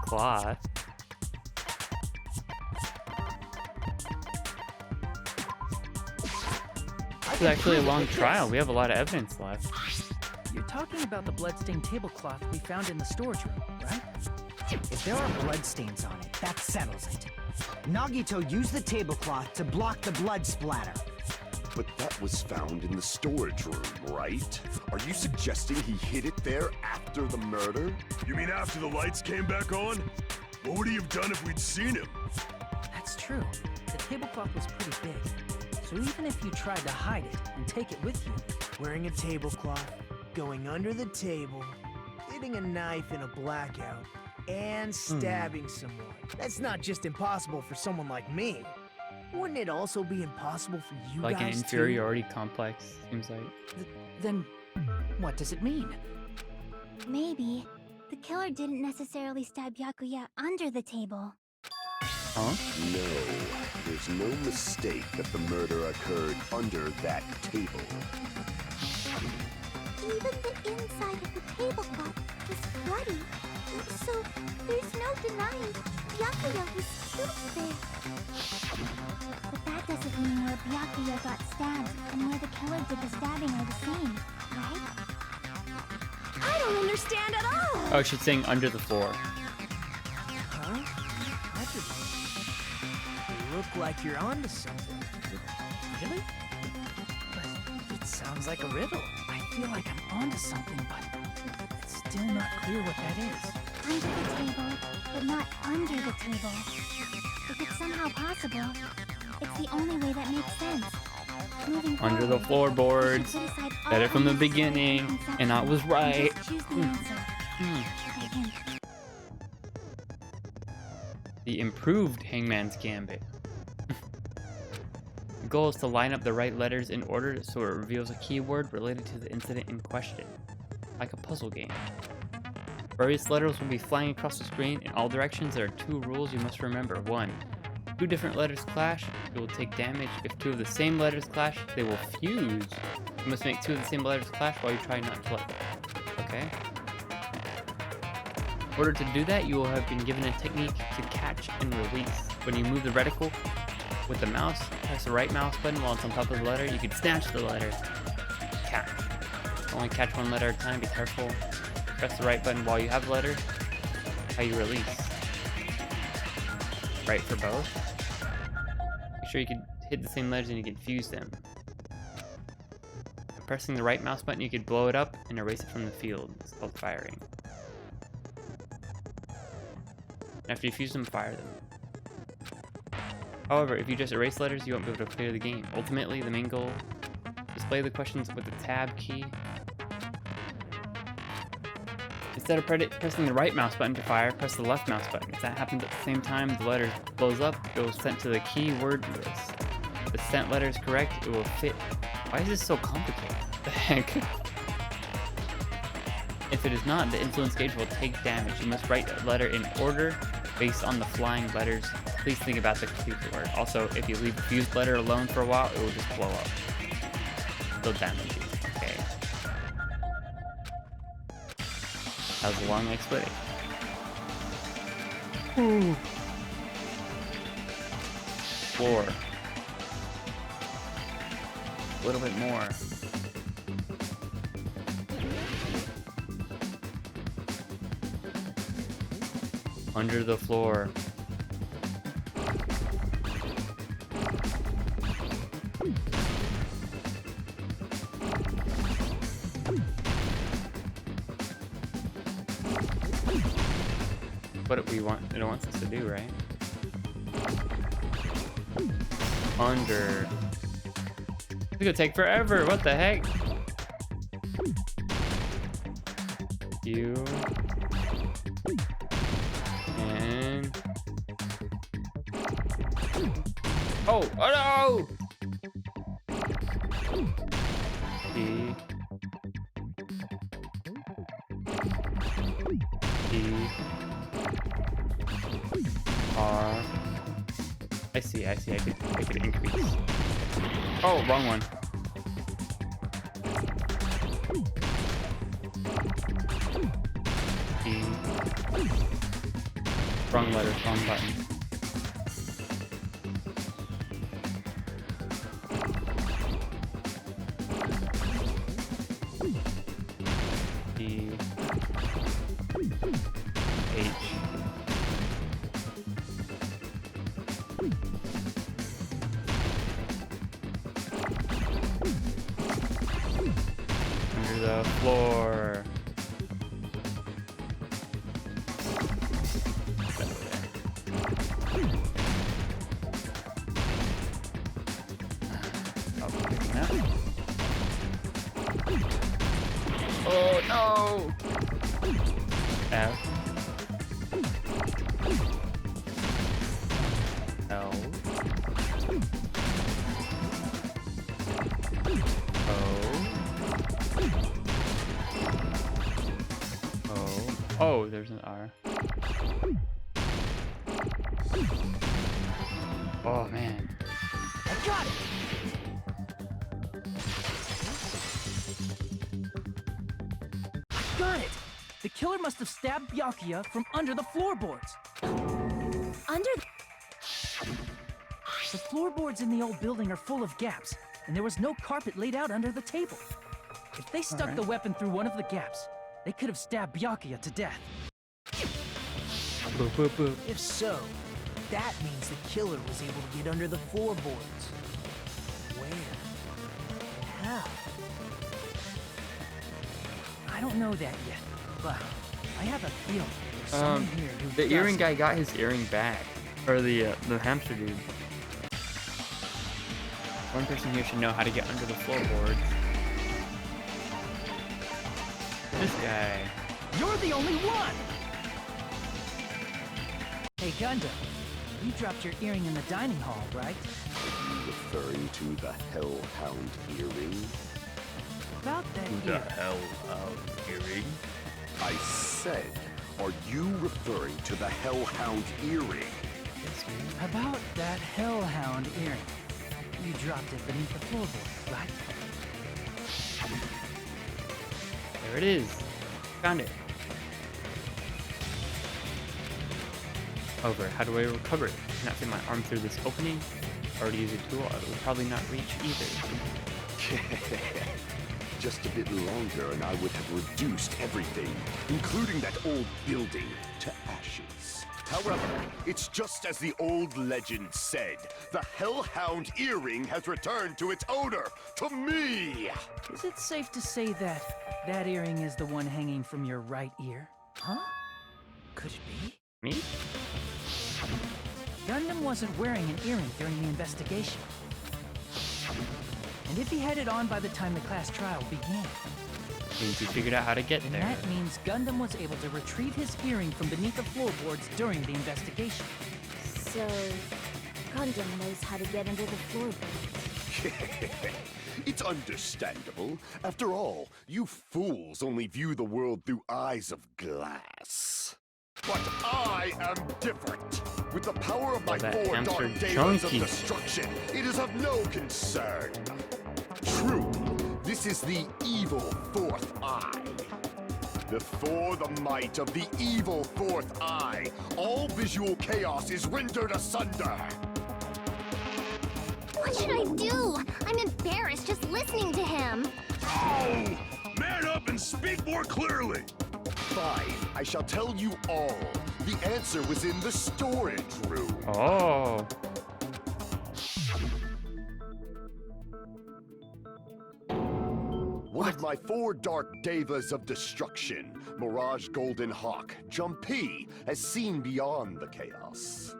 Cloth. This is actually a long trial. We have a lot of evidence left. You're talking about the bloodstained tablecloth we found in the storage room, right? If there are bloodstains on it, that settles it. Nagito used the tablecloth to block the blood splatter. But that was found in the storage room, right? Are you suggesting he hid it there after the murder? You mean after the lights came back on? What would he have done if we'd seen him? That's true. The tablecloth was pretty big. So even if you tried to hide it and take it with you, Wearing a tablecloth, going under the table, hitting a knife in a blackout, and stabbing someone. That's not just impossible for someone like me. Wouldn't it also be impossible for you Like an guys inferiority complex, seems like. then what does it mean? Maybe the killer didn't necessarily stab Byakuya under the table. Huh? No, there's no mistake that the murder occurred under that table. Even the inside of the tablecloth was bloody. So there's no denying Byakuya was killed there. But that doesn't mean where Byakuya got stabbed and where the killer did the stabbing are the same, right? I don't understand at all! Oh, she's saying under the floor. Huh? You look like you're onto something. Really? But it sounds like a riddle. I feel like I'm onto something, but it's still not clear what that is. Under the table, but not under the table. If it's somehow possible, it's the only way that makes sense. Moving Under the forward, floorboards. we should put aside all Said it from the unnecessary beginning, preconceptions and I was and right. just choose the answer. A hint. The improved Hangman's Gambit. The goal is to line up the right letters in order so it reveals a keyword related to the incident in question, like a puzzle game. Various letters will be flying across the screen in all directions. There are 2 rules you must remember. 1. 2 different letters clash, you will take damage. If 2 of the same letters clash, they will fuse. You must make 2 of the same letters clash while you try not to let them. Okay? In order to do that, you will have been given a technique to catch and release. When you move the reticle with the mouse, press the right mouse button while it's on top of the letter. You can snatch the letter. Catch. Only catch 1 letter at a time, be careful. Press the right button while you have the letter. How you release. Right for both. Make sure you can hit the same letters and you can fuse them. By pressing the right mouse button, you can blow it up and erase it from the field. It's called firing. And after you fuse them, fire them. However, if you just erase letters, you won't be able to clear the game. Ultimately, the main goal is display the questions with the tab key. Instead of pressing the right mouse button to fire, press the left mouse button. If that happens at the same time the letter blows up, it will sent to the keyword list. If the sent letter is correct, it will fit. Why is this so complicated? What the heck? If it is not, the influence gauge will take damage. You must write a letter in order based on the flying letters. Please think about the keyword. Also, if you leave the fused letter alone for a while, it will just blow up. It'll damage you. Okay. That was a long like splitting. Ooh. Floor. A little bit more. Under the floor. What it wants us to do, right? Under. It's gonna take forever. What the heck? You. And. Oh! Oh no! E. E. R. I see. I could increase. Oh, wrong one. E. Wrong letter, wrong button. E. H. Under the floor. Oh no! F. L. O. Oh, there's an R. Oh man. I got it! Got it! The killer must have stabbed Byakuya from under the floorboards. Under The floorboards in the old building are full of gaps, and there was no carpet laid out under the table. If they stuck the weapon through one of the gaps, they could have stabbed Byakuya to death. Boop, boop, boop. If so, that means the killer was able to get under the floorboards. Where? And how? I don't know that yet, but I have a feeling there's someone here who The earring does. guy got his earring back, or the hamster dude. One person here should know how to get under the floorboards. This guy. You're the only one! Hey, Gundam, you dropped your earring in the dining hall, right? Are you referring to the Hellhound earring? About that Who the earring. hell earring? I said, are you referring to the Hellhound earring? About that Hellhound earring. You dropped it beneath the floorboard, right? There it is. Found it. However, how do I recover it? I cannot fit my arm through this opening. Already use a tool, it would probably not reach either. Just a bit longer and I would have reduced everything, including that old building, to ashes. However, it's just as the old legend said. The Hellhound earring has returned to its owner, to me! Is it safe to say that that earring is the one hanging from your right ear? Huh? Could it be? Me? Gundam wasn't wearing an earring during the investigation. And if he had it on by the time the class trial began, Means he figured out how to get then there. that means Gundam was able to retrieve his earring from beneath the floorboards during the investigation. So, Gundam knows how to get under the floorboards. It's understandable. After all, you fools only view the world through eyes of glass. But I am different. With the power of my that 4 hamster dark daemons of junkie. destruction, it is of no concern. True, this is the evil fourth eye. Before the might of the evil fourth eye, all visual chaos is rendered asunder. What should I do? I'm embarrassed just listening to him. Oh! Man up and speak more clearly! Fine, I shall tell you all. The answer was in the storage room. Oh. One of my 4 dark devas of destruction, Mirage Golden Hawk, Jumpy, has seen beyond the chaos.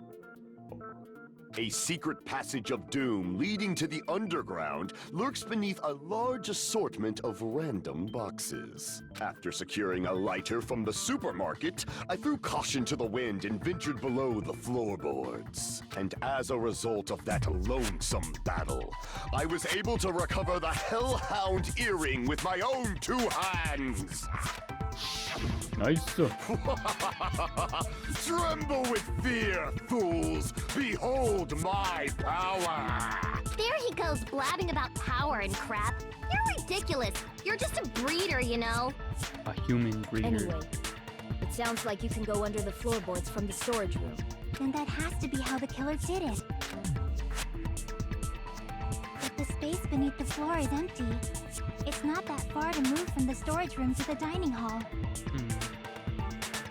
A secret passage of doom leading to the underground lurks beneath a large assortment of random boxes. After securing a lighter from the supermarket, I threw caution to the wind and ventured below the floorboards. And as a result of that lonesome battle, I was able to recover the Hellhound earring with my own 2 hands. Nice. Tremble with fear, fools! Behold my power! There he goes blabbing about power and crap. You're ridiculous. You're just a breeder, you know. A human breeder. Anyway, it sounds like you can go under the floorboards from the storage room. Then that has to be how the killer did it. But the space beneath the floor is empty. It's not that far to move from the storage room to the dining hall.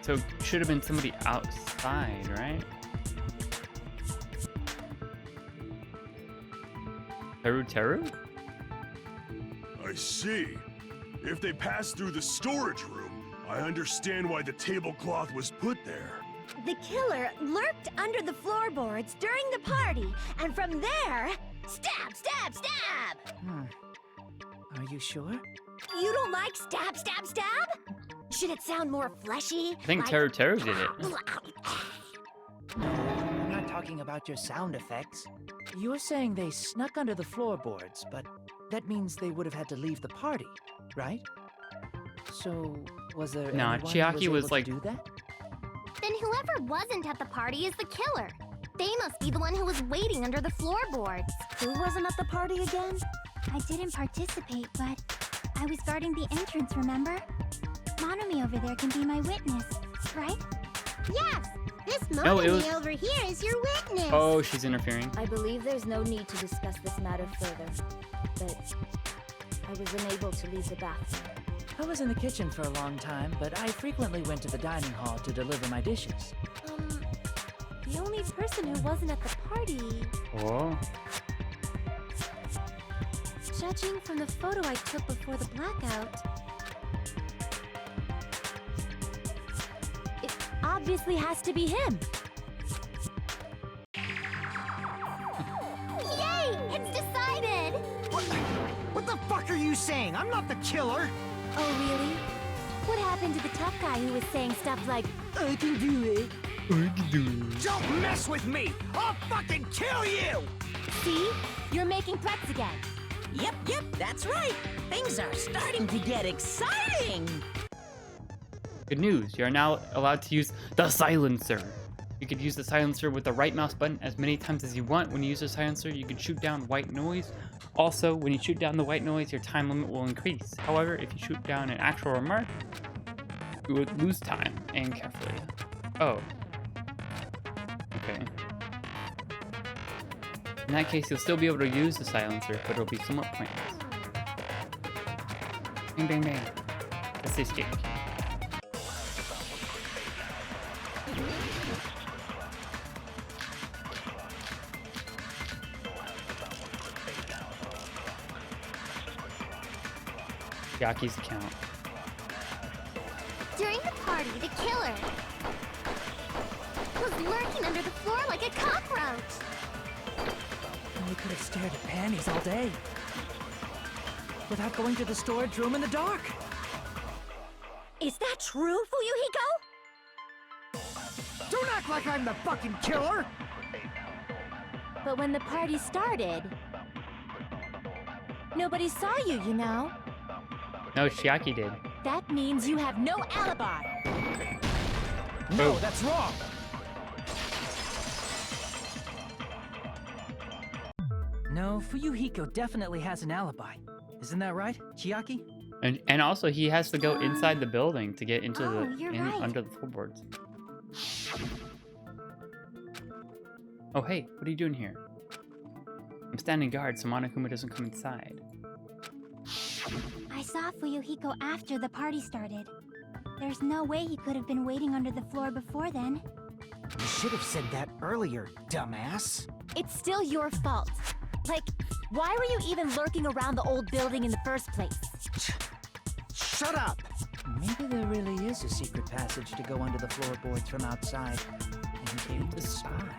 So should have been somebody outside, right? Teru? I see. If they passed through the storage room, I understand why the tablecloth was put there. The killer lurked under the floorboards during the party, and from there, stab, stab, stab! Are you sure? You don't like stab, stab, stab? Should it sound more fleshy? I think like... Teru did it. I'm not talking about your sound effects. You're saying they snuck under the floorboards, but that means they would have had to leave the party, right? So, was there Nah, anyone Chiaki who was was like- able to do that? Then whoever wasn't at the party is the killer. They must be the one who was waiting under the floorboards. Who wasn't at the party again? I didn't participate, but I was guarding the entrance, remember? Monomi over there can be my witness, right? Yes! This No, it was- over here is your witness! Oh, she's interfering. I believe there's no need to discuss this matter further, but I was unable to leave the bathroom. I was in the kitchen for a long time, but I frequently went to the dining hall to deliver my dishes. The only person who wasn't at the party... Oh. Judging from the photo I took before the blackout... It obviously has to be him. Yay! It's decided! What the fuck are you saying? I'm not the killer! Oh, really? What happened to the tough guy who was saying stuff like, I can do it. Don't mess with me! I'll fucking kill you! see? You're making threats again. Yep, that's right. Things are starting to get exciting. Good news, you are now allowed to use the silencer. You could use the silencer with the right mouse button as many times as you want. When you use the silencer, you can shoot down white noise. Also, when you shoot down the white noise, your time limit will increase. However, if you shoot down an actual remark, you would lose time. And carefully. Oh. Okay. In that case, you'll still be able to use the silencer, but it'll be somewhat pointless. Bang, bang, bang. Let's escape. Yaki's account. During the party, the killer was lurking under the floor like a cockroach. We could have stared at panties all day. without going to the storage room in the dark. Is that true, Fuyuhiko? Don't act like I'm the fucking killer! But when the party started, nobody saw you, you know? No, Chiaki did. That means you have no alibi. No, that's wrong. No, Fuyuhiko definitely has an alibi. Isn't that right, Chiaki? And also he has to go inside the building to get into right. under the floorboards. Oh hey, what are you doing here? I'm standing guard so Monokuma doesn't come inside. I saw Fuyuhiko after the party started. There's no way he could have been waiting under the floor before then. You should have said that earlier, dumbass. It's still your fault. Like, why were you even lurking around the old building in the first place? Shut up! Maybe there really is a secret passage to go under the floorboards from outside. And came the spy.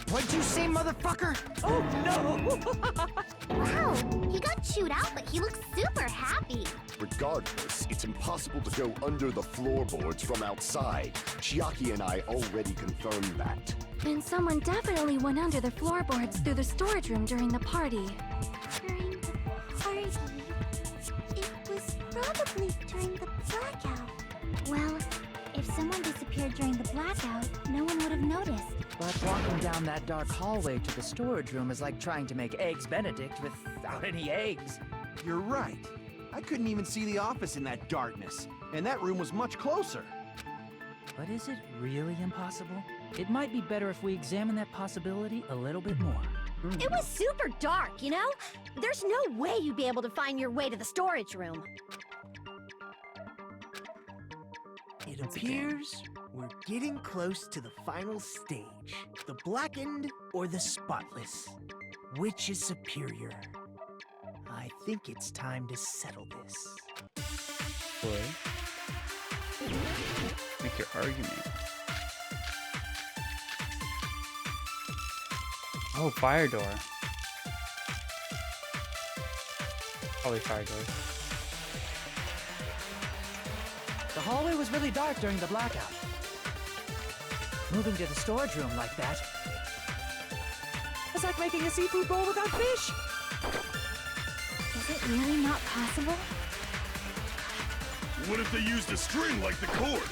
What'd you say, motherfucker? Oh, no! Wow, he got chewed out, but he looks super happy. Regardless, it's impossible to go under the floorboards from outside. Chiaki and I already confirmed that. Then someone definitely went under the floorboards through the storage room during the party. During the party? It was probably during the blackout. Well, if someone disappeared during the blackout, no one would have noticed. But walking down that dark hallway to the storage room is like trying to make Eggs Benedict without any eggs. You're right. I couldn't even see the office in that darkness, and that room was much closer. But is it really impossible? It might be better if we examine that possibility a little bit more. It was super dark, you know? There's no way you'd be able to find your way to the storage room. It appears we're getting close to the final stage. The blackened or the spotless? Which is superior? I think it's time to settle this. Boy. Make your argument. Oh, fire door. Probably fire door. The hallway was really dark during the blackout. Moving to the storage room like that was like making a seafood bowl without fish. Is it really not possible? What if they used a string like the cord?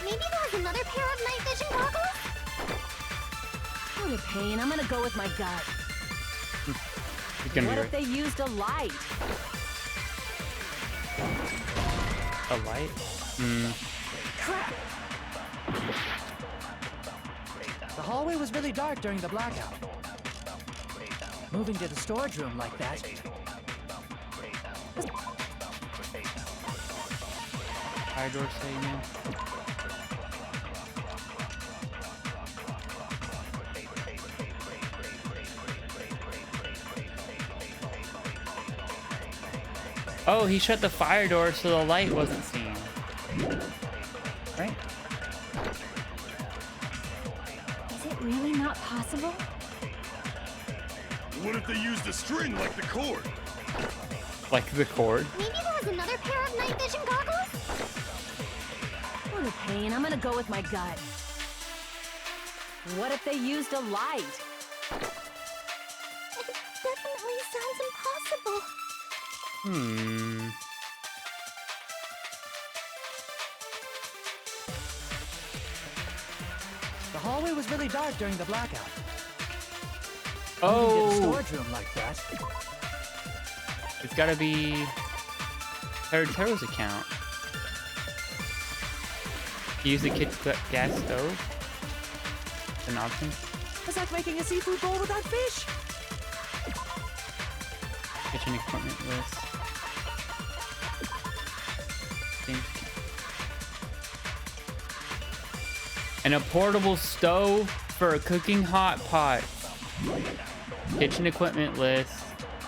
Maybe there was another pair of night vision goggles? What a pain. I'm gonna go with my gut. What if they used a light? A light? Crap! The hallway was really dark during the blackout. Moving to the storage room like that fire door say again? Oh, he shut the fire door so the light wasn't seen. Right? Is it really not possible? What if they used a string like the cord? Like the cord? Maybe there was another pair of night vision goggles? What a pain. I'm gonna go with my gut. What if they used a light? It definitely sounds impossible. the hallway was really dark during the blackout. Oh! Moving to the storage room like that It's gotta be Teru's account. Use the kid's gas stove. An option. was like making a seafood bowl without fish. Kitchen equipment list. And a portable stove for a cooking hot pot. Kitchen equipment list.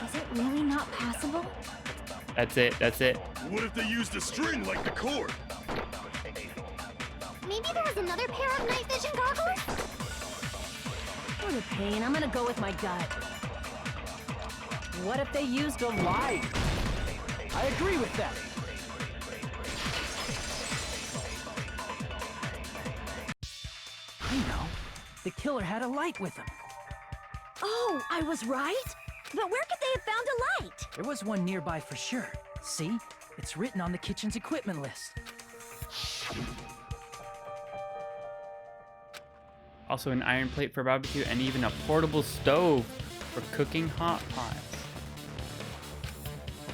Is it really not possible? That's it, that's it. What if they used a string like the cord? Maybe there was another pair of night vision goggles? What a pain. I'm gonna go with my gut. What if they used a lie? I agree with that. I know. The killer had a light with him. Oh, I was right? But where could they have found a light? There was one nearby for sure. See? It's written on the kitchen's equipment list. Also an iron plate for barbecue and even a portable stove for cooking hot pots.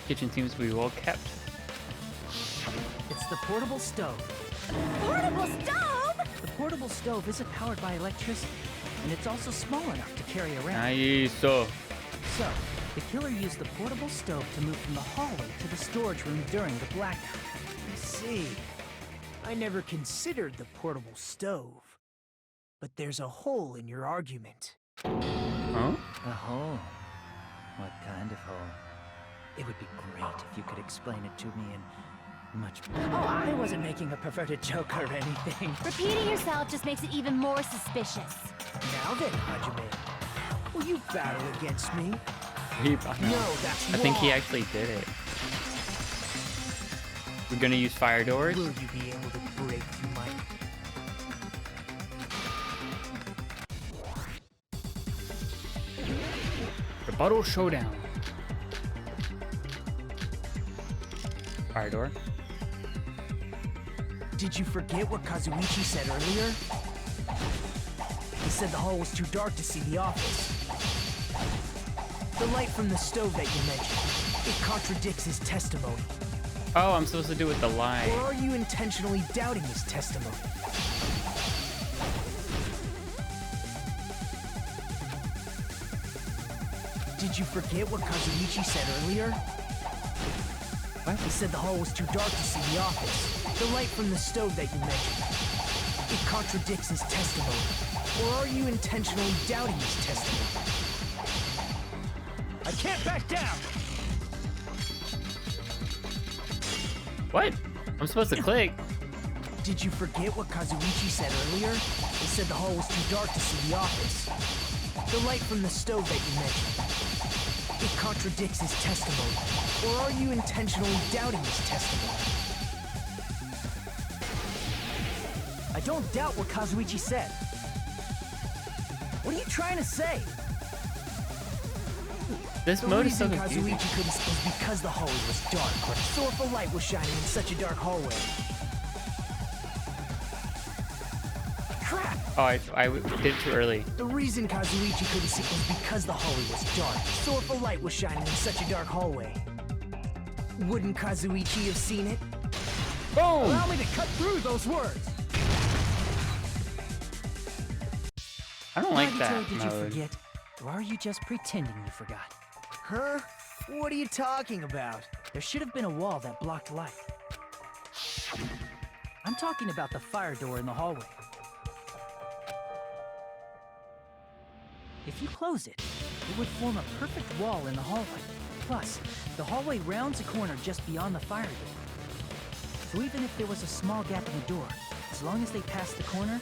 Kitchen seems to be well kept. It's the portable stove. Portable stove? The portable stove isn't powered by electricity, and it's also small enough to carry around. Nice. So, the killer used the portable stove to move from the hallway to the storage room during the blackout. I see. I never considered the portable stove. But there's a hole in your argument. huh? A hole? What kind of hole? It would be great if you could explain it to me in much... Oh, I wasn't making a perverted joke or anything. Repeating yourself just makes it even more suspicious. Now then, Hajime, will you battle against me? No, that's I think he wrong. actually did it. We're gonna use fire doors. Will you be able to break through my... Rebuttal showdown. Fire door. Did you forget what Kazuichi said earlier? He said the hall was too dark to see the office. The light from the stove that you mentioned, it contradicts his testimony. Oh, I'm supposed to do it with the light. Or are you intentionally doubting his testimony? Did you forget what Kazuichi said earlier? What? He said the hall was too dark to see the office. The light from the stove that you mentioned, it contradicts his testimony. Or are you intentionally doubting his testimony? I can't back down! What? I'm supposed to click. Did you forget what Kazuichi said earlier? He said the hall was too dark to see the office. The light from the stove that you mentioned, it contradicts his testimony. Or are you intentionally doubting his testimony? I don't doubt what Kazuichi said. What are you trying to say? This The mode is so reason confusing. Kazuichi couldn't see was because the hallway was dark. So if a light was shining in such a dark hallway... Crap! Oh, I did it too early. The reason Kazuichi couldn't see was because the hallway was dark. So if a light was shining in such a dark hallway, wouldn't Kazuichi have seen it? Boom! Allow me to cut through those words! I don't like Nagito, that did you mode. forget? Or are you just pretending you forgot? Huh? What are you talking about? There should have been a wall that blocked light. I'm talking about the fire door in the hallway. If you close it, it would form a perfect wall in the hallway. Plus, the hallway rounds a corner just beyond the fire door. So even if there was a small gap in the door, as long as they passed the corner,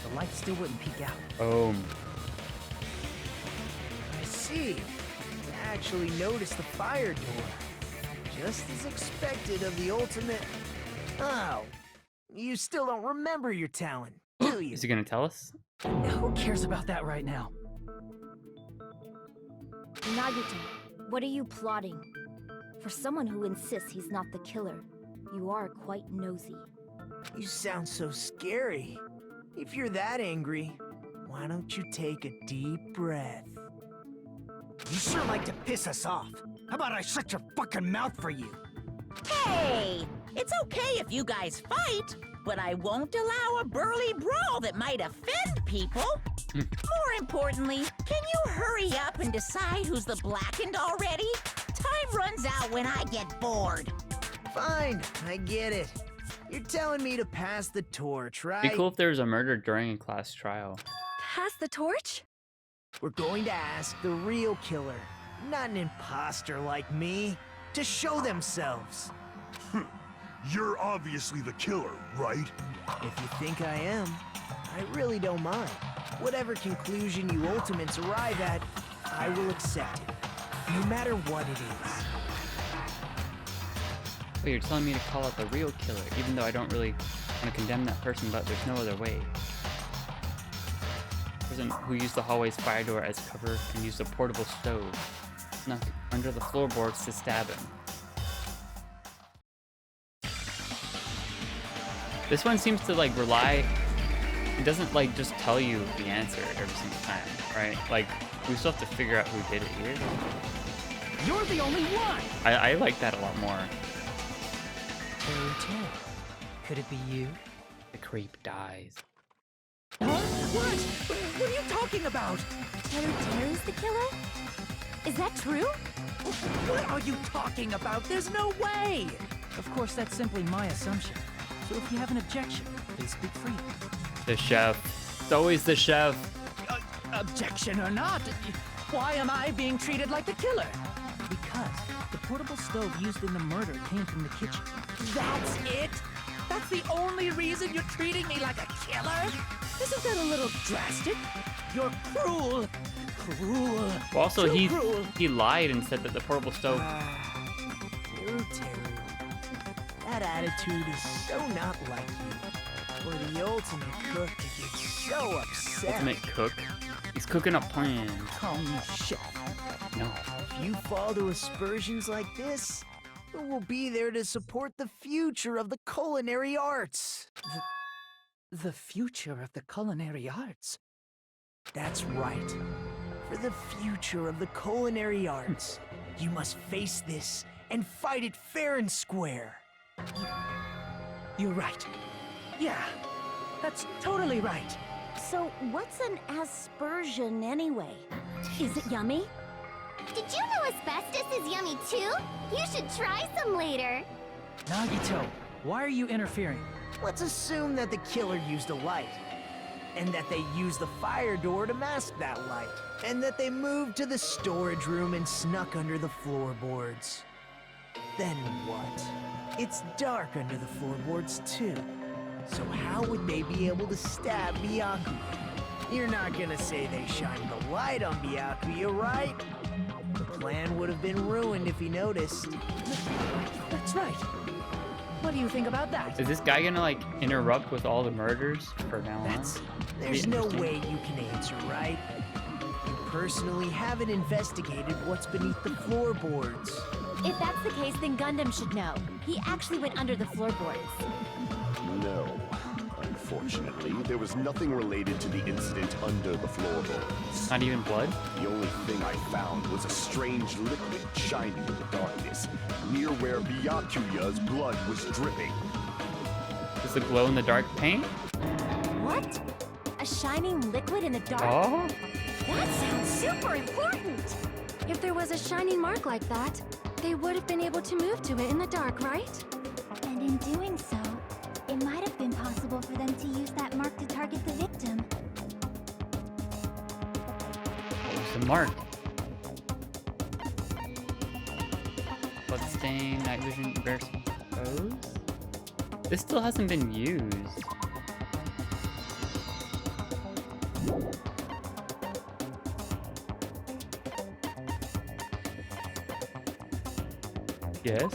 the light still wouldn't peek out. Boom. I see. You actually noticed the fire door. Just as expected of the ultimate... Oh. You still don't remember your talent, do you? Is he gonna tell us? Who cares about that right now? Nagito, what are you plotting? For someone who insists he's not the killer, you are quite nosy. You sound so scary. If you're that angry, why don't you take a deep breath? You sure like to piss us off. How about I shut your fucking mouth for you? Hey! It's okay if you guys fight, but I won't allow a burly brawl that might offend people. More importantly, can you hurry up and decide who's the blackened already? Time runs out when I get bored. Fine, I get it. You're telling me to pass the torch, right? Be cool if there was a murder during a class trial. Pass the torch? We're going to ask the real killer, not an imposter like me, to show themselves. You're obviously the killer, right? If you think I am, I really don't mind. Whatever conclusion you ultimates arrive at, I will accept it. no matter what it is. Wait, you're telling me to call out the real killer, even though I don't really want to condemn that person, but there's no other way. The person who used the hallway's fire door as cover and used a portable stove snuck under the floorboards to stab him. This one seems to like rely, it doesn't like just tell you the answer every single time, right? Like, we still have to figure out who did it here. You're the only one! I like that a lot more. Terry, could it be you? The creep dies. Huh? What? What are you talking about? Terry's the killer? Is that true? What are you talking about? There's no way! Of course, that's simply my assumption. So if you have an objection, please speak freely. The chef. It's always the chef. Objection or not, why am I being treated like the killer? Because the portable stove used in the murder came from the kitchen. That's it? That's the only reason you're treating me like a killer? Isn't that a little drastic? You're cruel. Cruel. Well, also, cruel. he lied and said that the portable stove... You, Terry. That attitude is so not like you. For the ultimate cook to get so upset. Ultimate cook? He's cooking up plans. Call me chef. No. If you fall to aspersions like this, who will be there to support the future of the culinary arts? The future of the culinary arts? That's right. For the future of the culinary arts, you must face this and fight it fair and square. You're right. Yeah, that's totally right. So what's an aspersion anyway? Is it yummy? Did you know asbestos is yummy too? You should try some later. Nagito, why are you interfering? Let's assume that the killer used a light, and that they used the fire door to mask that light, and that they moved to the storage room and snuck under the floorboards. Then what? It's dark under the floorboards too. So how would they be able to stab Byakuya? You're not gonna say they shined the light on Byakuya, right? The plan would have been ruined if he noticed. That's right. What do you think about that? Is this guy gonna like interrupt with all the murders for now on? There's no way you can answer, right? You personally haven't investigated what's beneath the floorboards. If that's the case, then Gundam should know. He actually went under the floorboards. No. Unfortunately, there was nothing related to the incident under the floorboards. Not even blood? The only thing I found was a strange liquid shining in the darkness, near where Byakuya's blood was dripping. Is the glow-in-the-dark paint? What? A shining liquid in the dark? Oh? That sounds super important! If there was a shining mark like that, they would have been able to move to it in the dark, right? And in doing so, it might have been possible for them to use that mark to target the victim. What was the mark? Bloodstain, night vision, embarrassing pose? This still hasn't been used. Yes.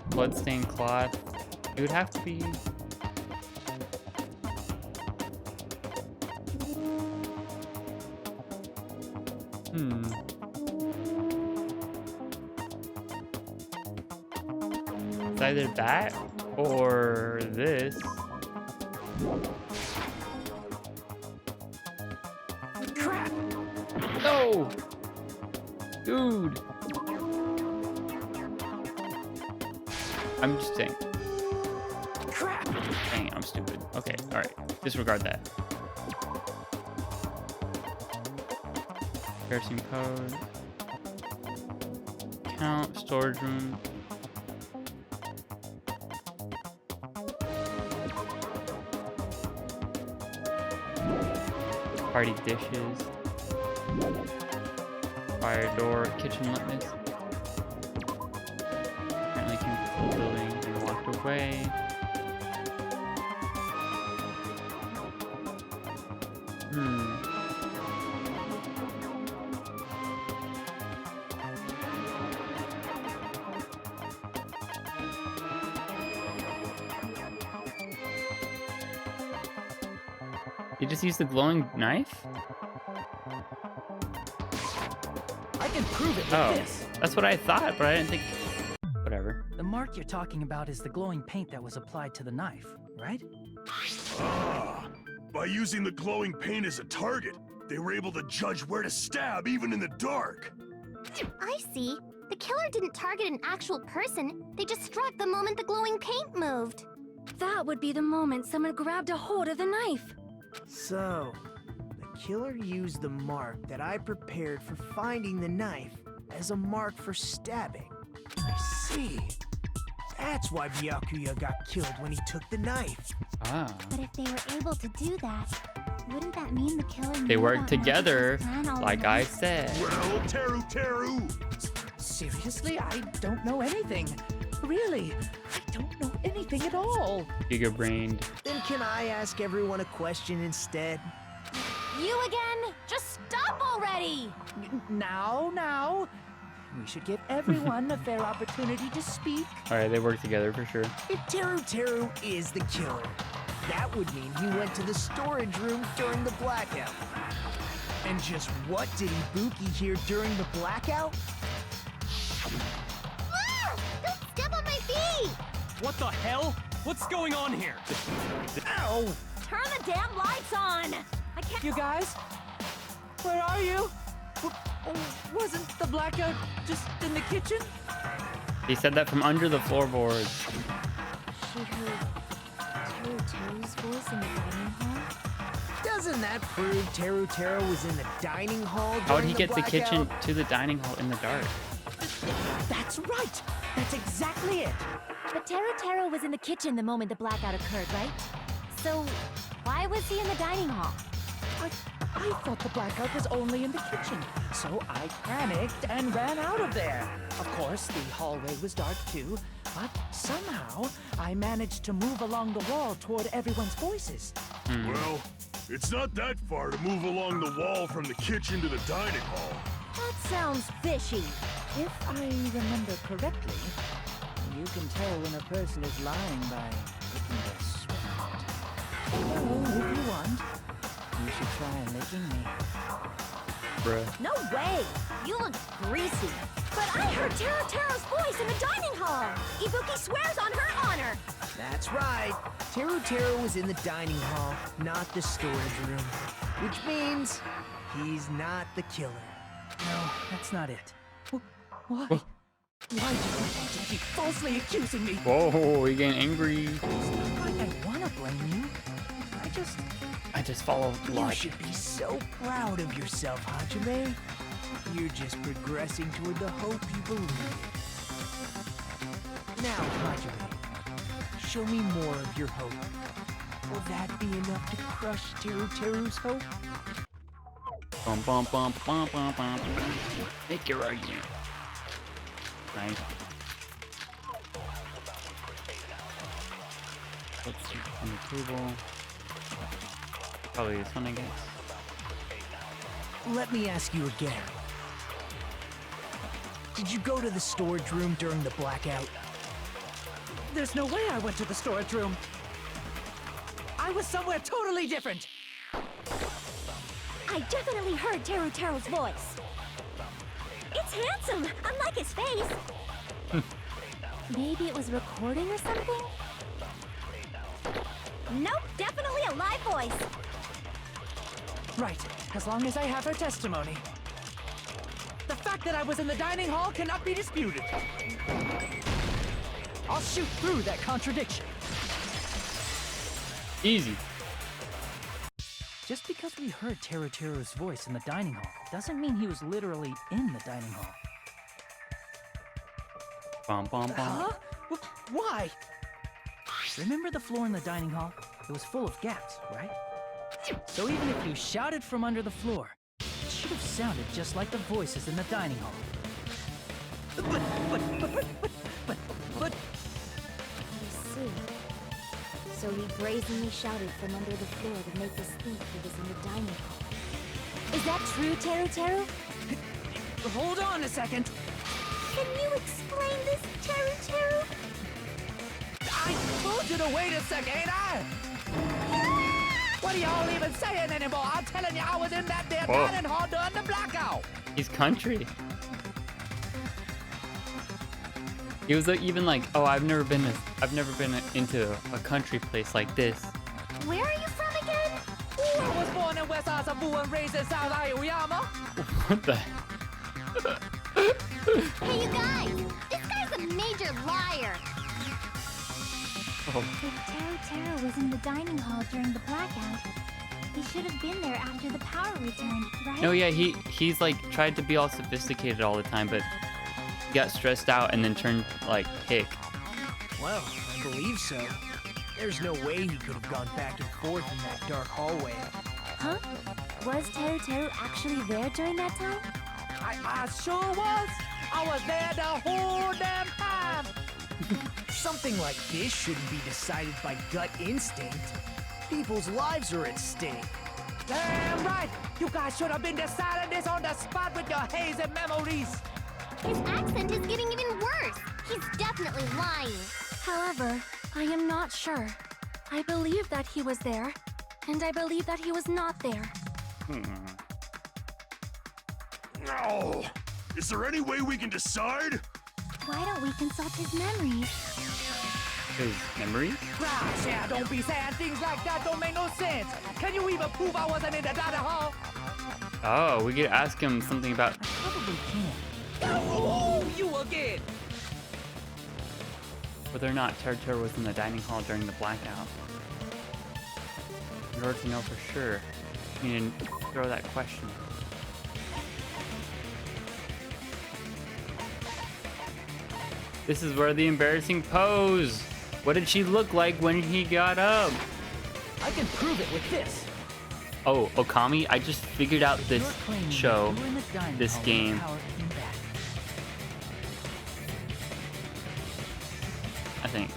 Bloodstained cloth. It would have to be. It's either that or this. Crap! No! Dude! I'm just saying. Crap! Dang it, I'm stupid. Okay, alright. Disregard that. Embarrassing pose. Count, storage room. Party dishes. Fire door, kitchen litmus. Apparently came to the building and walked away. He just used the glowing knife? I can prove it with Oh, this. that's what I thought, but I didn't think... Whatever. The mark you're talking about is the glowing paint that was applied to the knife, right? Ah, by using the glowing paint as a target, they were able to judge where to stab even in the dark. I see. The killer didn't target an actual person. They just struck the moment the glowing paint moved. That would be the moment someone grabbed a hold of the knife. So, the killer used the mark that I prepared for finding the knife as a mark for stabbing. I see. That's why Byakuya got killed when he took the knife. Ah. But if they were able to do that, wouldn't that mean the killer They knew worked about together, Naruto's plan all like along? I said. Well, Teru! Seriously? I don't know anything. Really? I don't know anything at all. Giga-brained. Then can I ask everyone a question instead? You again? Just stop already! Now. We should give everyone a fair opportunity to speak. Alright, they work together for sure. If Teru is the killer, that would mean he went to the storage room during the blackout. And just what did Ibuki hear during the blackout? Ah! Don't step on my feet! What the hell? What's going on here? Ow! Turn the damn lights on! I can't. You guys? Where are you? Wasn't the blackout just in the kitchen? He said that from under the floorboards. She heard Teru's voice in the dining hall? Doesn't that prove Teru was in the dining hall during How would he the get the blackout? kitchen to the dining hall in the dark? That's right. That's exactly it. But Teru was in the kitchen the moment the blackout occurred, right? So, why was he in the dining hall? I thought the blackout was only in the kitchen, so I panicked and ran out of there. Of course, the hallway was dark too, but somehow I managed to move along the wall toward everyone's voices. Well, it's not that far to move along the wall from the kitchen to the dining hall. That sounds fishy. If I remember correctly, you can tell when a person is lying by licking their sweat. So, if you want, you should try licking me. Bruh. No way! You look greasy. But I heard Teru's voice in the dining hall. Ibuki swears on her honor. That's right. Teru was in the dining hall, not the storage room. Which means he's not the killer. No, that's not it. Why? Why do you want to keep falsely accusing me? Whoa, he getting angry. It's not like I want to blame you. I just follow You logic. should be so proud of yourself, Hajime. You're just progressing toward the hope you believe in. Now, Hajime, show me more of your hope. Will that be enough to crush Teru's hope? Bum, bum, bum, bum, bum, bum. Make your argument. Nice. Let's see, on the table. Probably this one, I guess. Let me ask you again. Did you go to the storage room during the blackout? There's no way I went to the storage room. I was somewhere totally different. I definitely heard Teru's voice. It's handsome, unlike his face. Maybe it was recording or something? Nope, definitely a live voice. Right, as long as I have her testimony. The fact that I was in the dining hall cannot be disputed. I'll shoot through that contradiction. Easy. Just because we heard Teru's voice in the dining hall doesn't mean he was literally in the dining hall. Bum, bum, bum. Huh? Why? Remember the floor in the dining hall? It was full of gaps, right? So even if you shouted from under the floor, it should have sounded just like the voices in the dining hall. But... I see. So he brazenly shouted from under the floor to make us think he was in the dining hall. Is that true, Teru? Hold on a second. Can you explain this, Teru? I told you to wait a second, ain't I? What are y'all even saying anymore? I'm telling you, I was in that there Whoa. dining hall during the blackout. He's country. He was even like, oh, I've never been into a country place like this. Where are you from again? I was born in West Asabu and raised in South Aoyama. What the? Hey, you guys! This guy's a major liar! Oh. If Taro was in the dining hall during the blackout, he should have been there after the power returned, right? No, yeah, he's like tried to be all sophisticated all the time, but got stressed out and then turned like hick. Well, I believe so. There's no way he could have gone back and forth in that dark hallway. Huh? Was Teru actually there during that time? I sure was. I was there the whole damn time. Something like this shouldn't be decided by gut instinct. People's lives are at stake. Damn right. You guys should have been deciding this on the spot with your hazy memories. His accent is getting even worse. He's definitely lying. However, I am not sure. I believe that he was there, and I believe that he was not there. No! Is there any way we can decide? Why don't we consult his memories? His memories? Gosh, yeah, don't be saying things like that. Don't make no sense. Can you even prove I wasn't in the dining hall? Oh, we could ask him something about. I probably can. Oh, you again! Whether or not Teru was in the dining hall during the blackout. In order to know for sure, you need to throw that question. This is where the embarrassing pose. What did she look like when he got up? I can prove it with this. Oh, Okami, I just figured out this You're claiming show, that you were in the dining this hall when the game. power came back. I think.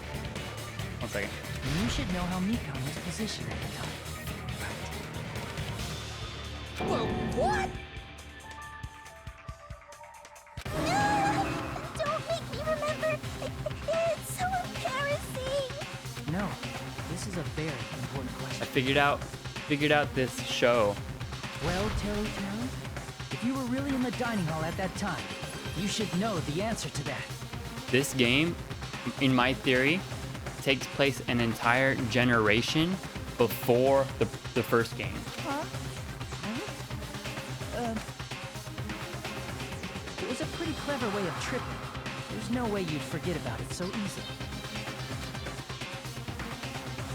1 second. You should know how Mikon was positioned at the time. Well, what? Don't make me remember. It's so embarrassing. No, this is a very important I question. figured out this show. Well, Teru, if you were really in the dining hall at that time, you should know the answer to that. This game, in my theory, takes place an entire generation before the first game. Huh? It was a pretty clever way of tripping. There's no way you'd forget about it so easily.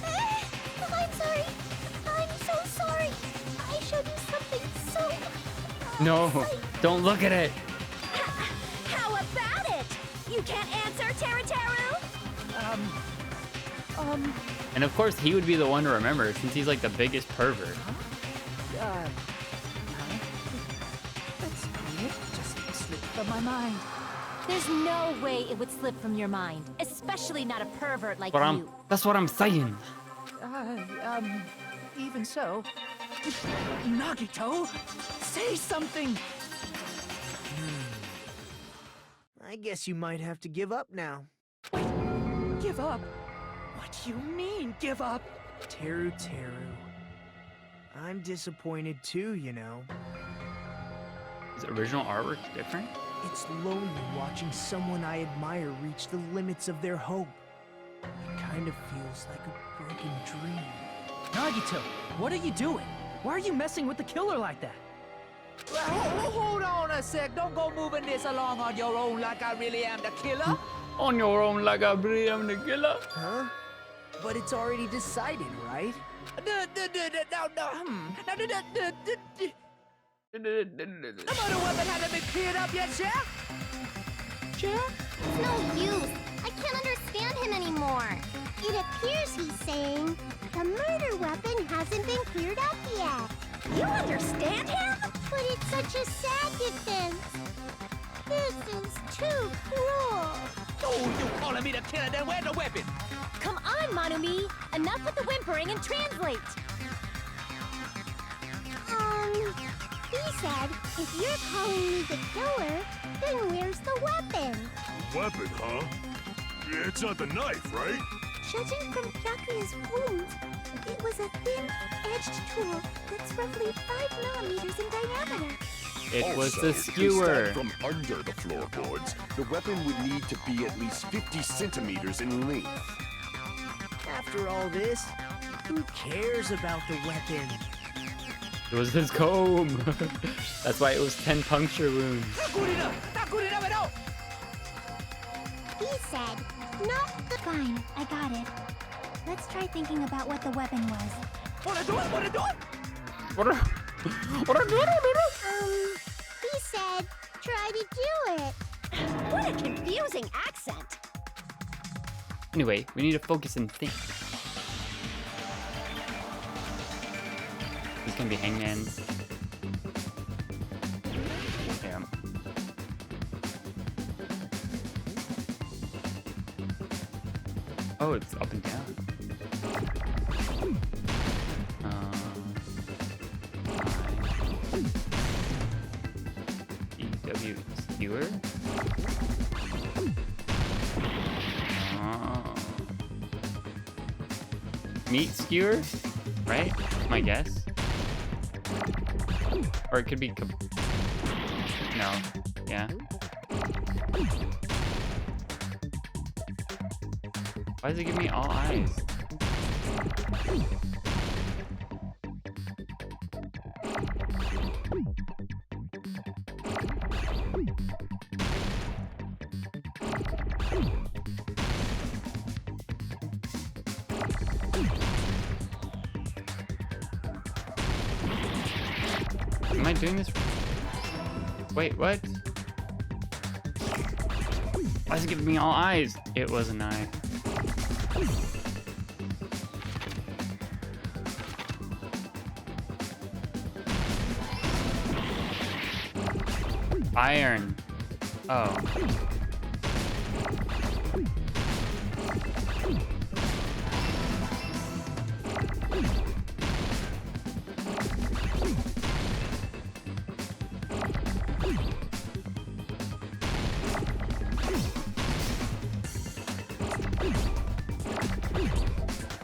I'm sorry. I'm so sorry. I showed you something so... No, don't look at it. How about it? You can't answer, Teru? And of course, he would be the one to remember since he's like the biggest pervert. That's weird. Just slipped from my mind. There's no way it would slip from your mind, especially not a pervert like But you. that's what I'm saying. Even so... Nagito, say something! I guess you might have to give up now. Give up? What do you mean, give up? Teru. I'm disappointed too, you know. His original artwork different? It's lonely watching someone I admire reach the limits of their hope. It kind of feels like a broken dream. Nagito, what are you doing? Why are you messing with the killer like that? Hold on a sec. Don't go moving this along on your own like I really am the killer. On your own, like I really am the killer. Huh? But it's already decided, right? The murder weapon hasn't been cleared up yet, Chef? Chef? It's no use. I can't understand him anymore. It appears he's saying the murder weapon hasn't been cleared up yet. You understand him? But it's such a sad defense. This is too cruel. Oh, you calling me the killer, then where's the weapon? Come on, Manumi! Enough with the whimpering and translate! He said, if you're calling me the killer, then where's the weapon? Weapon, huh? It's not the knife, right? Judging from Byakuya's wound, it was a thin-edged tool that's roughly 5 millimeters in diameter. It was Also, the skewer. From under the floorboards, the weapon would need to be at least 50 centimeters in length. After all this, who cares about the weapon? It was his comb. That's why it was 10 puncture wounds. He said, no. Fine, I got it. Let's try thinking about what the weapon was. He said, try to do it. What a confusing accent. Anyway, we need to focus and think. These can be hangmans. Yeah. Oh, it's up and down. EW skewer. Meat skewer, right? My guess. Or it could be. No. Yeah. Why does it give me all eyes? Am I doing this? Wait, what? Why is it giving me all eyes? It was an eye. Iron. Oh.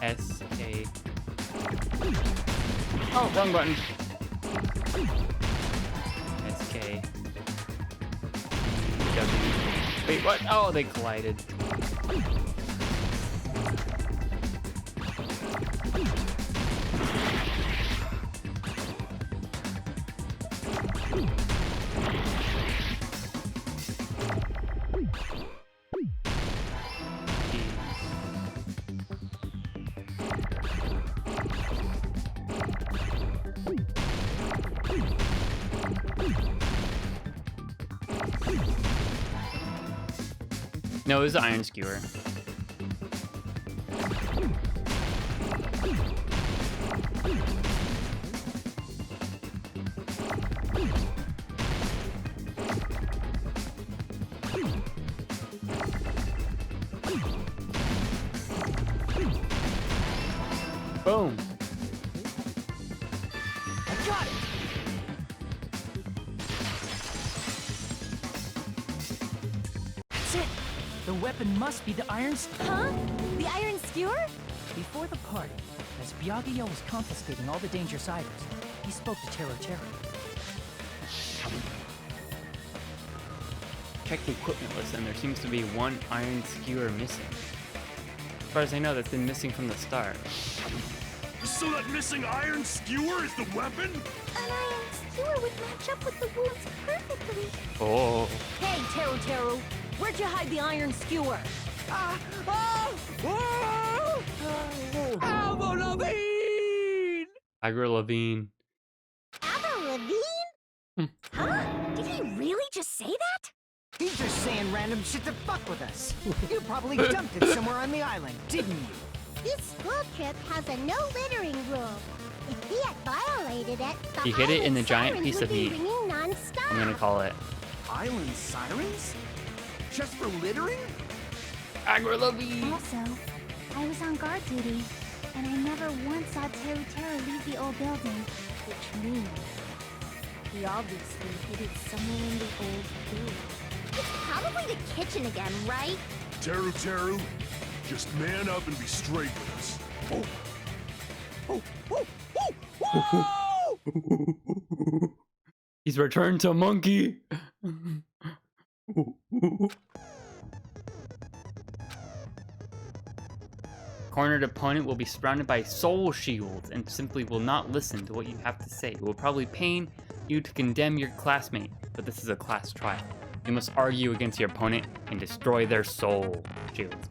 SK. Oh, wrong button. SK. W. Wait, what? Oh, they collided. No, it was the iron skewer. Boom. I got it. That's it. The weapon must be the iron. Huh? The iron skewer? Before the party, as Byakuya was confiscating all the dangerous items, he spoke to Teru Teru. Check the equipment list, and there seems to be one iron skewer missing. As far as I know, that's been missing from the start. So that missing iron skewer is the weapon? An iron skewer would match up with the wounds perfectly. Oh. Hey, Teru Teru, where'd you hide the iron skewer? Avril Lavigne! Avril Lavigne. Avril Lavigne? Huh? Did he really just say that? He's just saying random shit to fuck with us. You probably dumped it somewhere on the island, didn't you? This school trip has a no littering rule. If he had violated it, the He hid it in the island giant sirens piece would of be meat. ringing non-stop. I'm gonna call it. Island sirens? Just for littering? Avril Lavigne. Also, I was on guard duty, and I never once saw Teru Teru leave the old building. Which means he obviously hid it somewhere in the old building. It's probably the kitchen again, right? Teru Teru, Just man up and be straight with us. He's returned to monkey. Cornered opponent will be surrounded by soul shields and simply will not listen to what you have to say. It will probably pain you to condemn your classmate, but this is a class trial. You must argue against your opponent and destroy their soul shields.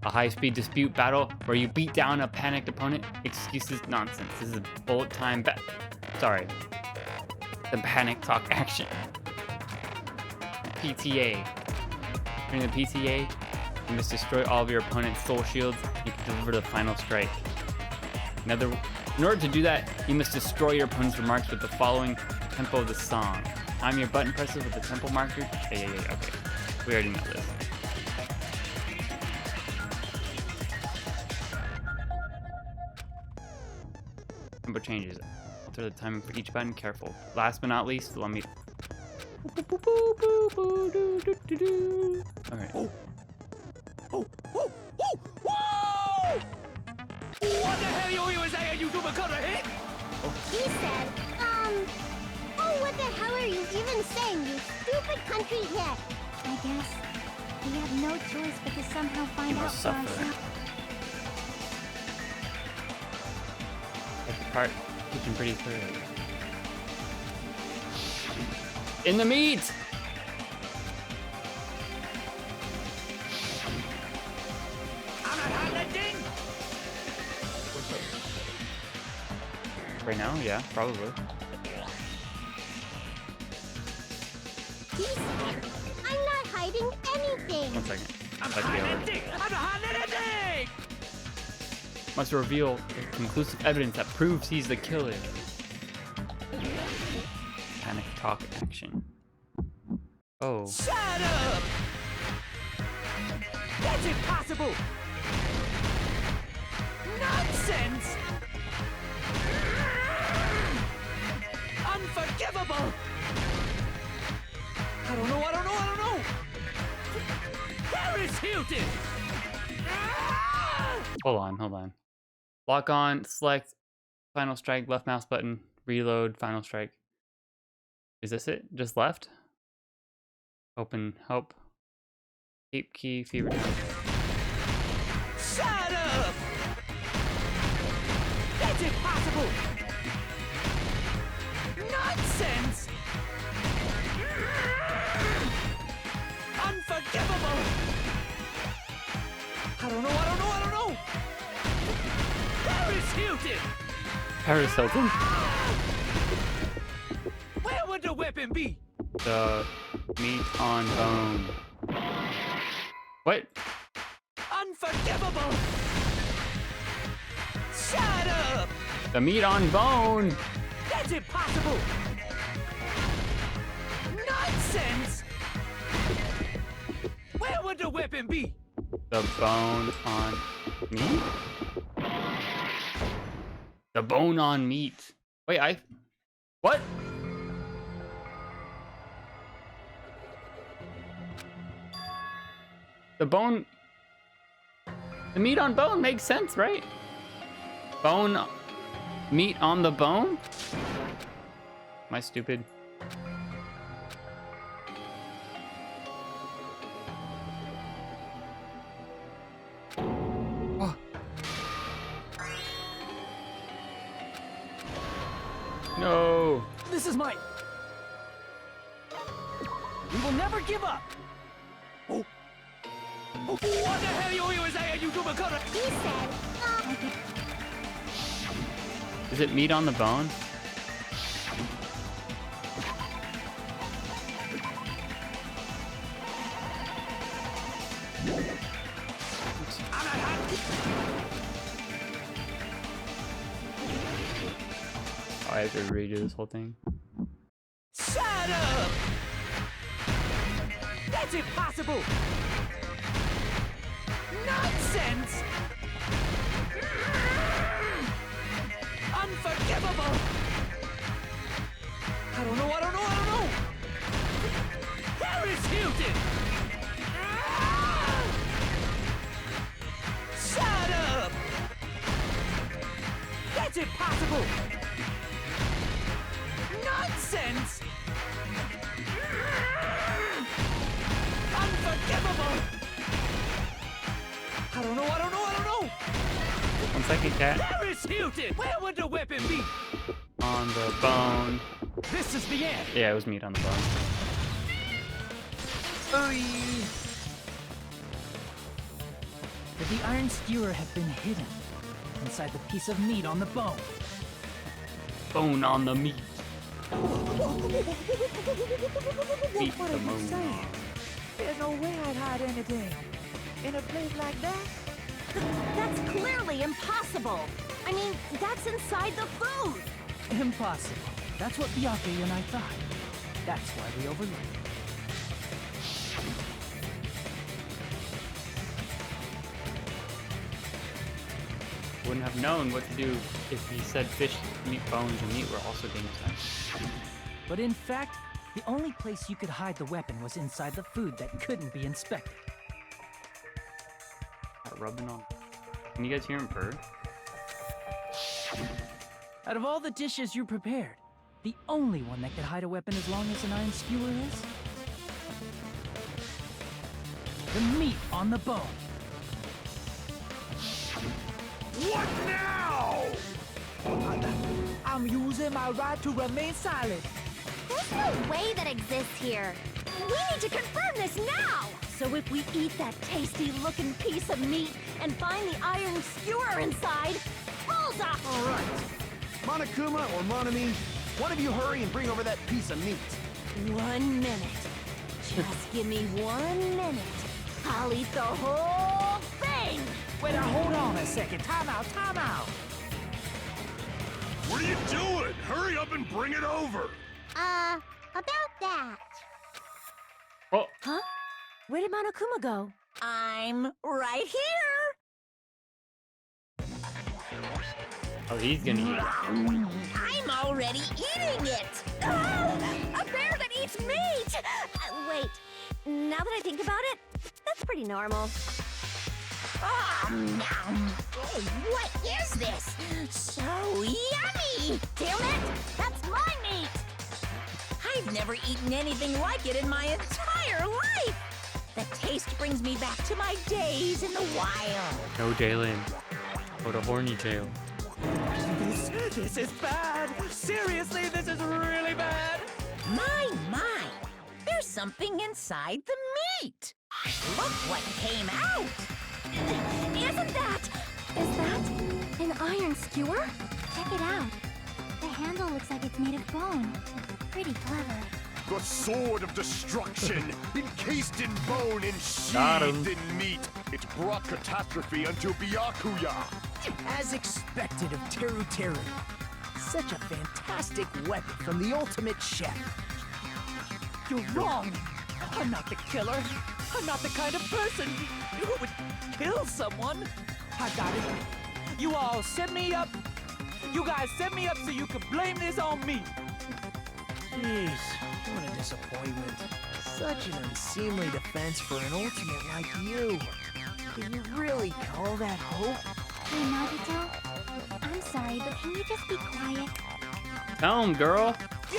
A high-speed dispute battle where you beat down a panicked opponent. Excuses, nonsense. This is a bullet time sorry. The panic talk action. PTA. During the PTA, you must destroy all of your opponent's soul shields. You can deliver the final strike. In order to do that, you must destroy your opponent's remarks with the following tempo of the song. Time your button presses with the tempo marker. Yeah, okay. We already know this. Tempo changes. Alter the timing for each button. Careful. Last but not least, let me. Alright. What the hell you was saying, you do because of hit? He said, oh, what the hell are you even saying, you stupid country hit? I guess we have no choice but to somehow find out for ourselves. That's the part teaching pretty clearly. In the meat! Right now? Yeah, probably. He said, I'm not hiding anything. 1 second. I'm not hiding anything! Must reveal conclusive evidence that proves he's the killer. Panic talk action. Oh. Shut up! That's impossible! Nonsense! Unforgivable! I don't know! Paris Hilton! Hold on. Lock on, select, final strike, left mouse button, reload, final strike. Is this it? Just left? Open, help. Keep key, fever. Shut up! That's impossible! Nonsense! Unforgivable! I don't know! Paris Hilton! Paris Hilton? Where would the weapon be? The meat on bone. What? Unforgivable! Shut up! The meat on bone! That's impossible! Nonsense! Where would the weapon be? The bone on meat? The bone on meat. Wait, what? The bone... The meat on bone makes sense, right? Bone... Meat on the bone? Am I stupid? Oh. No. This is my... We will never give up! Oh. What the hell you was saying, you do because of... He said, Is it meat on the bone? Oh, I have to redo this whole thing. Shut up! That's impossible! Nonsense! Unforgivable! I don't know! Paris Hilton! How's it possible? Nonsense! Unforgivable! I don't know. 1 second, cat. Paris Hilton! Where would the weapon be? On the bone. This is the end! Yeah, it was meat on the bone. Could the iron skewer have been hidden inside the piece of meat on the bone? Bone on the meat. Meat What the are you bone. saying? There's no way I'd hide anything in a place like that. That's clearly impossible. I mean, that's inside the food. Impossible. That's what Byakuya and I thought. That's why we overlooked it. Wouldn't have known what to do if he said fish, meat, bones, and meat were also dangerous. But in fact, the only place you could hide the weapon was inside the food that couldn't be inspected. Not rubbing on. Can you guys hear him purr? Out of all the dishes you prepared, the only one that could hide a weapon as long as an iron skewer is the meat on the bone. What now? I'm using my right to remain silent. There's no way that exists here. We need to confirm this now! So if we eat that tasty-looking piece of meat and find the iron skewer inside, bullseye! All right. Monokuma or Monami, one of you hurry and bring over that piece of meat. 1 minute. Just give me 1 minute. I'll eat the whole thing! Wait, now hold on a second. Time out. What are you doing? Hurry up and bring it over. About that. Oh, Huh? Where did Monokuma go? I'm right here. oh, he's gonna eat it. I'm already eating it. Oh, a bear that eats meat! Wait, now that I think about it, that's pretty normal. Oh, what is this? So yummy! Damn it! That's my meat! I've never eaten anything like it in my entire life. The taste brings me back to my days in the wild. No Jalen. Go to horny jail. This is bad. Seriously, this is really bad. My, there's something inside the meat. Look what came out. Isn't that... Is that an iron skewer? Check it out. The handle looks like it's made of bone. Pretty clever. The sword of destruction, encased in bone and Got him. sheathed in meat. It brought catastrophe unto Byakuya. As expected of Teru Teru. Such a fantastic weapon from the ultimate chef. You're wrong. I'm not the killer. I'm not the kind of person who would kill someone. I got it. You all set me up. You guys set me up so you could blame this on me. Jeez, what a disappointment. Such an unseemly defense for an ultimate like you. Can you really call that hope? Hey, Nagito. I'm sorry, but can you just be quiet? Tell him, girl. He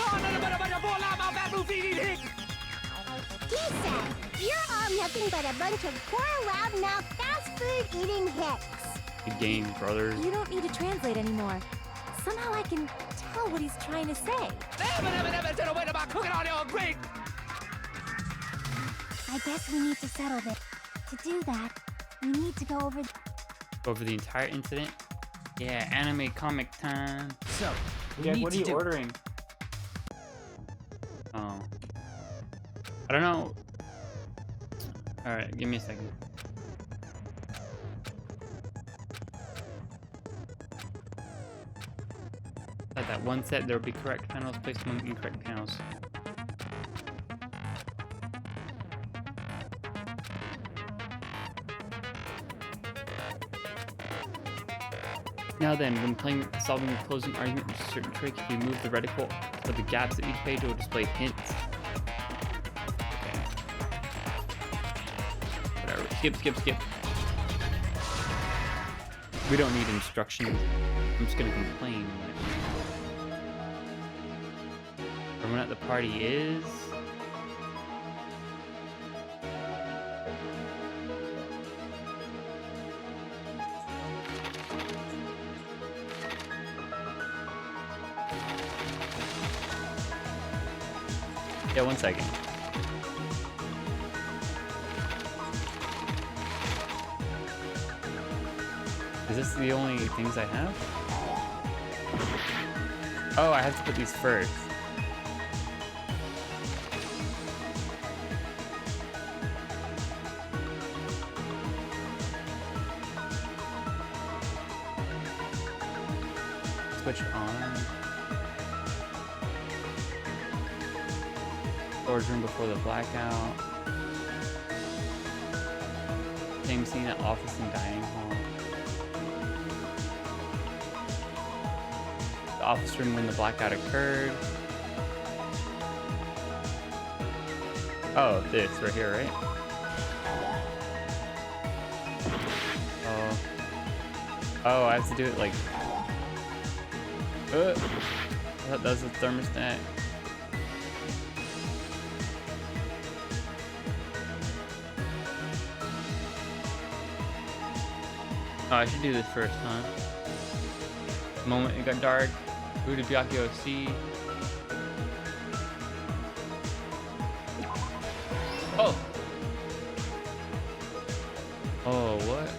said, you're all nothing but a bunch of poor, loud-mouthed, fast-food-eating hicks. Good game, brothers. You don't need to translate anymore. Somehow I can tell what he's trying to say. I guess we need to settle this. To do that, we need to go over... Over the entire incident? Yeah, anime comic time. So, we Yeah, need what are to you do. ordering? Oh. I don't know. Alright, give me a second. At that one set, there will be correct panels placed among incorrect panels. Now then, when solving a closing argument with a certain trick, if you move the reticle for the gaps of each page, it will display hints. Okay. Whatever. Skip. We don't need instructions. I'm just gonna complain when everyone at the party is. Yeah, 1 second. Is this the only things I have? Oh, I have to put these first. Switch on. Storage room before the blackout. Same scene at office and dining hall. The office room when the blackout occurred. Oh, this right here, right? Oh, I have to do it like. I thought that was a thermostat. Oh, I should do this first, huh? The moment it got dark, who did Byakuya see? Oh! Oh, what?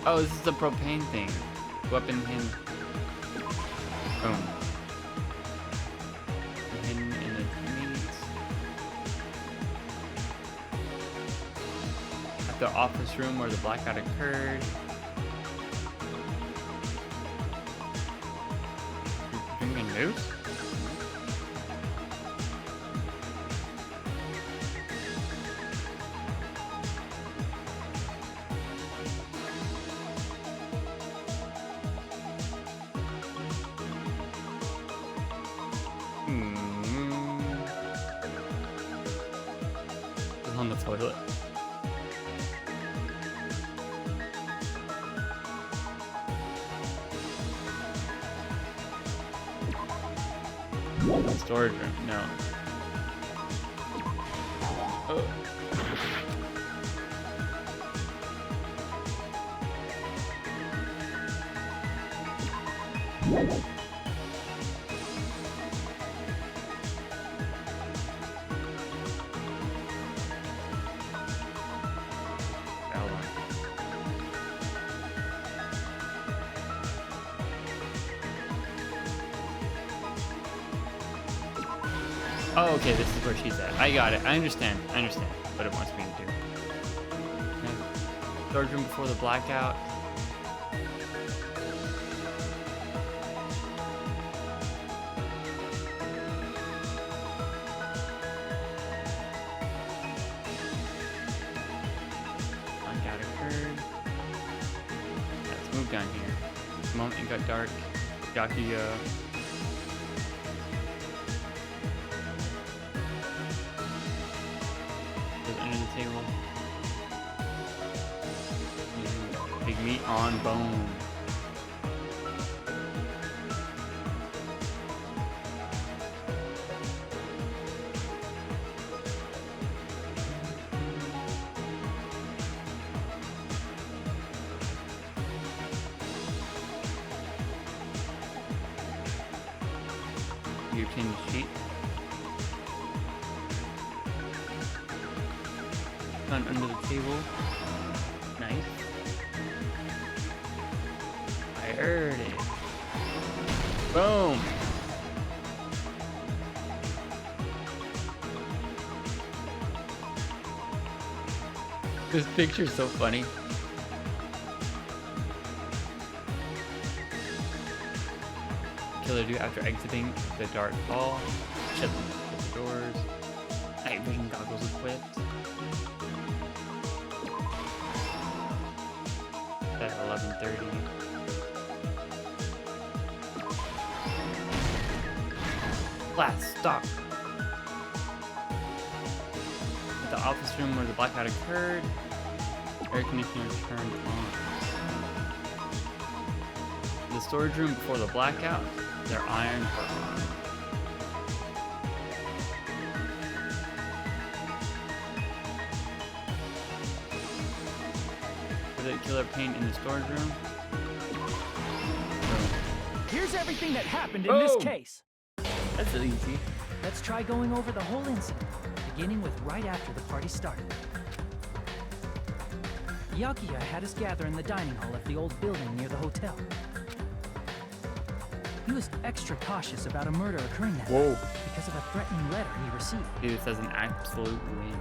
Oh, this is the propane thing. Weapon hidden. Boom. Hidden in the meat. At the office room where the blackout occurred. You're drinking news? On the toilet. Storage room, no. Oh. Oh, okay, this is where she's at. I got it. I understand what it wants me to do. Okay. Storage room before the blackout. Blackout occurred. Let's move down here. The moment it got dark, Byakuya. Under the table. Big meat on bone. You can cheat. Under the table. Nice. I heard it. Boom. This picture's so funny. Killer do after exiting the dark hall. Shut the doors. Night vision goggles equipped. At 11:30. Class, stop. At the office room where the blackout occurred, air conditioner turned on. The storage room before the blackout, their irons were on. Did the killer paint in the storage room? Here's everything that happened in this case. That's really easy. Let's try going over the whole incident, beginning with right after the party started. Byakuya had us gather in the dining hall of the old building near the hotel. He was extra cautious about a murder occurring that night because of a threatening letter he received. See this as an absolute win.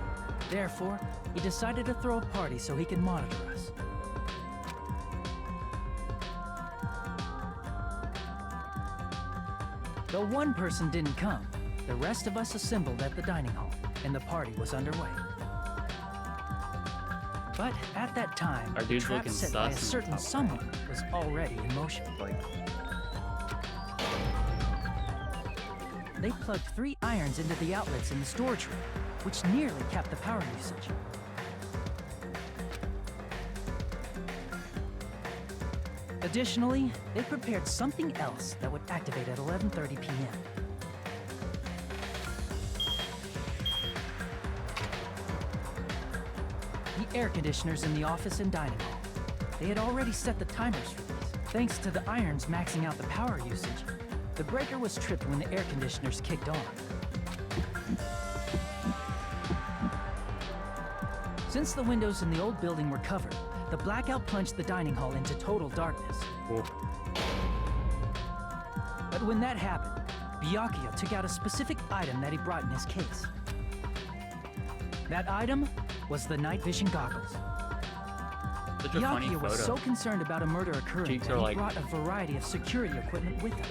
Therefore, he decided to throw a party so he could monitor us. Though one person didn't come, the rest of us assembled at the dining hall, and the party was underway. But at that time, Our the dude's trap looking set by a sus in the certain top someone was already in motion. They plugged 3 irons into the outlets in the storage room, which nearly capped the power usage. Additionally, they prepared something else that would activate at 11:30 p.m. The air conditioners in the office and dining hall. They had already set the timers for these. Thanks to the irons maxing out the power usage, the breaker was tripped when the air conditioners kicked on. Since the windows in the old building were covered, the blackout plunged the dining hall into total darkness. But when that happened, Byakuya took out a specific item that he brought in his case. That item was the night vision goggles. Such a funny Byakuya was photo. so concerned about a murder occurring Cheeks that are he like- brought a variety of security equipment with him.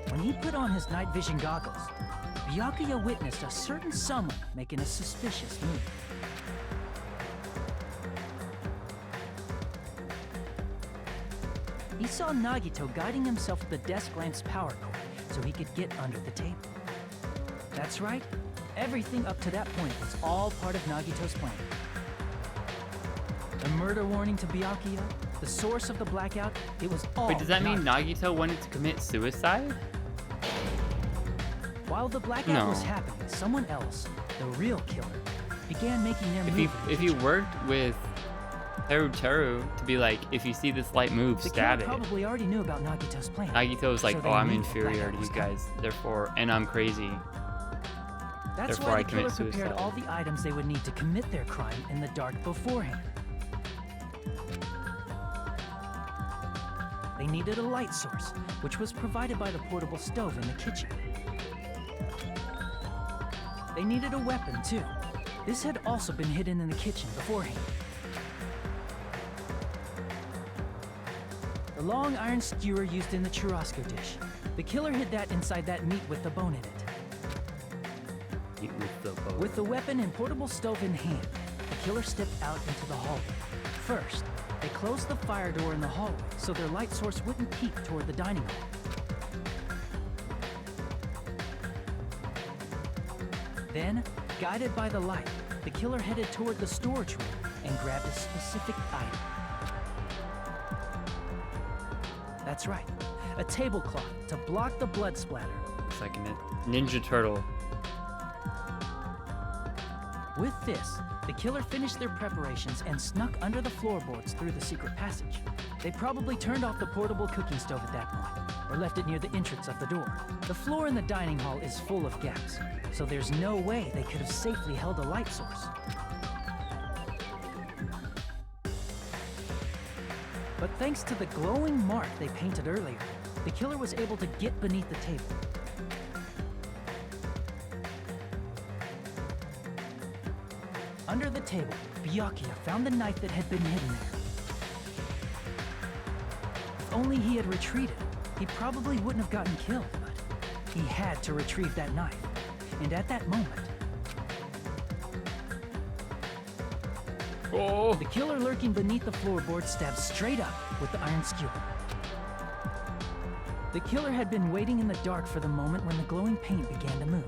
When he put on his night vision goggles, Byakuya witnessed a certain someone making a suspicious move. He saw Nagito guiding himself with the desk lamp's power cord so he could get under the table. That's right, everything up to that point was all part of Nagito's plan. The murder warning to Byakuya, the source of the blackout, it was all Wait, does that mean Nagito. Nagito wanted to commit suicide? While the blackout was No. happening, someone else, the real killer, began making their If move. you in the if you kitchen. worked with Teru to be like, if you see this light move, The stab killer it. probably already knew about Nagito's plan. Nagito was like, so they oh, I'm knew the inferior blackout to was you coming. guys, therefore, and I'm crazy. That's Therefore, why I the killer commit prepared suicide. all the items they would need to commit their crime in the dark beforehand. They needed a light source, which was provided by the portable stove in the kitchen. They needed a weapon, too. This had also been hidden in the kitchen beforehand. The long iron skewer used in the churrasco dish. The killer hid that inside that meat with the bone in it. Eat with the bow. With the weapon and portable stove in hand, the killer stepped out into the hallway. First, they closed the fire door in the hallway so their light source wouldn't peek toward the dining hall. Then, guided by the light, the killer headed toward the storage room and grabbed a specific item. That's right, a tablecloth to block the blood splatter. It's like a Ninja Turtle. With this, the killer finished their preparations and snuck under the floorboards through the secret passage. They probably turned off the portable cooking stove at that point, or left it near the entrance of the door. The floor in the dining hall is full of gaps, so there's no way they could have safely held a light source. But thanks to the glowing mark they painted earlier, the killer was able to get beneath the table. Under the table, Byakuya found the knife that had been hidden there. If only he had retreated, he probably wouldn't have gotten killed, but he had to retrieve that knife. And at that moment, the killer lurking beneath the floorboard stabbed straight up with the iron skewer. The The killer had been waiting in the dark for the moment when the glowing paint began to move.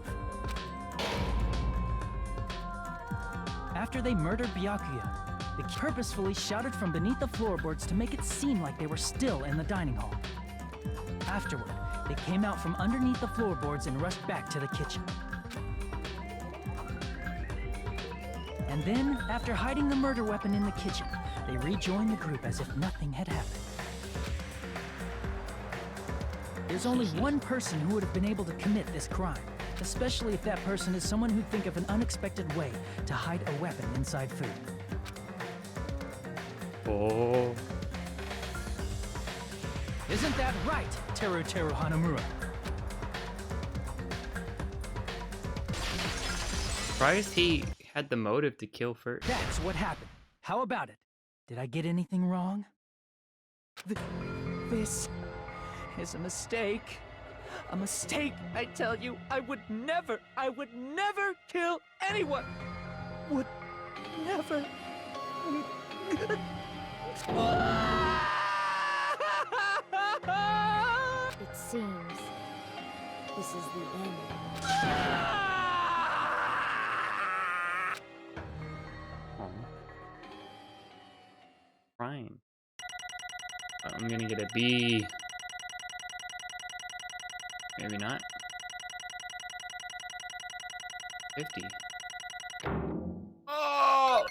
After they murdered Byakuya, they purposefully shouted from beneath the floorboards to make it seem like they were still in the dining hall. Afterward, they came out from underneath the floorboards and rushed back to the kitchen. And then, after hiding the murder weapon in the kitchen, they rejoined the group as if nothing had happened. There's only one person who would have been able to commit this crime, especially if that person is someone who'd think of an unexpected way to hide a weapon inside food. Oh. Isn't that right, Teru Hanamura? Surprised he had the motive to kill first. That's what happened. How about it? Did I get anything wrong? This is a mistake. A mistake, I tell you. I would never kill anyone. Would never. It seems this is the end. Crying. I'm gonna get a B. Maybe not. 50. Oh!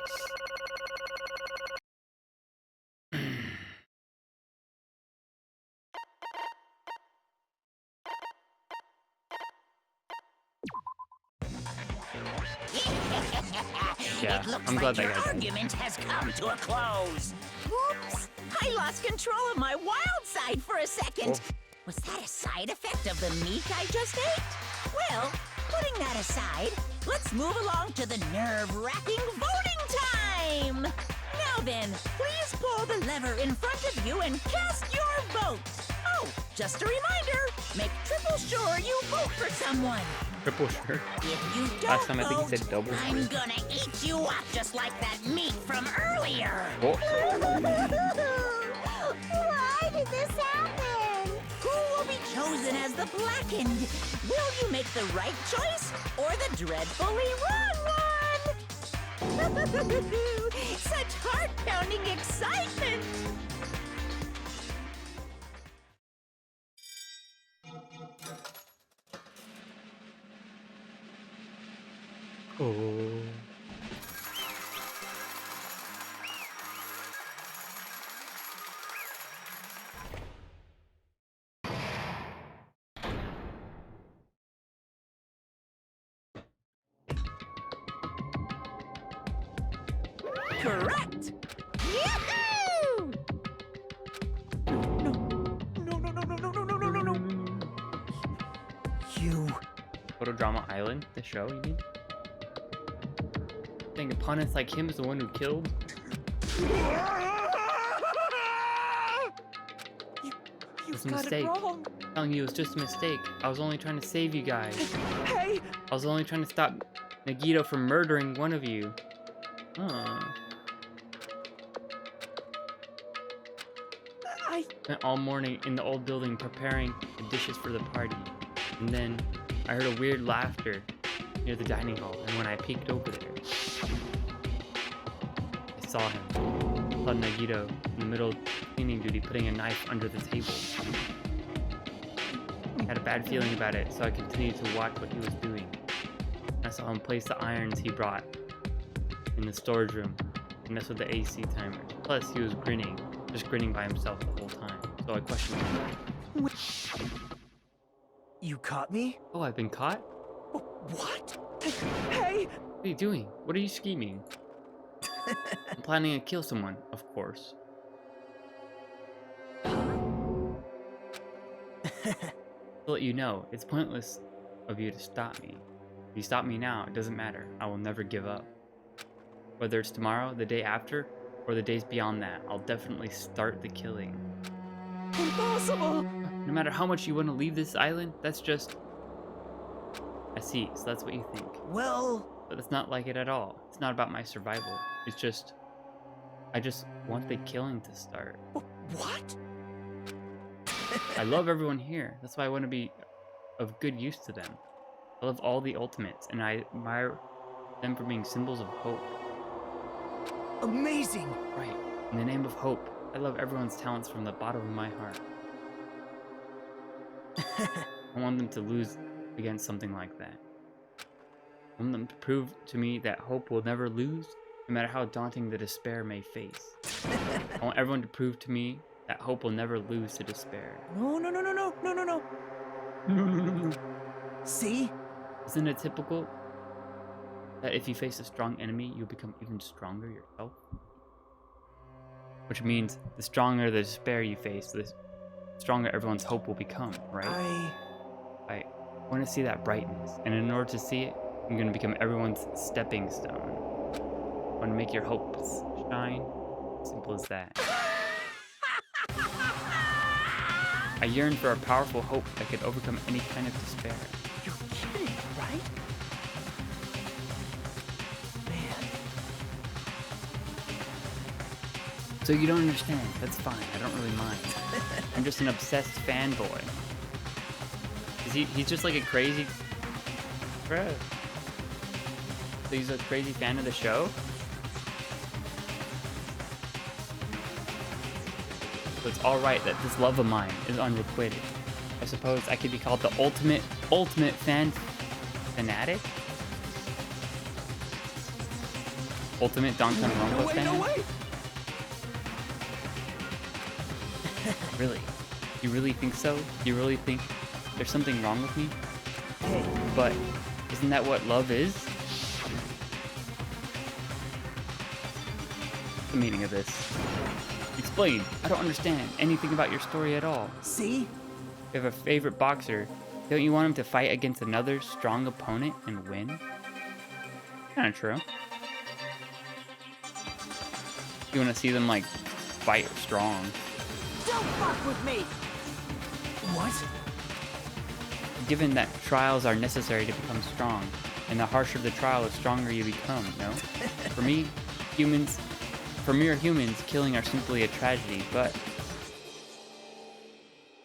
Yeah, It looks I'm glad like that your guy died. argument has come to a close. Oops! I lost control of my wild side for a second. Oh. Was that a side effect of the meat I just ate? Well, putting that aside, let's move along to the nerve-wracking voting time! Now then, please pull the lever in front of you and cast your vote. Oh, just a reminder, make triple sure you vote for someone. Triple sure. If you don't Last time I think he vote, said double I'm sure. gonna eat you up just like that meat from earlier. Oh. Why did this happen? Who will be chosen as the blackened? Will you make the right choice or the dreadfully wrong one? Such heart-pounding excitement! Oh. Correct! Yahoo! No. You... Photodrama Island, the show, you mean? Think opponents like him is the one who killed? You've It's a got mistake. it wrong. I'm telling you, it was just a mistake. I was only trying to save you guys. Hey! I was only trying to stop Nagito from murdering one of you. I Spent all morning in the old building preparing the dishes for the party. And then I heard a weird laughter near the dining hall. And when I peeked over there, I saw him. Saw Nagito in the middle of cleaning duty putting a knife under the table. I had a bad feeling about it, so I continued to watch what he was doing. I saw him place the irons he brought in the storage room and mess with the AC timers. Plus, he was grinning, just grinning by himself the whole time. So I questioned him. You caught me? Oh, I've been caught? What? Hey! What are you doing? What are you scheming? I'm planning to kill someone, of course. To let you know, it's pointless of you to stop me. If you stop me now, it doesn't matter. I will never give up. Whether it's tomorrow, the day after, or the days beyond that, I'll definitely start the killing. Impossible! No matter how much you want to leave this island, that's just... I see, so that's what you think. Well... But it's not like it at all. It's not about my survival. It's just... I just want the killing to start. What? I love everyone here. That's why I want to be of good use to them. I love all the ultimates, and I admire them for being symbols of hope. Amazing! Right. In the name of hope, I love everyone's talents from the bottom of my heart. I want them to lose against something like that. I want them to prove to me that hope will never lose, no matter how daunting the despair may face. I want everyone to prove to me that hope will never lose to despair. No. No. See? Isn't it typical that if you face a strong enemy, you'll become even stronger yourself? Which means the stronger the despair you face, the stronger everyone's hope will become, right? I want to see that brightness, and in order to see it, I'm going to become everyone's stepping stone. I want to make your hopes shine. Simple as that. I yearn for a powerful hope that could overcome any kind of despair. You're kidding, right? Man. So you don't understand. That's fine. I don't really mind. I'm just an obsessed fanboy. He's just like a crazy... Bro. So he's a crazy fan of the show? So it's alright that this love of mine is unrequited. I suppose I could be called the ultimate fanatic? Ultimate Danganronpa fan? No way! Really? You really think so? You really think there's something wrong with me? Hey. But isn't that what love is? The meaning of this. Explain. I don't understand anything about your story at all. See? You have a favorite boxer. Don't you want him to fight against another strong opponent and win? Kinda true. You want to see them, like, fight strong. Don't fuck with me! What? Given that trials are necessary to become strong, and the harsher the trial, the stronger you become, no? For me, for mere humans, killing are simply a tragedy, but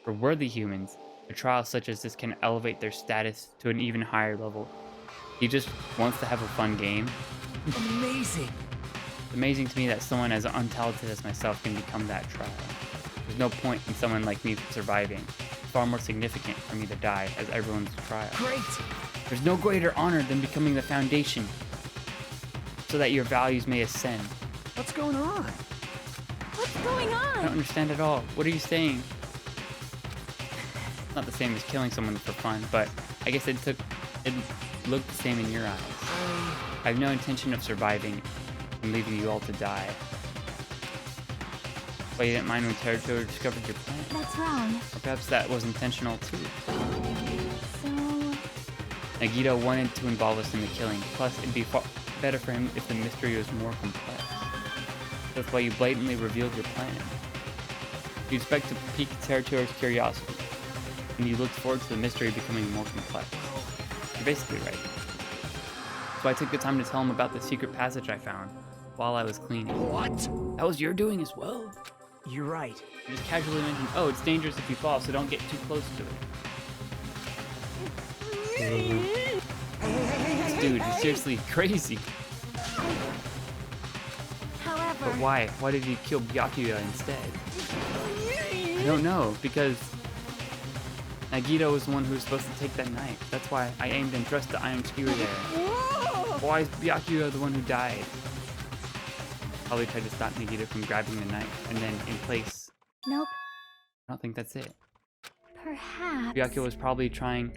for worthy humans, a trial such as this can elevate their status to an even higher level. He just wants to have a fun game. Amazing! It's amazing to me that someone as untalented as myself can become that trial. There's no point in someone like me surviving. It's far more significant for me to die as everyone's trial. Great! There's no greater honor than becoming the foundation so that your values may ascend. What's going on? What's going on? I don't understand at all. What are you saying? It's not the same as killing someone for fun, but I guess it looked the same in your eyes. I have no intention of surviving and leaving you all to die. But you didn't mind when Territory discovered your plan. That's wrong. Or perhaps that was intentional too. So... Nagito wanted to involve us in the killing, plus it'd be far better for him if the mystery was more complex. That's why you blatantly revealed your plan. You expect to pique Territory's curiosity, and you looked forward to the mystery becoming more complex. You're basically right. So I took the time to tell him about the secret passage I found while I was cleaning. What? That was your doing as well. You're right. You just casually mentioned, oh, it's dangerous if you fall, so don't get too close to it. Dude, you're seriously crazy. However... But why? Why did you kill Byakuya instead? I don't know, because Nagito was the one who was supposed to take that knife. That's why I aimed and thrust the iron skewer there. Why is Byakuya the one who died? Probably tried to stop Nagito from grabbing the knife, and then in place. Nope. I don't think that's it. Perhaps... Byakuya was probably trying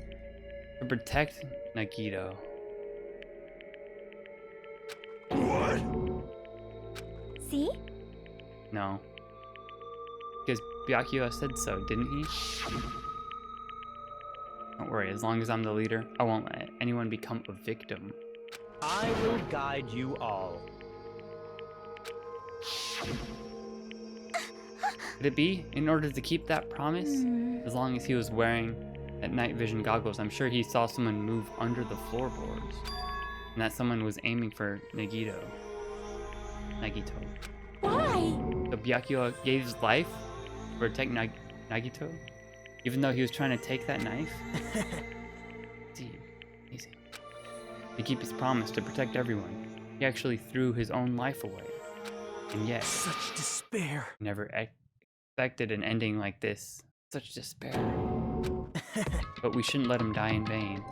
to protect Nagito. What? See? No. Because Byakuya said so, didn't he? Don't worry, as long as I'm the leader, I won't let anyone become a victim. I will guide you all. Could it be, in order to keep that promise? As long as he was wearing that night vision goggles, I'm sure he saw someone move under the floorboards. And that someone was aiming for Nagito. Why? So Byakuya gave his life to protect Nagito? Even though he was trying to take that knife? See, easy. To keep his promise to protect everyone, he actually threw his own life away. And yet, Such despair. never expected an ending like this. Such despair. But we shouldn't let him die in vain.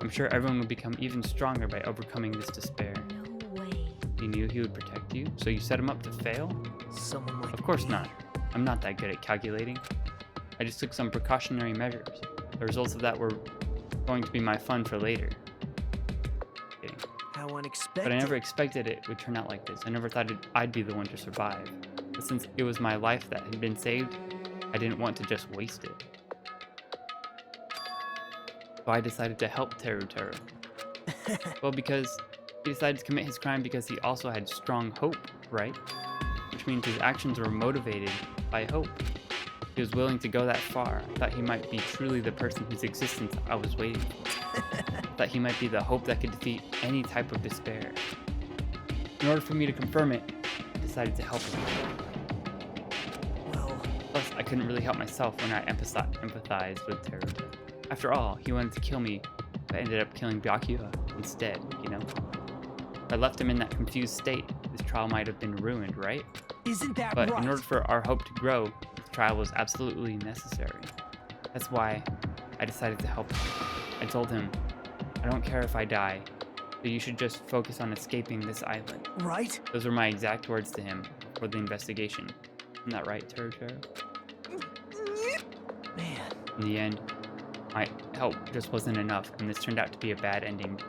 I'm sure everyone would become even stronger by overcoming this despair. No way. He knew he would protect you, so you set him up to fail? Someone like Of course me. not. I'm not that good at calculating. I just took some precautionary measures. The results of that were going to be my fun for later. Kidding. How unexpected. But I never expected it would turn out like this. I never thought I'd be the one to survive. But since it was my life that had been saved, I didn't want to just waste it. So I decided to help Teru. Well, because he decided to commit his crime because he also had strong hope, right? Which means his actions were motivated by hope. He was willing to go that far. I thought he might be truly the person whose existence I was waiting for. I thought he might be the hope that could defeat any type of despair. In order for me to confirm it, I decided to help him. Well, Plus, I couldn't really help myself when I empathized with Teru. After all, he wanted to kill me, but ended up killing Byakuya instead, you know? If I left him in that confused state, this trial might have been ruined, right? Isn't that But right? in order for our hope to grow, this trial was absolutely necessary. That's why I decided to help him. I told him, I don't care if I die, but you should just focus on escaping this island. right? Those were my exact words to him for the investigation. Isn't that right, Teru? Man, In the end, my help just wasn't enough, and this turned out to be a bad ending.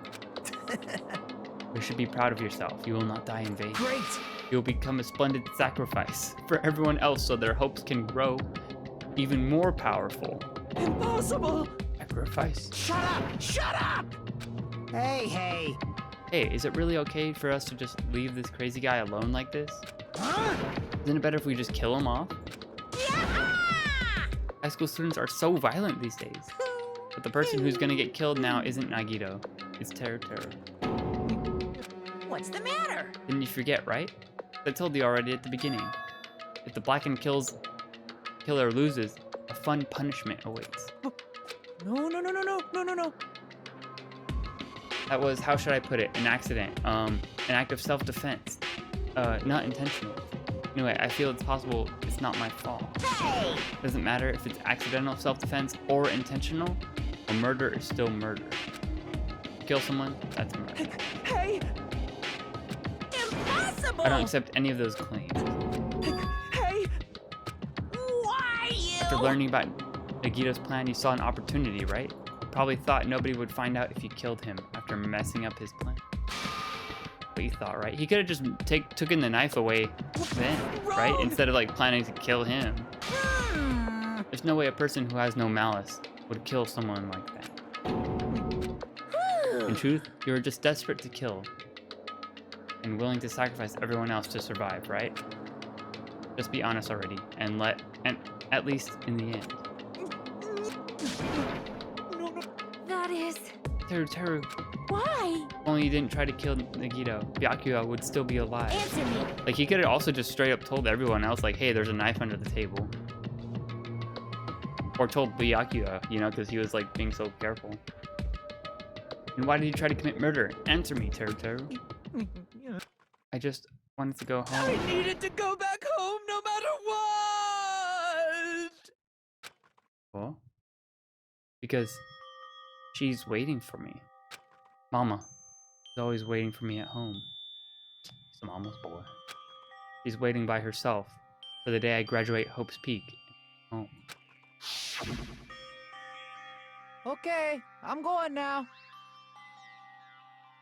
You should be proud of yourself. You will not die in vain. great! You will become a splendid sacrifice for everyone else so their hopes can grow even more powerful. Impossible! Sacrifice? Shut up! Shut up! Hey. Hey, is it really okay for us to just leave this crazy guy alone like this? Huh? Isn't it better if we just kill him off? High school students are so violent these days. But the person who's gonna get killed now isn't Nagito. It's Teru. What's the matter? Didn't you forget, right? I told you already at the beginning. If the blackened killer loses, a fun punishment awaits. No. That was, how should I put it, an accident. An act of self-defense. Not intentional. Anyway, I feel it's possible it's not my fault. Hey! Doesn't matter if it's accidental self-defense or intentional, a murder is still murder. Kill someone, that's murder. Hey! Impossible! I don't accept any of those claims. Hey! Why you? After learning about Nagito's plan, you saw an opportunity, right? You probably thought nobody would find out if you killed him after messing up his plan. What you thought, right? He could have just taken the knife away then, right? Instead of like planning to kill him. There's no way a person who has no malice would kill someone like that. In truth, you were just desperate to kill and willing to sacrifice everyone else to survive, right? Just be honest already, and at least in the end. That is... Teru. Why? If only you didn't try to kill Nagito, Byakuya would still be alive. Answer me. Like, he could have also just straight up told everyone else, like, hey, there's a knife under the table. Or told Byakuya, you know, because he was, like, being so careful. And why did you try to commit murder? Answer me, Teru. I just wanted to go home. I needed to go back home no matter what! Well, because she's waiting for me. Mama is always waiting for me at home. She's a mama's boy. She's waiting by herself for the day I graduate Hope's Peak. Home. Okay, I'm going now.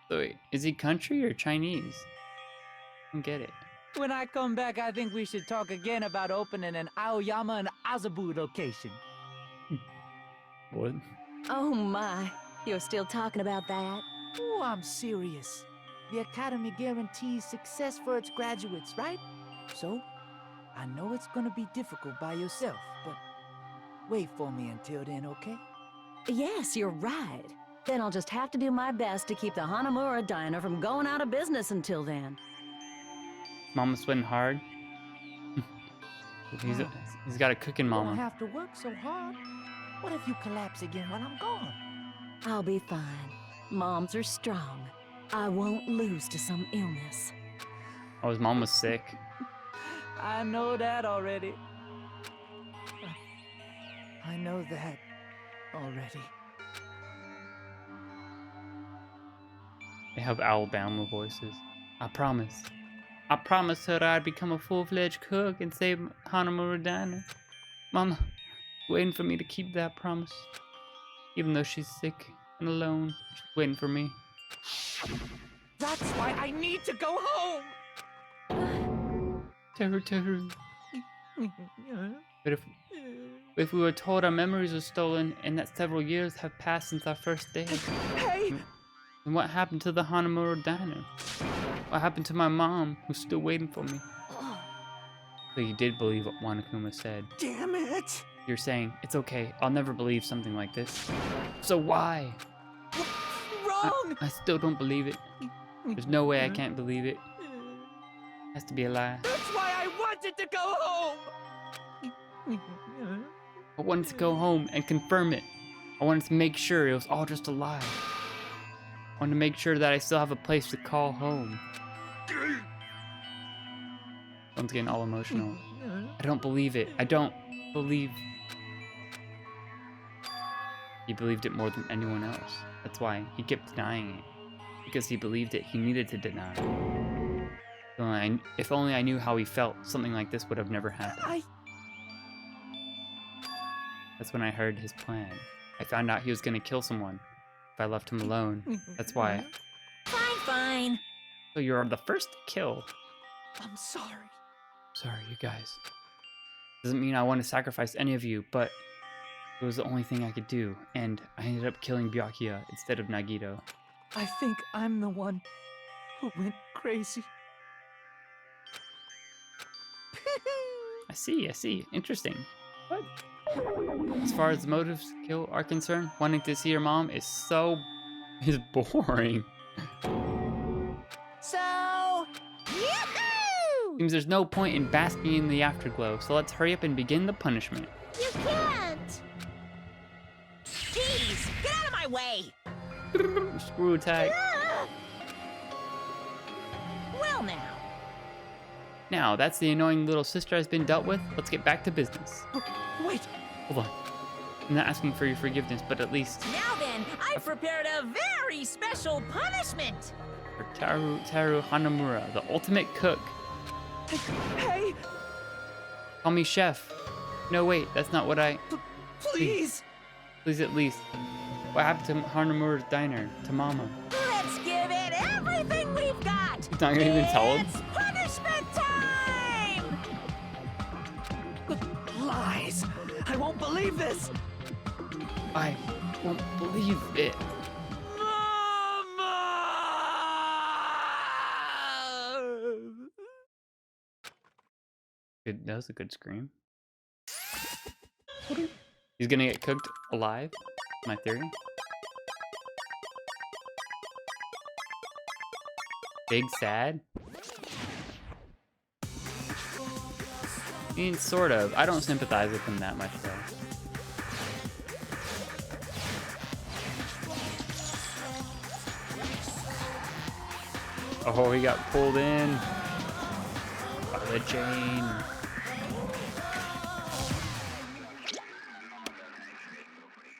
So wait, is he country or Chinese? I don't get it. When I come back, I think we should talk again about opening an Aoyama and Azabu location. What? Oh my, you're still talking about that? Oh, I'm serious. The Academy guarantees success for its graduates, right? So, I know it's gonna be difficult by yourself, but wait for me until then, okay? Yes, you're right. Then I'll just have to do my best to keep the Hanamura Diner from going out of business until then. Mama sweating hard? He's got a cooking You don't mama. have to work so hard. What if you collapse again while I'm gone? I'll be fine. Moms are strong. I won't lose to some illness. Oh, his mom was sick. I know that already. I know that already. They have Alabama voices. I promise. I promised her I'd become a full-fledged cook and save Hanamura Diner. Mama, waiting for me to keep that promise. Even though she's sick and alone, she's waiting for me. That's why I need to go home! Teru. But if we were told our memories were stolen and that several years have passed since our first day, Hey! then what happened to the Hanamura Diner? What happened to my mom, who's still waiting for me? So you did believe what Wanakuma said. Damn it! You're saying, it's okay, I'll never believe something like this. So why? Wrong! I still don't believe it. There's no way I can't believe it. It has to be a lie. That's why I wanted to go home! I wanted to go home and confirm it. I wanted to make sure it was all just a lie. I wanted to make sure that I still have a place to call home. Someone's getting all emotional. I don't believe it. I don't believe. He believed it more than anyone else. That's why he kept denying it. Because he believed it, he needed to deny it. If only I knew how he felt, something like this would have never happened. That's when I heard his plan. I found out he was gonna kill someone if I left him alone. That's why. Fine. So you're the first to kill. I'm sorry. Sorry, you guys. Doesn't mean I want to sacrifice any of you, but it was the only thing I could do, and I ended up killing Byakuya instead of Nagito. I think I'm the one who went crazy. I see. Interesting. But as far as the motives to kill are concerned, wanting to see your mom is boring. So, yahoo! Seems there's no point in basking in the afterglow, so let's hurry up and begin the punishment. You can't! Jeez, get out of my way! Screw attack. Well now. Now, that's the annoying little sister has been dealt with. Let's get back to business. Wait. Hold on. I'm not asking for your forgiveness, but at least Now then, I've prepared a very special punishment. for Teru Hanamura, the ultimate cook. Hey! Call me chef. No, wait, that's not what I... Please! Please, at least. What happened to Hanamura's diner? To Mama? Let's give it everything we've got. He's not gonna even tell him? It's punishment time! Lies! I won't believe this! I won't believe it. Good, that was a good scream. He's gonna get cooked alive? My theory. Big sad? I mean, sort of. I don't sympathize with him that much, though. Oh, he got pulled in by the chain.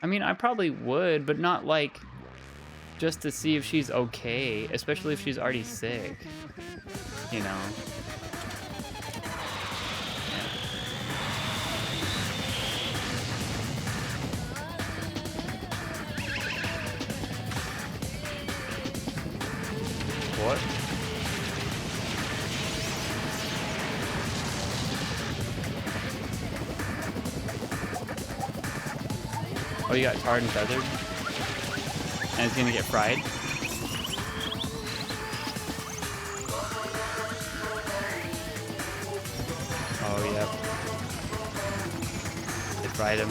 I mean, I probably would, but not like just to see if she's okay, especially if she's already sick, you know. What? Oh, you got tarred and feathered? And it's gonna get fried? Oh, yep. They fried him.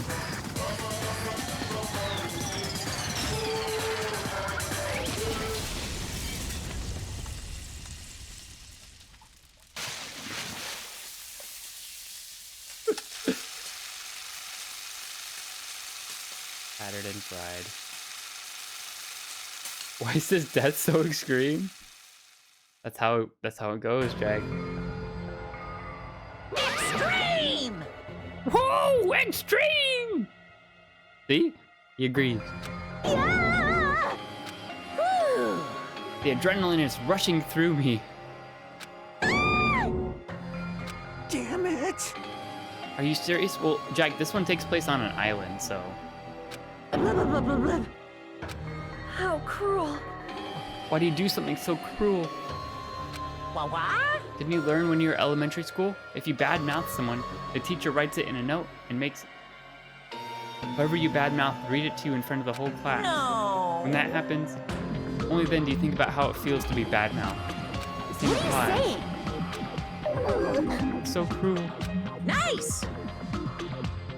aired and dried. Why is this death so extreme? That's how it goes, Jag. Extreme! Whoa, extreme! See? He agrees. Yeah! Whew. The adrenaline is rushing through me. Damn it! Are you serious? Well, Jack, this one takes place on an island, so... Blah, blah, blah, blah, blah. How cruel. Why do you do something so cruel? What? Didn't you learn when you were elementary school? If you badmouth someone, the teacher writes it in a note and makes whoever you badmouth read it to you in front of the whole class. No. When that happens, only then do you think about how it feels to be badmouthed. The same What are you applies. saying? It's so cruel. Nice!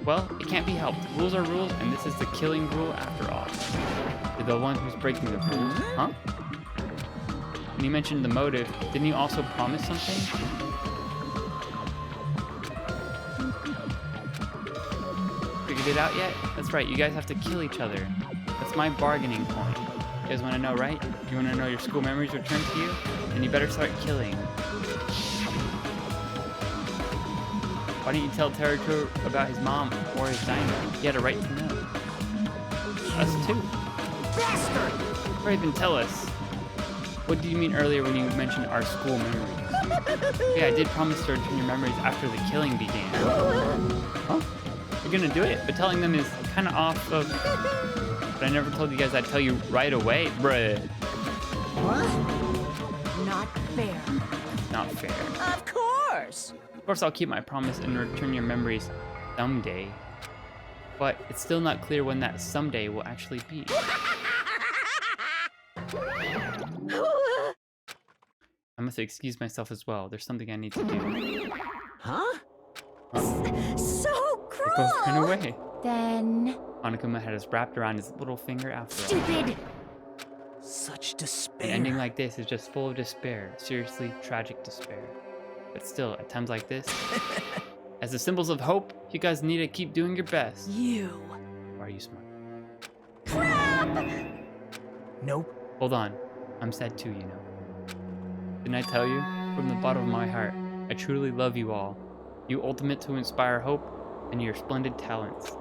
Well, it can't be helped. Rules are rules, and this is the killing rule after all. You're the one who's breaking the rules, huh? When you mentioned the motive, didn't you also promise something? Figured it out yet? That's right, you guys have to kill each other. That's my bargaining point. You guys want to know, right? You want to know your school memories returned to you? Then you better start killing. Why didn't you tell Teruto about his mom or his diner? He had a right to know. Us too. Bastard! Or even tell us. What did you mean earlier when you mentioned our school memories? Yeah, I did promise to return your memories after the killing began. Huh? You're gonna do it, but telling them is kind of off of... But I never told you guys I'd tell you right away, bruh. What? Not fair. Not fair. Of course! Of course I'll keep my promise and return your memories someday. But it's still not clear when that someday will actually be. I must excuse myself as well. There's something I need to do. Huh? So It goes right cruel. away. Then... Onokuma had us wrapped around his little finger after all. Stupid. Such An despair. ending like this is just full of despair. Seriously, tragic despair. But still, at times like this, as the symbols of hope, you guys need to keep doing your best. You. Why are you smart? Crap. Nope. Hold on. I'm sad too, you know. Didn't I tell you? From the bottom of my heart, I truly love you all. You ultimate to inspire hope and your splendid talents.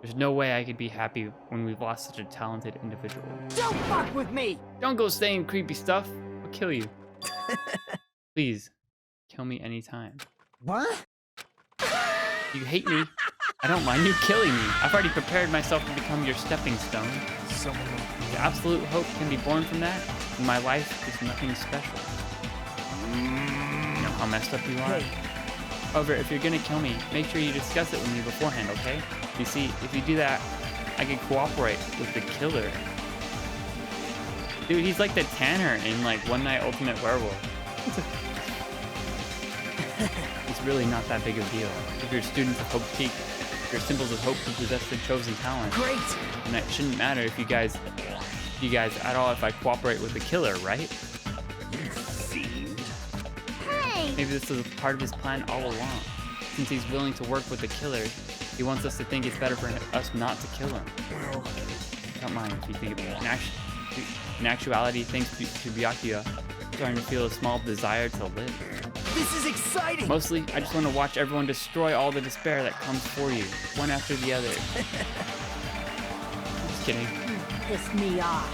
There's no way I could be happy when we've lost such a talented individual. Don't fuck with me! Don't go saying creepy stuff. I'll kill you. Please, kill me anytime. What? You hate me. I don't mind you killing me. I've already prepared myself to become your stepping stone. Someone The absolute hope can be born from that, and my life is nothing special. You know how messed up you are? However, if you're gonna kill me, make sure you discuss it with me beforehand, okay? You see, if you do that, I can cooperate with the killer. Dude, he's like the Tanner in like One Night Ultimate Werewolf. It's really not that big of a deal. If you're students of Hope Peak, you're symbols of hope who possess the chosen talent. Great. And it shouldn't matter if you guys at all if I cooperate with the killer, right? Hey! Maybe this is part of his plan all along. Since he's willing to work with the killer, he wants us to think it's better for us not to kill him. Well, Don't mind if you think of it. In actuality, thanks to Byakuya, I'm starting to feel a small desire to live. this is exciting. Mostly, I just want to watch everyone destroy all the despair that comes for you, one after the other. Just kidding. Piss me off.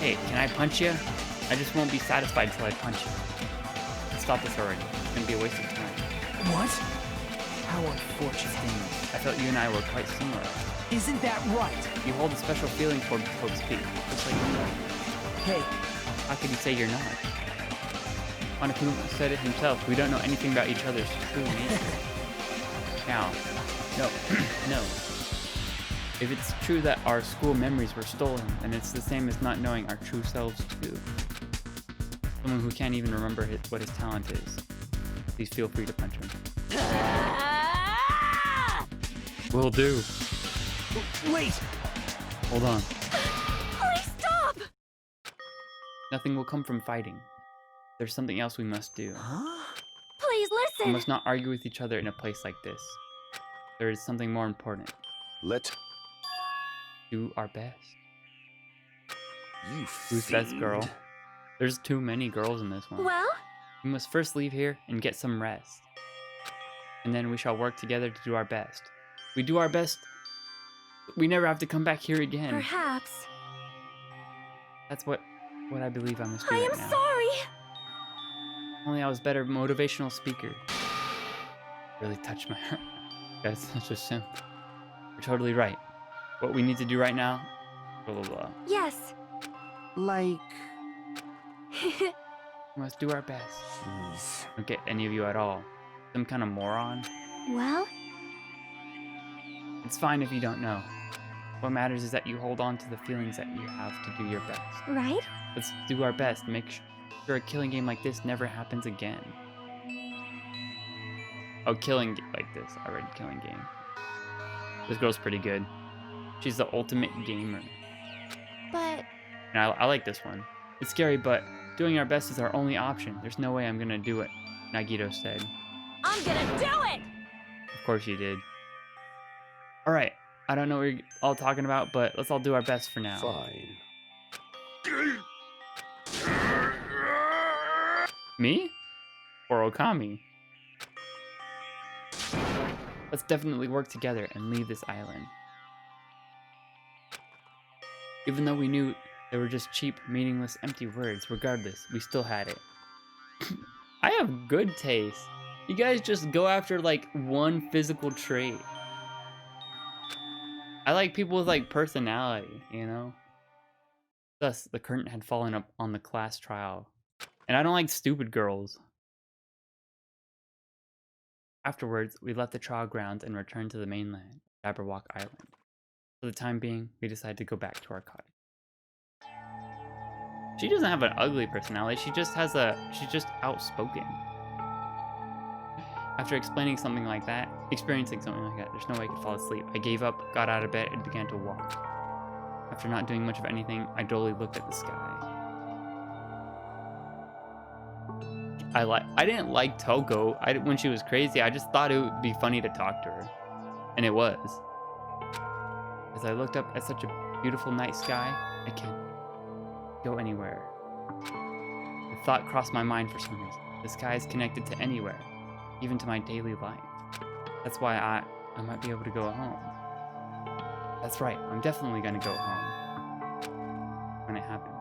Hey, can I punch you? I just won't be satisfied until I punch you. Let's stop this already. It's gonna be a waste of time. What? How unfortunate. I felt you and I were quite similar. Isn't that right? You hold a special feeling toward Hope's Peak, just like me. Hey, How could you say you're not? Onokuma said it himself. We don't know anything about each other's true nature. Now, no. If it's true that our school memories were stolen, then it's the same as not knowing our true selves too. Someone who can't even remember what his talent is. Please feel free to punch him. Will do. wait. Hold on. Please stop. Nothing will come from fighting. There's something else we must do. Huh? Please We listen. must not argue with each other in a place like this. There is something more important. Let Do our best. you Who's best girl? fiend. There's too many girls in this one. Well, We must first leave here and get some rest. And then we shall work together to do our best. We do our best. We never have to come back here again. perhaps. That's what I believe I must do I right am now. sorry. Only I was better motivational speaker. Really touched my heart. That's such a simp. You're totally right. What we need to do right now, blah blah blah. Yes. Like... We must do our best. Jeez. Don't get any of you at all. Some kind of moron. Well, It's fine if you don't know. What matters is that you hold on to the feelings that you have to do your best. right? Let's do our best to make sure a killing game like this never happens again. Oh, like this. I read killing game. This girl's pretty good. She's the ultimate gamer. But And I like this one. It's scary, but doing our best is our only option. There's no way I'm gonna do it, Nagito said. I'm gonna do it! Of course you did. Alright, I don't know what you're all talking about, but let's all do our best for now. Fine. Me? Or Okami? Let's definitely work together and leave this island. Even though we knew they were just cheap, meaningless, empty words, regardless, we still had it. I have good taste. You guys just go after like one physical trait. I like people with like personality, you know? Thus, the curtain had fallen up on the class trial. And I don't like stupid girls. Afterwards, we left the trial grounds and returned to the mainland, Jabberwock Island. For the time being, we decided to go back to our cottage. She doesn't have an ugly personality, she's just outspoken. After experiencing something like that, there's no way I could fall asleep. I gave up, got out of bed, and began to walk. After not doing much of anything, I dully looked at the sky. I didn't like Toko when she was crazy. I just thought it would be funny to talk to her. And it was. As I looked up at such a beautiful night sky, I can't go anywhere. The thought crossed my mind for some reason. The sky is connected to anywhere, even to my daily life. That's why I might be able to go home. That's right, I'm definitely gonna go home. When it happened.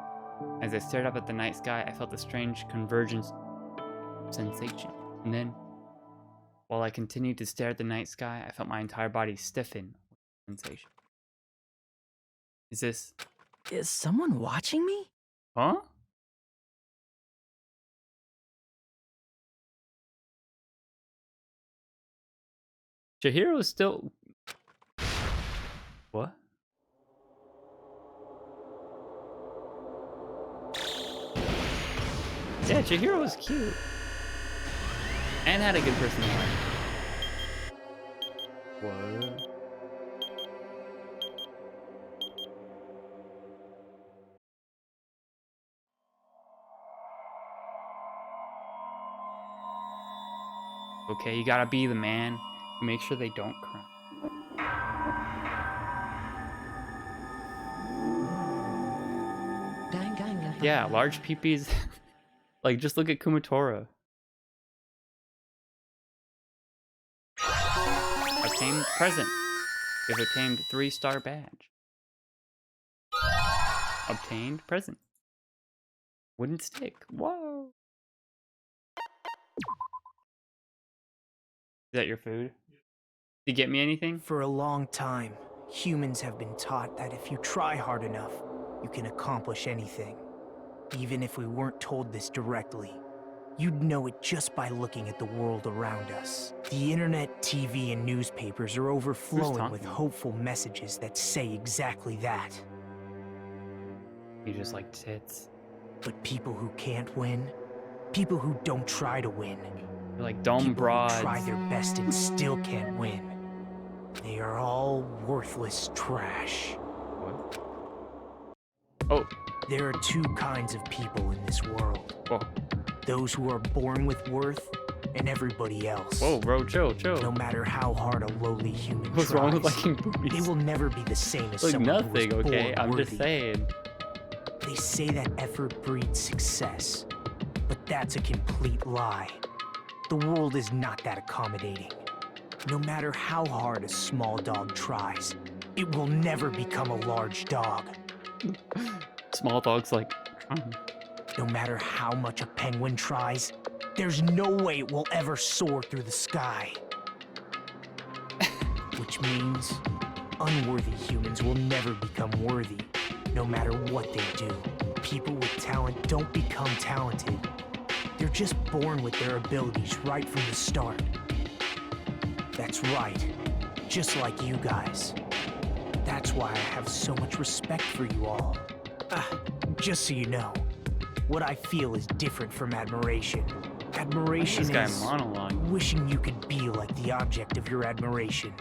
As I stared up at the night sky, I felt a strange convergence sensation. And then, while I continued to stare at the night sky, I felt my entire body stiffen with sensation. Is someone watching me? Huh? Chihiro is still... What? Yeah, Chihiro was cute. And had a good personality. What? Okay, you gotta be the man. Make sure they don't cry. Yeah, large peepees. Like, just look at Kumatora. Obtained present. You've obtained 3-star badge. Obtained present. Wooden stick. Whoa. Is that your food? Did you get me anything? For a long time, humans have been taught that if you try hard enough, you can accomplish anything. Even if we weren't told this directly, you'd know it just by looking at the world around us. The internet, TV, and newspapers are overflowing with hopeful messages that say exactly that. You just like tits. But people who can't win, people who don't try to win, you're like dumb broads. People who try their best and still can't win. They are all worthless trash. What? Oh. There are two kinds of people in this world. Oh. Those who are born with worth, and everybody else. Whoa, bro, chill. No matter how hard a lowly human What's tries, wrong with liking boobies? they will never be the same as Like someone who was nothing, okay? born I'm worthy. just saying. They say that effort breeds success, but that's a complete lie. The world is not that accommodating. No matter how hard a small dog tries, it will never become a large dog. Small dogs like... No matter how much a penguin tries, there's no way it will ever soar through the sky. Which means unworthy humans will never become worthy, no matter what they do. People with talent don't become talented. They're just born with their abilities right from the start. That's right, just like you guys. That's why I have so much respect for you all. Just so you know, what I feel is different from admiration. Admiration This guy is monologue. wishing you could be like the object of your admiration.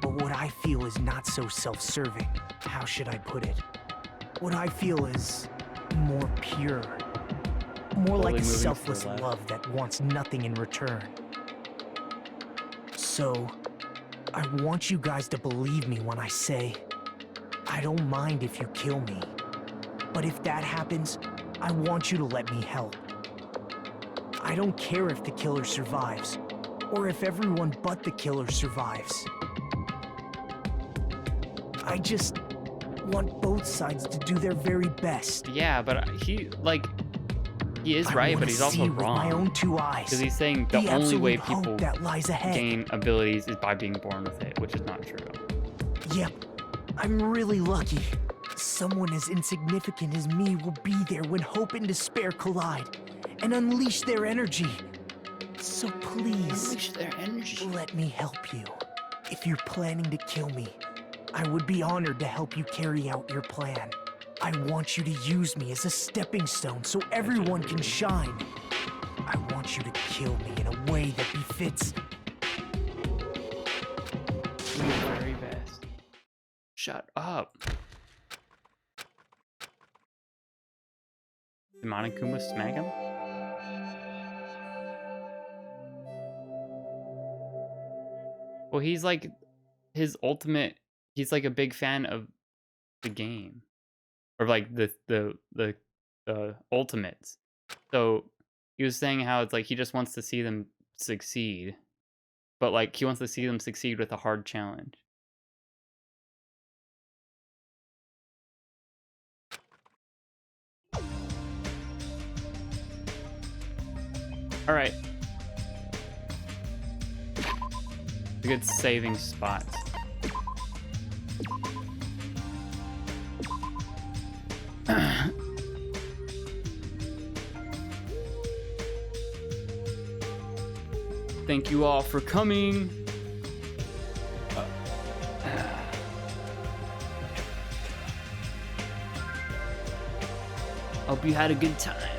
But what I feel is not so self-serving. How should I put it? What I feel is more pure. More like a selfless love that wants nothing in return. So, I want you guys to believe me when I say, I don't mind if you kill me. But if that happens, I want you to let me help. I don't care if the killer survives, or if everyone but the killer survives. I just want both sides to do their very best. Yeah, but he is right, but he's also with my own wrong. 2 eyes. Because he's saying the only absolute way hope people that lies ahead. gain abilities is by being born with it, which is not true. Yep, I'm really lucky. Someone as insignificant as me will be there when hope and despair collide and unleash their energy. So please, Unleash their energy. let me help you. If you're planning to kill me, I would be honored to help you carry out your plan. I want you to use me as a stepping stone so everyone can shine. I want you to kill me in a way that befits. Do your very best. Shut up. Did Monokuma smack him? Well, he's like his ultimate. He's like a big fan of the game, or like the ultimates. So he was saying how it's like he just wants to see them succeed, but like he wants to see them succeed with a hard challenge. All right. A good saving spot. Thank you all for coming. Hope you had a good time.